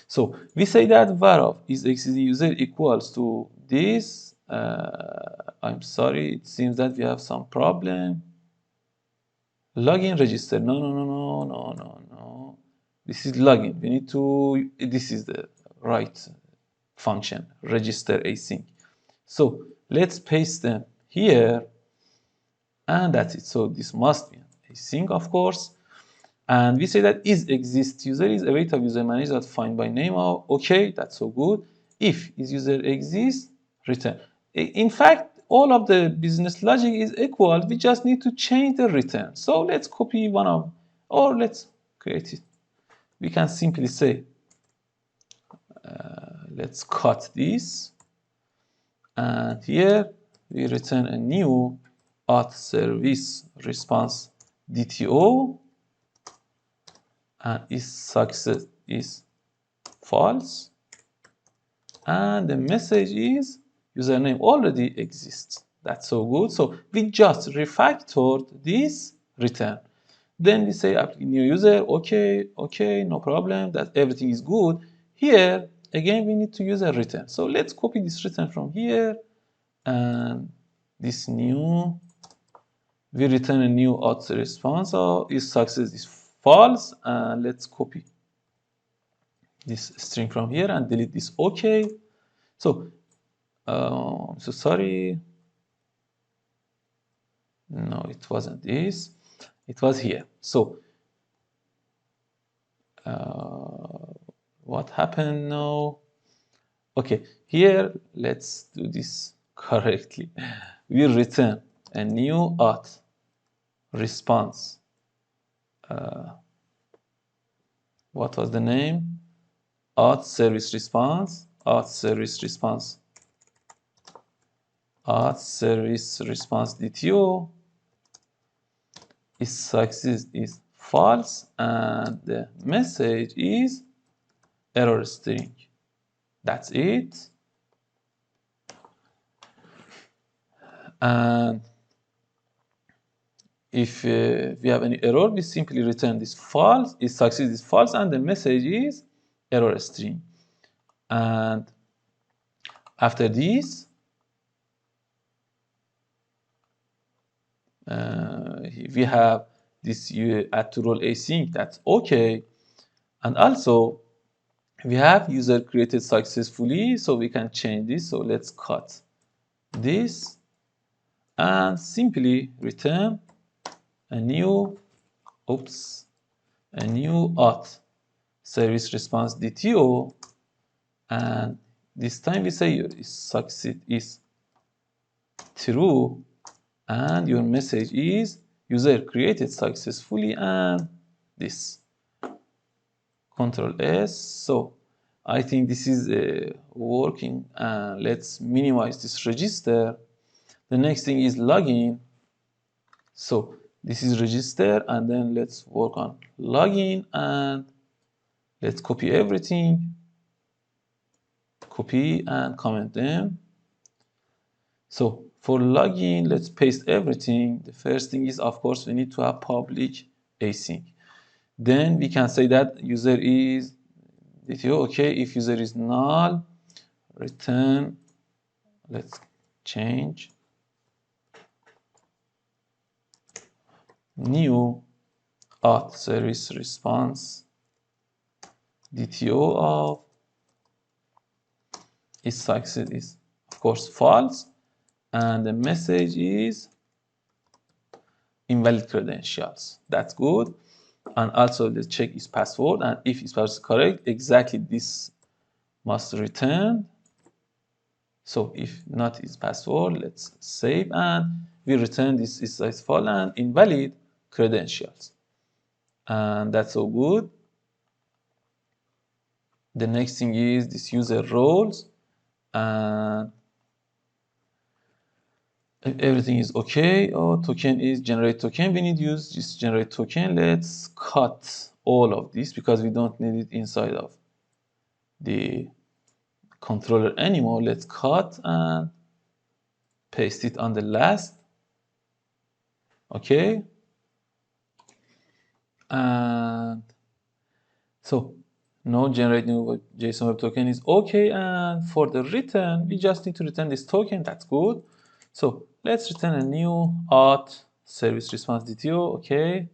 So we say that var is existing user equals to this. I'm sorry, it seems that we have some problem. Login register. No. This is login. We need to, this is the right function, register async. So let's paste them here, and that's it. So this must be async, of course. And we say that is exist user is await of user manager that find by name of. Okay, that's so good. If is user exists, return. In fact, all of the business logic is equal. We just need to change the return. So let's copy one of, or let's create it. We can simply say, let's cut this. And here we return a new auth service response DTO, and is success is false. And the message is username already exists. That's so good. So we just refactored this return. Then we say new user, okay, no problem, that everything is good. Here, again, we need to use a return. So let's copy this return from here, and this new, we return a new auth response, so is success is false, and let's copy this string from here and delete this okay. So, sorry, no, it wasn't this, it was here. So, what happened now? Okay, here let's do this correctly. We return a new auth response. What was the name? Auth service response. Auth service response. Auth service response DTO. Its success is false, and the message is error string. That's it. And if we have any error, we simply return this false, its success is false, and the message is error string. And after this, we have this add to role async, that's okay. And also, we have user created successfully, so we can change this. So let's cut this and simply return a new auth service response DTO, and this time we say your succeed is true, and your message is user created successfully, and this Control S. So I think this is working, and let's minimize this register. The next thing is login. So this is register, and then let's work on login, and let's copy everything, copy and comment them. So for login, let's paste everything. The first thing is, of course, we need to have public async. Then we can say that user is DTO, okay. If user is null, return, let's change new auth service response DTO of its success is, of course, false, and the message is invalid credentials. That's good. And also let's check its password, and if its password is correct, exactly this must return. So if not its password, let's save, and we return this is false and invalid credentials. And that's so good. The next thing is this user roles, and if everything is okay. Token is generate token. We need to use this generate token. Let's cut all of this because we don't need it inside of the controller anymore. Let's cut and paste it on the last. Okay. And so now generate new JSON Web Token is okay. And for the return, we just need to return this token. That's good. So let's return a new auth service response DTO. Okay.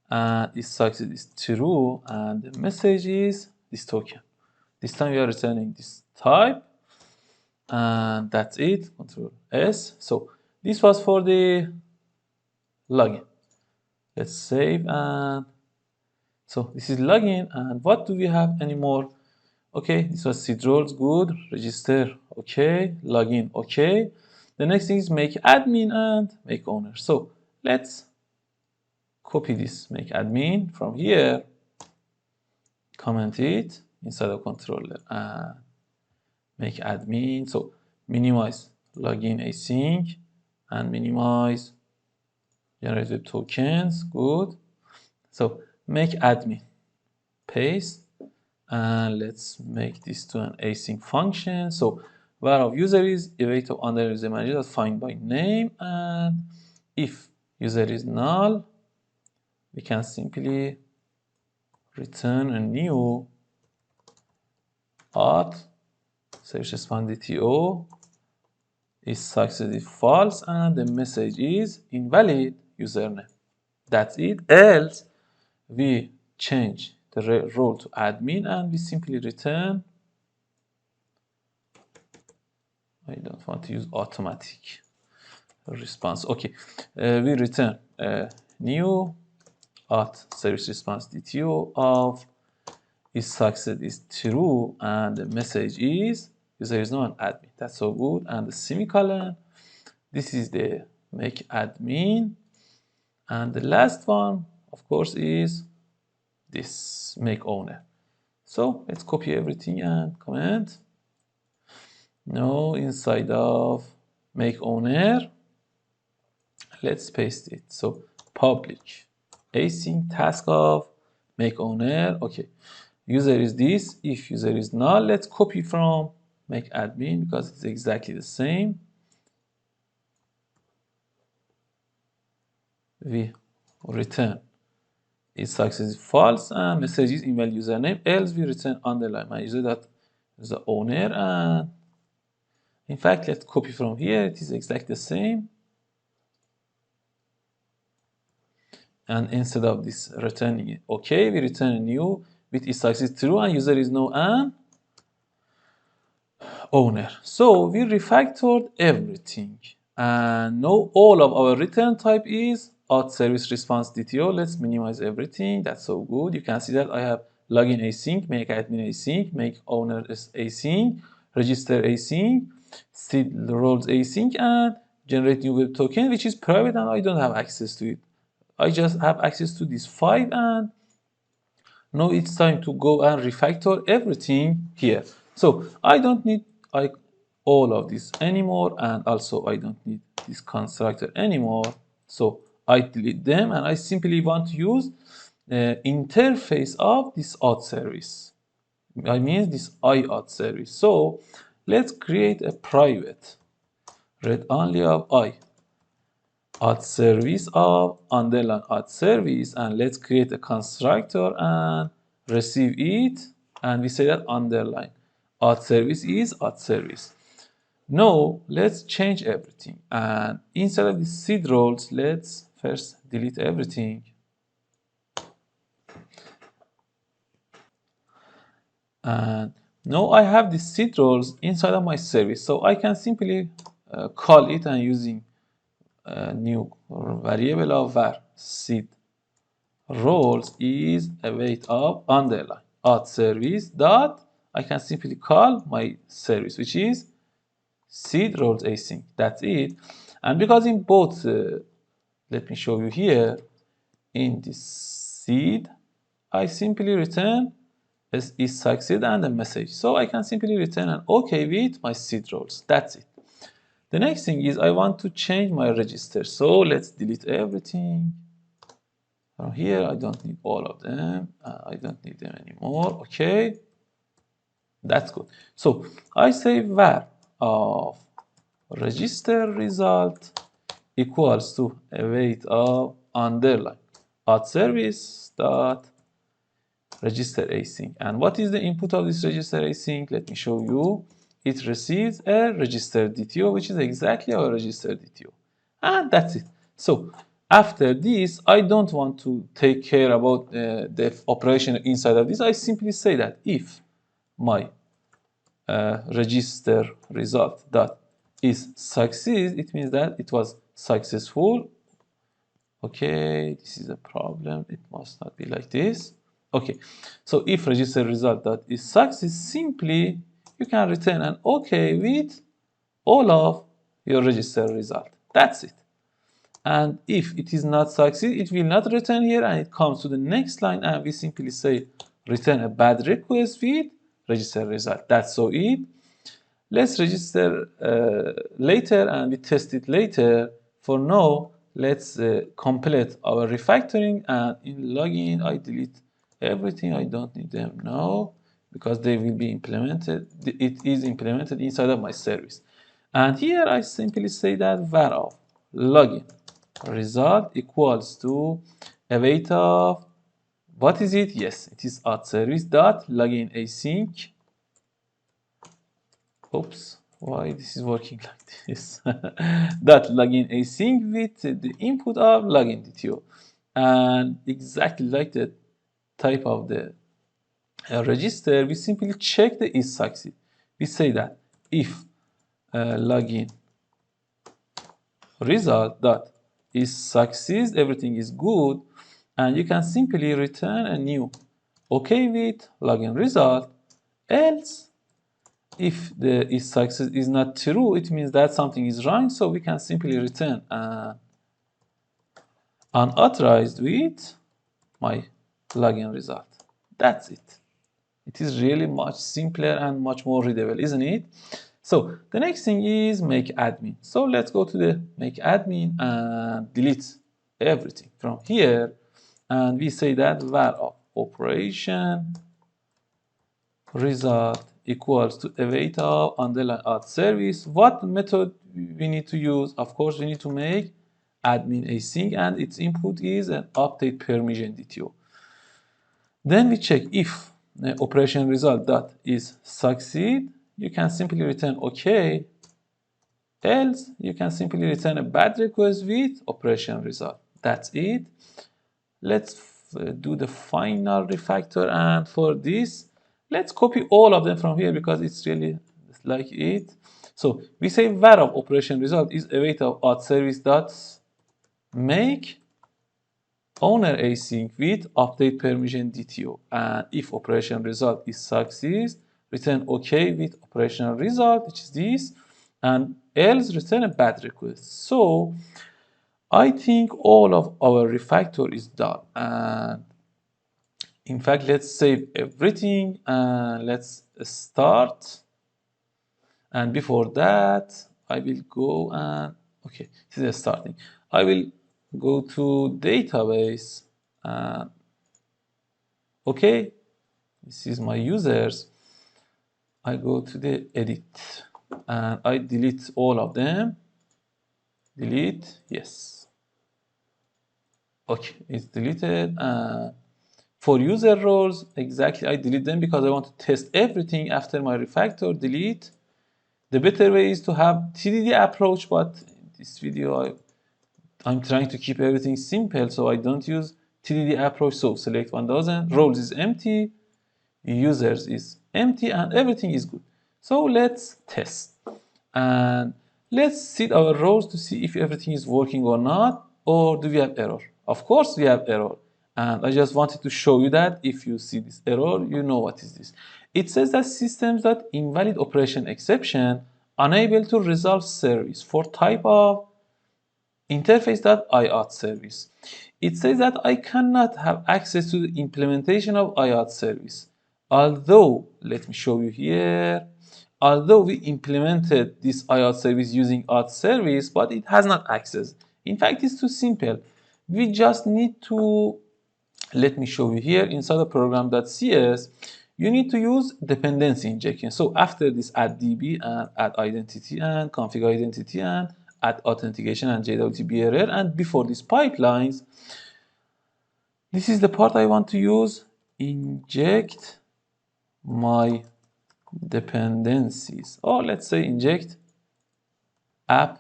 And its success is true, and the message is this token. This time we are returning this type, and that's it. Control S. So this was for the login. Let's save, and so this is login. And what do we have anymore? Okay, this was seed roles, good. Register, okay. Login, okay. The next thing is make admin and make owner. So let's copy this make admin from here, comment it inside of controller, and make admin. So minimize login async and minimize generate web tokens, good. So make admin, paste, and let's make this to an async function. So var of user is await of under user manager find by name, and if user is null, we can simply return a new auth service response DTO is successfully false and the message is invalid username. That's it. Else we change the role to admin and we simply return. I don't want to use automatic response. Okay, we return a new auth service response DTO of is success is true and the message is user is not an admin. That's so good. And the semicolon, this is the make admin. And the last one, of course, is this make owner. So let's copy everything and comment. Now inside of make owner, let's paste it. So public async task of make owner. Okay, user is this. If user is null, let's copy from make admin because it's exactly the same. We return is success is false and message is invalid username. Else we return underline my user that is the owner. And in fact, let's copy from here. It is exactly the same. And instead of this returning okay, we return a new with is success true and user is no an owner. So we refactored everything and now all of our return type is auth service response DTO. Let's minimize everything. That's so good. You can see that I have login async, make admin async, make owner async, register async, seed roles async, and generate new web token, which is private and I don't have access to it. I just have access to this 5 and now it's time to go and refactor everything here. So I don't need all of this anymore and also I don't need this constructor anymore. So I delete them and I simply want to use the interface of this auth service. I mean this iAuth service. So let's create a private read only of auth service of underline auth service and let's create a constructor and receive it and we say that underline auth service is auth service. Now let's change everything and instead of the seed roles let's first delete everything and now I have the seed roles inside of my service so I can simply call it and using a new variable of var seed roles is await of underline auth service dot I can simply call my service which is seed roles async. That's it. And because in both let me show you here in this seed I simply return is succeed and a message so I can simply return an okay with my seed roles. That's it. The next thing is I want to change my register so let's delete everything. From here, I don't need all of them. I don't need them anymore. Okay, that's good. So I say var of register result equals to await of underline auth service dot register async. And what is the input of this register async? Let me show you. It receives a register DTO, which is exactly our register DTO. And that's it. So after this, I don't want to take care about the operation inside of this. I simply say that if my register result dot is success, it means that it was successful. Okay, this is a problem. It must not be like this. Okay, so if register result dot is success, simply you can return an okay with all of your register result. That's it. And if it is not succeed, it will not return here and it comes to the next line and we simply say return a bad request with register result. That's so it. Let's register later and we test it later. For now, let's complete our refactoring and in login I delete everything. I don't need them now because they will be implemented. It is implemented inside of my service. And here I simply say that var of login result equals to await of, what is it? Yes, it is auth service dot login async. Oops, why this is working like this? Dot login async with the input of login DTO. And exactly like the type of the register, we simply check the is succeed. We say that if login result dot is succeeds, everything is good, and you can simply return a new okay with login result. Else, if the is success is not true, it means that something is wrong, so we can simply return unauthorized with my login result. That's it. It is really much simpler and much more readable, isn't it? So the next thing is make admin. So let's go to the make admin and delete everything from here. And we say that var of operation result equals to await of underline auth service. What method we need to use? Of course, we need to make admin async, and its input is an update permission DTO. Then we check if the operation result dot is succeed. You can simply return OK. Else, you can simply return a bad request with operation result. That's it. Let's do the final refactor, and for this, let's copy all of them from here because it's really like it. So we say var of operation result is await of auth service dot make owner async with update permission DTO, and if operation result is succeeds, return OK with operational result, which is this, and else return a bad request. So I think all of our refactor is done, and in fact, let's save everything and let's start. And before that, I will go and, okay, this is starting. I will go to database. Okay, this is my users. I go to the edit and I delete all of them. Delete, yes. Okay, it's deleted. For user roles, exactly, I delete them because I want to test everything after my refactor. Delete. The better way is to have TDD approach, but in this video I'm trying to keep everything simple, so I don't use TDD approach. So select 1000, roles is empty, users is empty, and everything is good. So let's test. And let's see our rows to see if everything is working or not, or do we have error? Of course we have error. And I just wanted to show you that if you see this error, you know what is this. It says that systems.invalid operation exception unable to resolve service for type of interface.iauth service. It says that I cannot have access to the implementation of iauth service. Although, let me show you here, although we implemented this iauth service using auth service, but it has not access. In fact, it's too simple. We just need to, let me show you here inside the program.cs, you need to use dependency injection. So after this add db and add identity and config identity and add authentication and JWT BRR, and before these pipelines, this is the part I want to use, inject my dependencies, or let's say inject app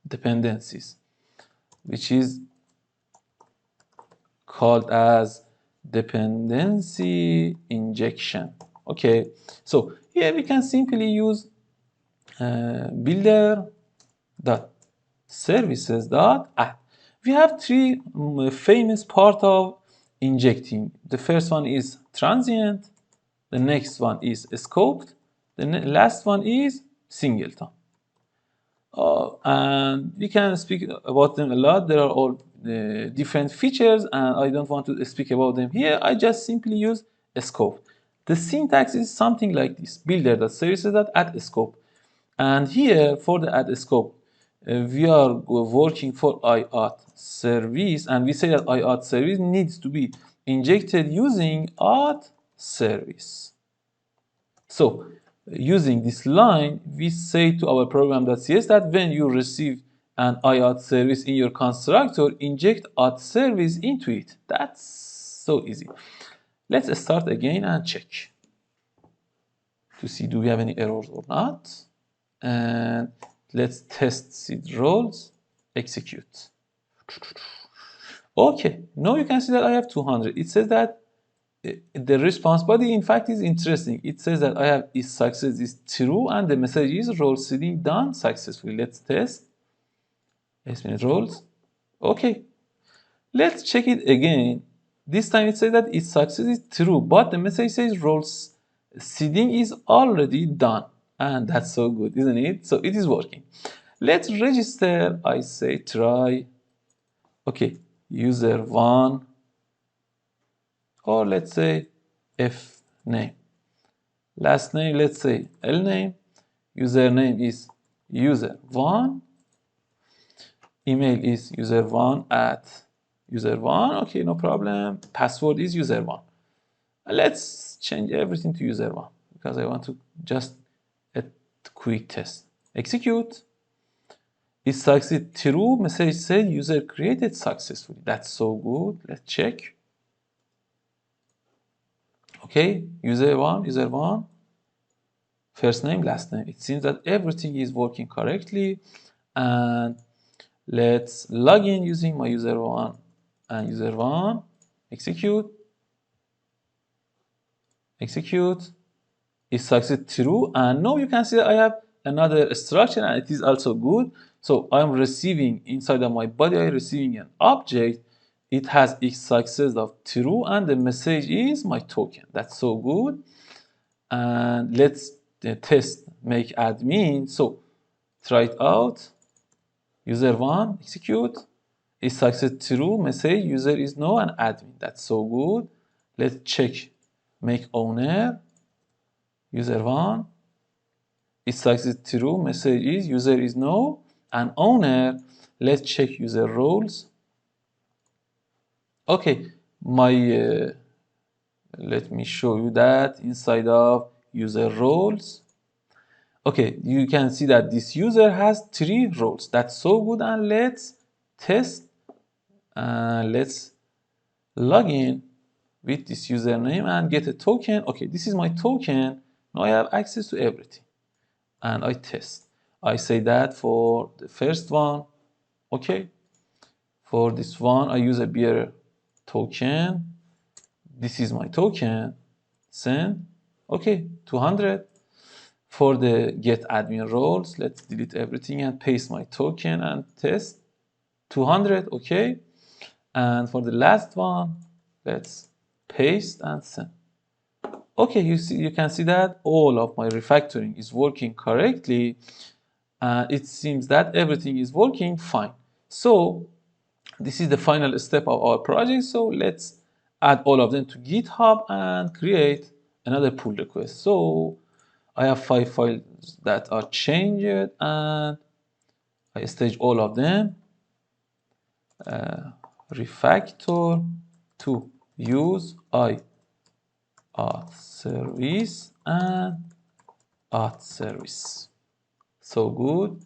dependencies, which is called as dependency injection. Okay, so here we can simply use builder dot services dot add. We have three famous part of injecting. The first one is transient, the next one is scoped, the last one is singleton. And we can speak about them a lot. There are all different features, and I don't want to speak about them here. I just simply use a scope. The syntax is something like this: builder.services.add scope. And here for the add scope, we are working for iauth service, and we say that iauth service needs to be injected using auth service. So using this line, we say to our program.cs that when you receive an iAuth service in your constructor, inject auth service into it. That's so easy. Let's start again and check to see do we have any errors or not. And let's test seed roles, execute. Okay, now you can see that I have 200. It says that the response body in fact is interesting. It says that I have is success is true and the message is role seeding done successfully. Let's test estimate roles. Okay, let's check it again. This time it says that its success is true, but the message says roles seeding is already done, and that's so good, isn't it? So it is working. Let's register. I say try. Okay, user one, or let's say F name. Last name, let's say L name. Username is user1. Email is user1 at user1. Okay, no problem. Password is user1. Let's change everything to user1 because I want to just a quick test. Execute. It succeeded true. Message said user created successfully. That's so good. Let's check. Okay, user1. First name, last name. It seems that everything is working correctly. And let's log in using my user1 and user1. Execute. It succeeded true. And now you can see that I have another structure and it is also good. So I'm receiving inside of my body, I'm receiving an object. It has its success of true and the message is my token. That's so good. And let's test make admin. So try it out. User1, execute. It success true. Message user is no and admin. That's so good. Let's check make owner. User1. It success true. Message is user is no and owner. Let's check user roles. Okay, my let me show you that inside of user roles. Okay, you can see that this user has 3 roles. That's so good. And let's test. Let's log in with this username and get a token. Okay, this is my token. Now I have access to everything. And I test. I say that for the first one. Okay. For this one, I use a bearer token. This is my token. Send. Okay, 200. For the get admin roles, let's delete everything and paste my token and test. 200, okay. And for the last one, let's paste and send. Okay, you can see that all of my refactoring is working correctly. It seems that everything is working fine. So this is the final step of our project. So let's add all of them to GitHub and create another pull request. So I have 5 files that are changed and I stage all of them. Refactor to use auth service and auth service. So good.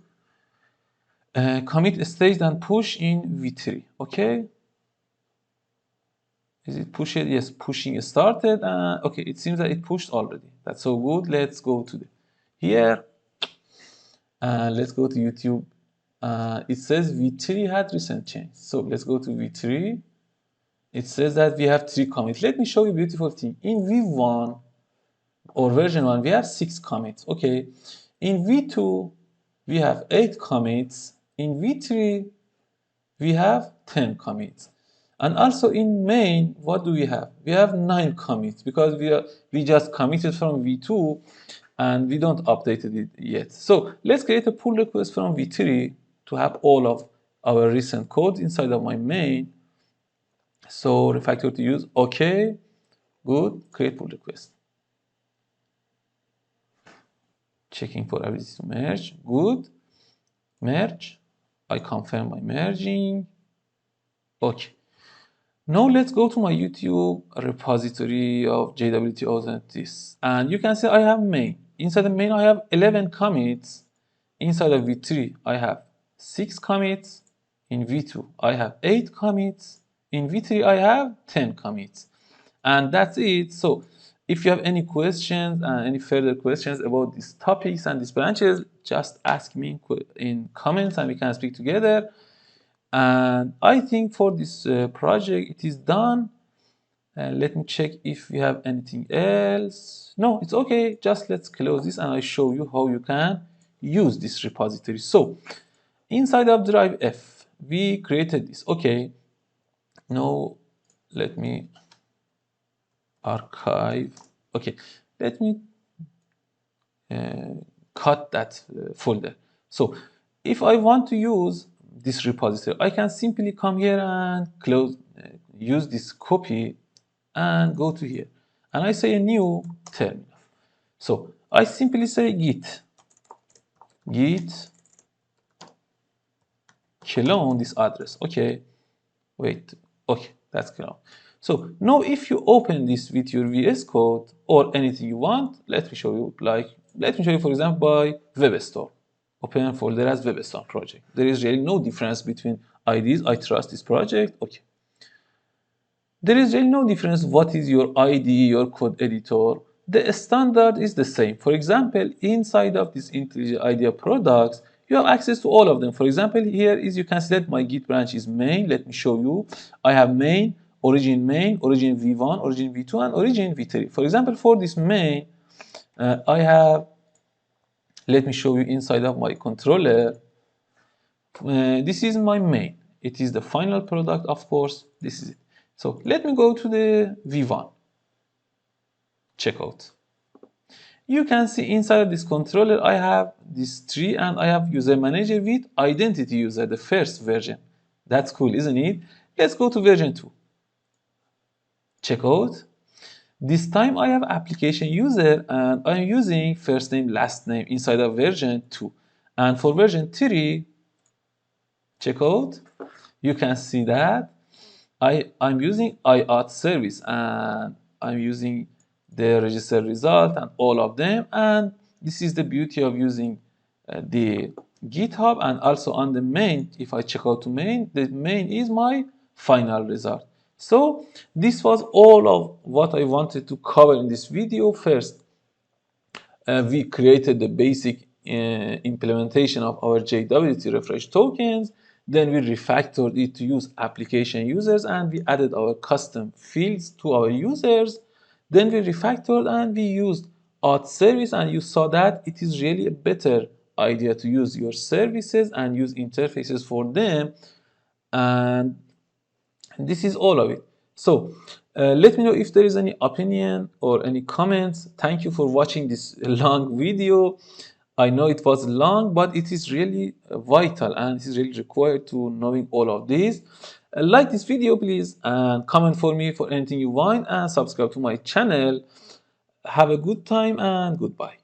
Commit stage and push in v3. Okay. Is it pushed? Yes, pushing started. Okay, it seems that it pushed already. That's so good. Let's go to here. Let's go to YouTube. It says v3 had recent change. So let's go to v3. It says that we have 3 commits. Let me show you a beautiful thing. In v1 or version 1, we have 6 commits. Okay. In v2, we have 8 commits. In v3, we have 10 commits. And also in main, what do we have? We have 9 commits because we just committed from v2 and we don't updated it yet. So let's create a pull request from v3 to have all of our recent code inside of my main. So refactor to use. Okay, good. Create pull request. Checking for ability to merge. Good. Merge. I confirm my merging. Okay. Now let's go to my YouTube repository of JWT Authentication. And you can see I have main. Inside the main, I have 11 commits. Inside of v3, I have 6 commits, in V2 I have 8 commits, in V3 I have 10 commits, and that's it. So if you have any questions and any further questions about these topics and these branches, just ask me in comments and we can speak together. And I think for this project it is done. Let me check if we have anything else. No, it's okay. Just let's close this and I show you how you can use this repository. So inside of drive F, we created this. Okay. Now let me archive. Okay. Let me cut that folder. So if I want to use this repository, I can simply come here and close, use this copy and go to here. And I say a new terminal. So I simply say git clone this address. Okay, wait, okay, that's clone. So now if you open this with your VS Code or anything you want, let me show you, for example, by WebStore. Open folder as WebStore project. There is really no difference between IDs. I trust this project. Okay. There is really no difference what is your ID, your code editor. The standard is the same. For example, inside of this IntelliJ IDEA products, you have access to all of them. For example, here is you can see that my Git branch is main. Let me show you. I have main, origin V1, origin V2, and origin V3. For example, for this main, I have, let me show you inside of my controller. This is my main. It is the final product, of course. This is it. So let me go to the V1 checkout. You can see inside this controller I have this tree and I have user manager with identity user, the first version. That's cool, isn't it? Let's go to version 2. Checkout. This time I have application user and I'm using first name, last name inside of version 2. And for version 3, checkout, you can see that I'm using IAuth service and I'm using the register result and all of them. And this is the beauty of using the GitHub. And also on the main, if I check out to main, the main is my final result. So this was all of what I wanted to cover in this video. First, we created the basic implementation of our JWT refresh tokens. Then we refactored it to use application users and we added our custom fields to our users. Then we refactored and we used auth service, and you saw that it is really a better idea to use your services and use interfaces for them. And this is all of it. So let me know if there is any opinion or any comments. Thank you for watching this long video. I know it was long, but it is really vital and it is really required to knowing all of this. Like this video, please, and comment for me for anything you want, and subscribe to my channel. Have a good time and goodbye.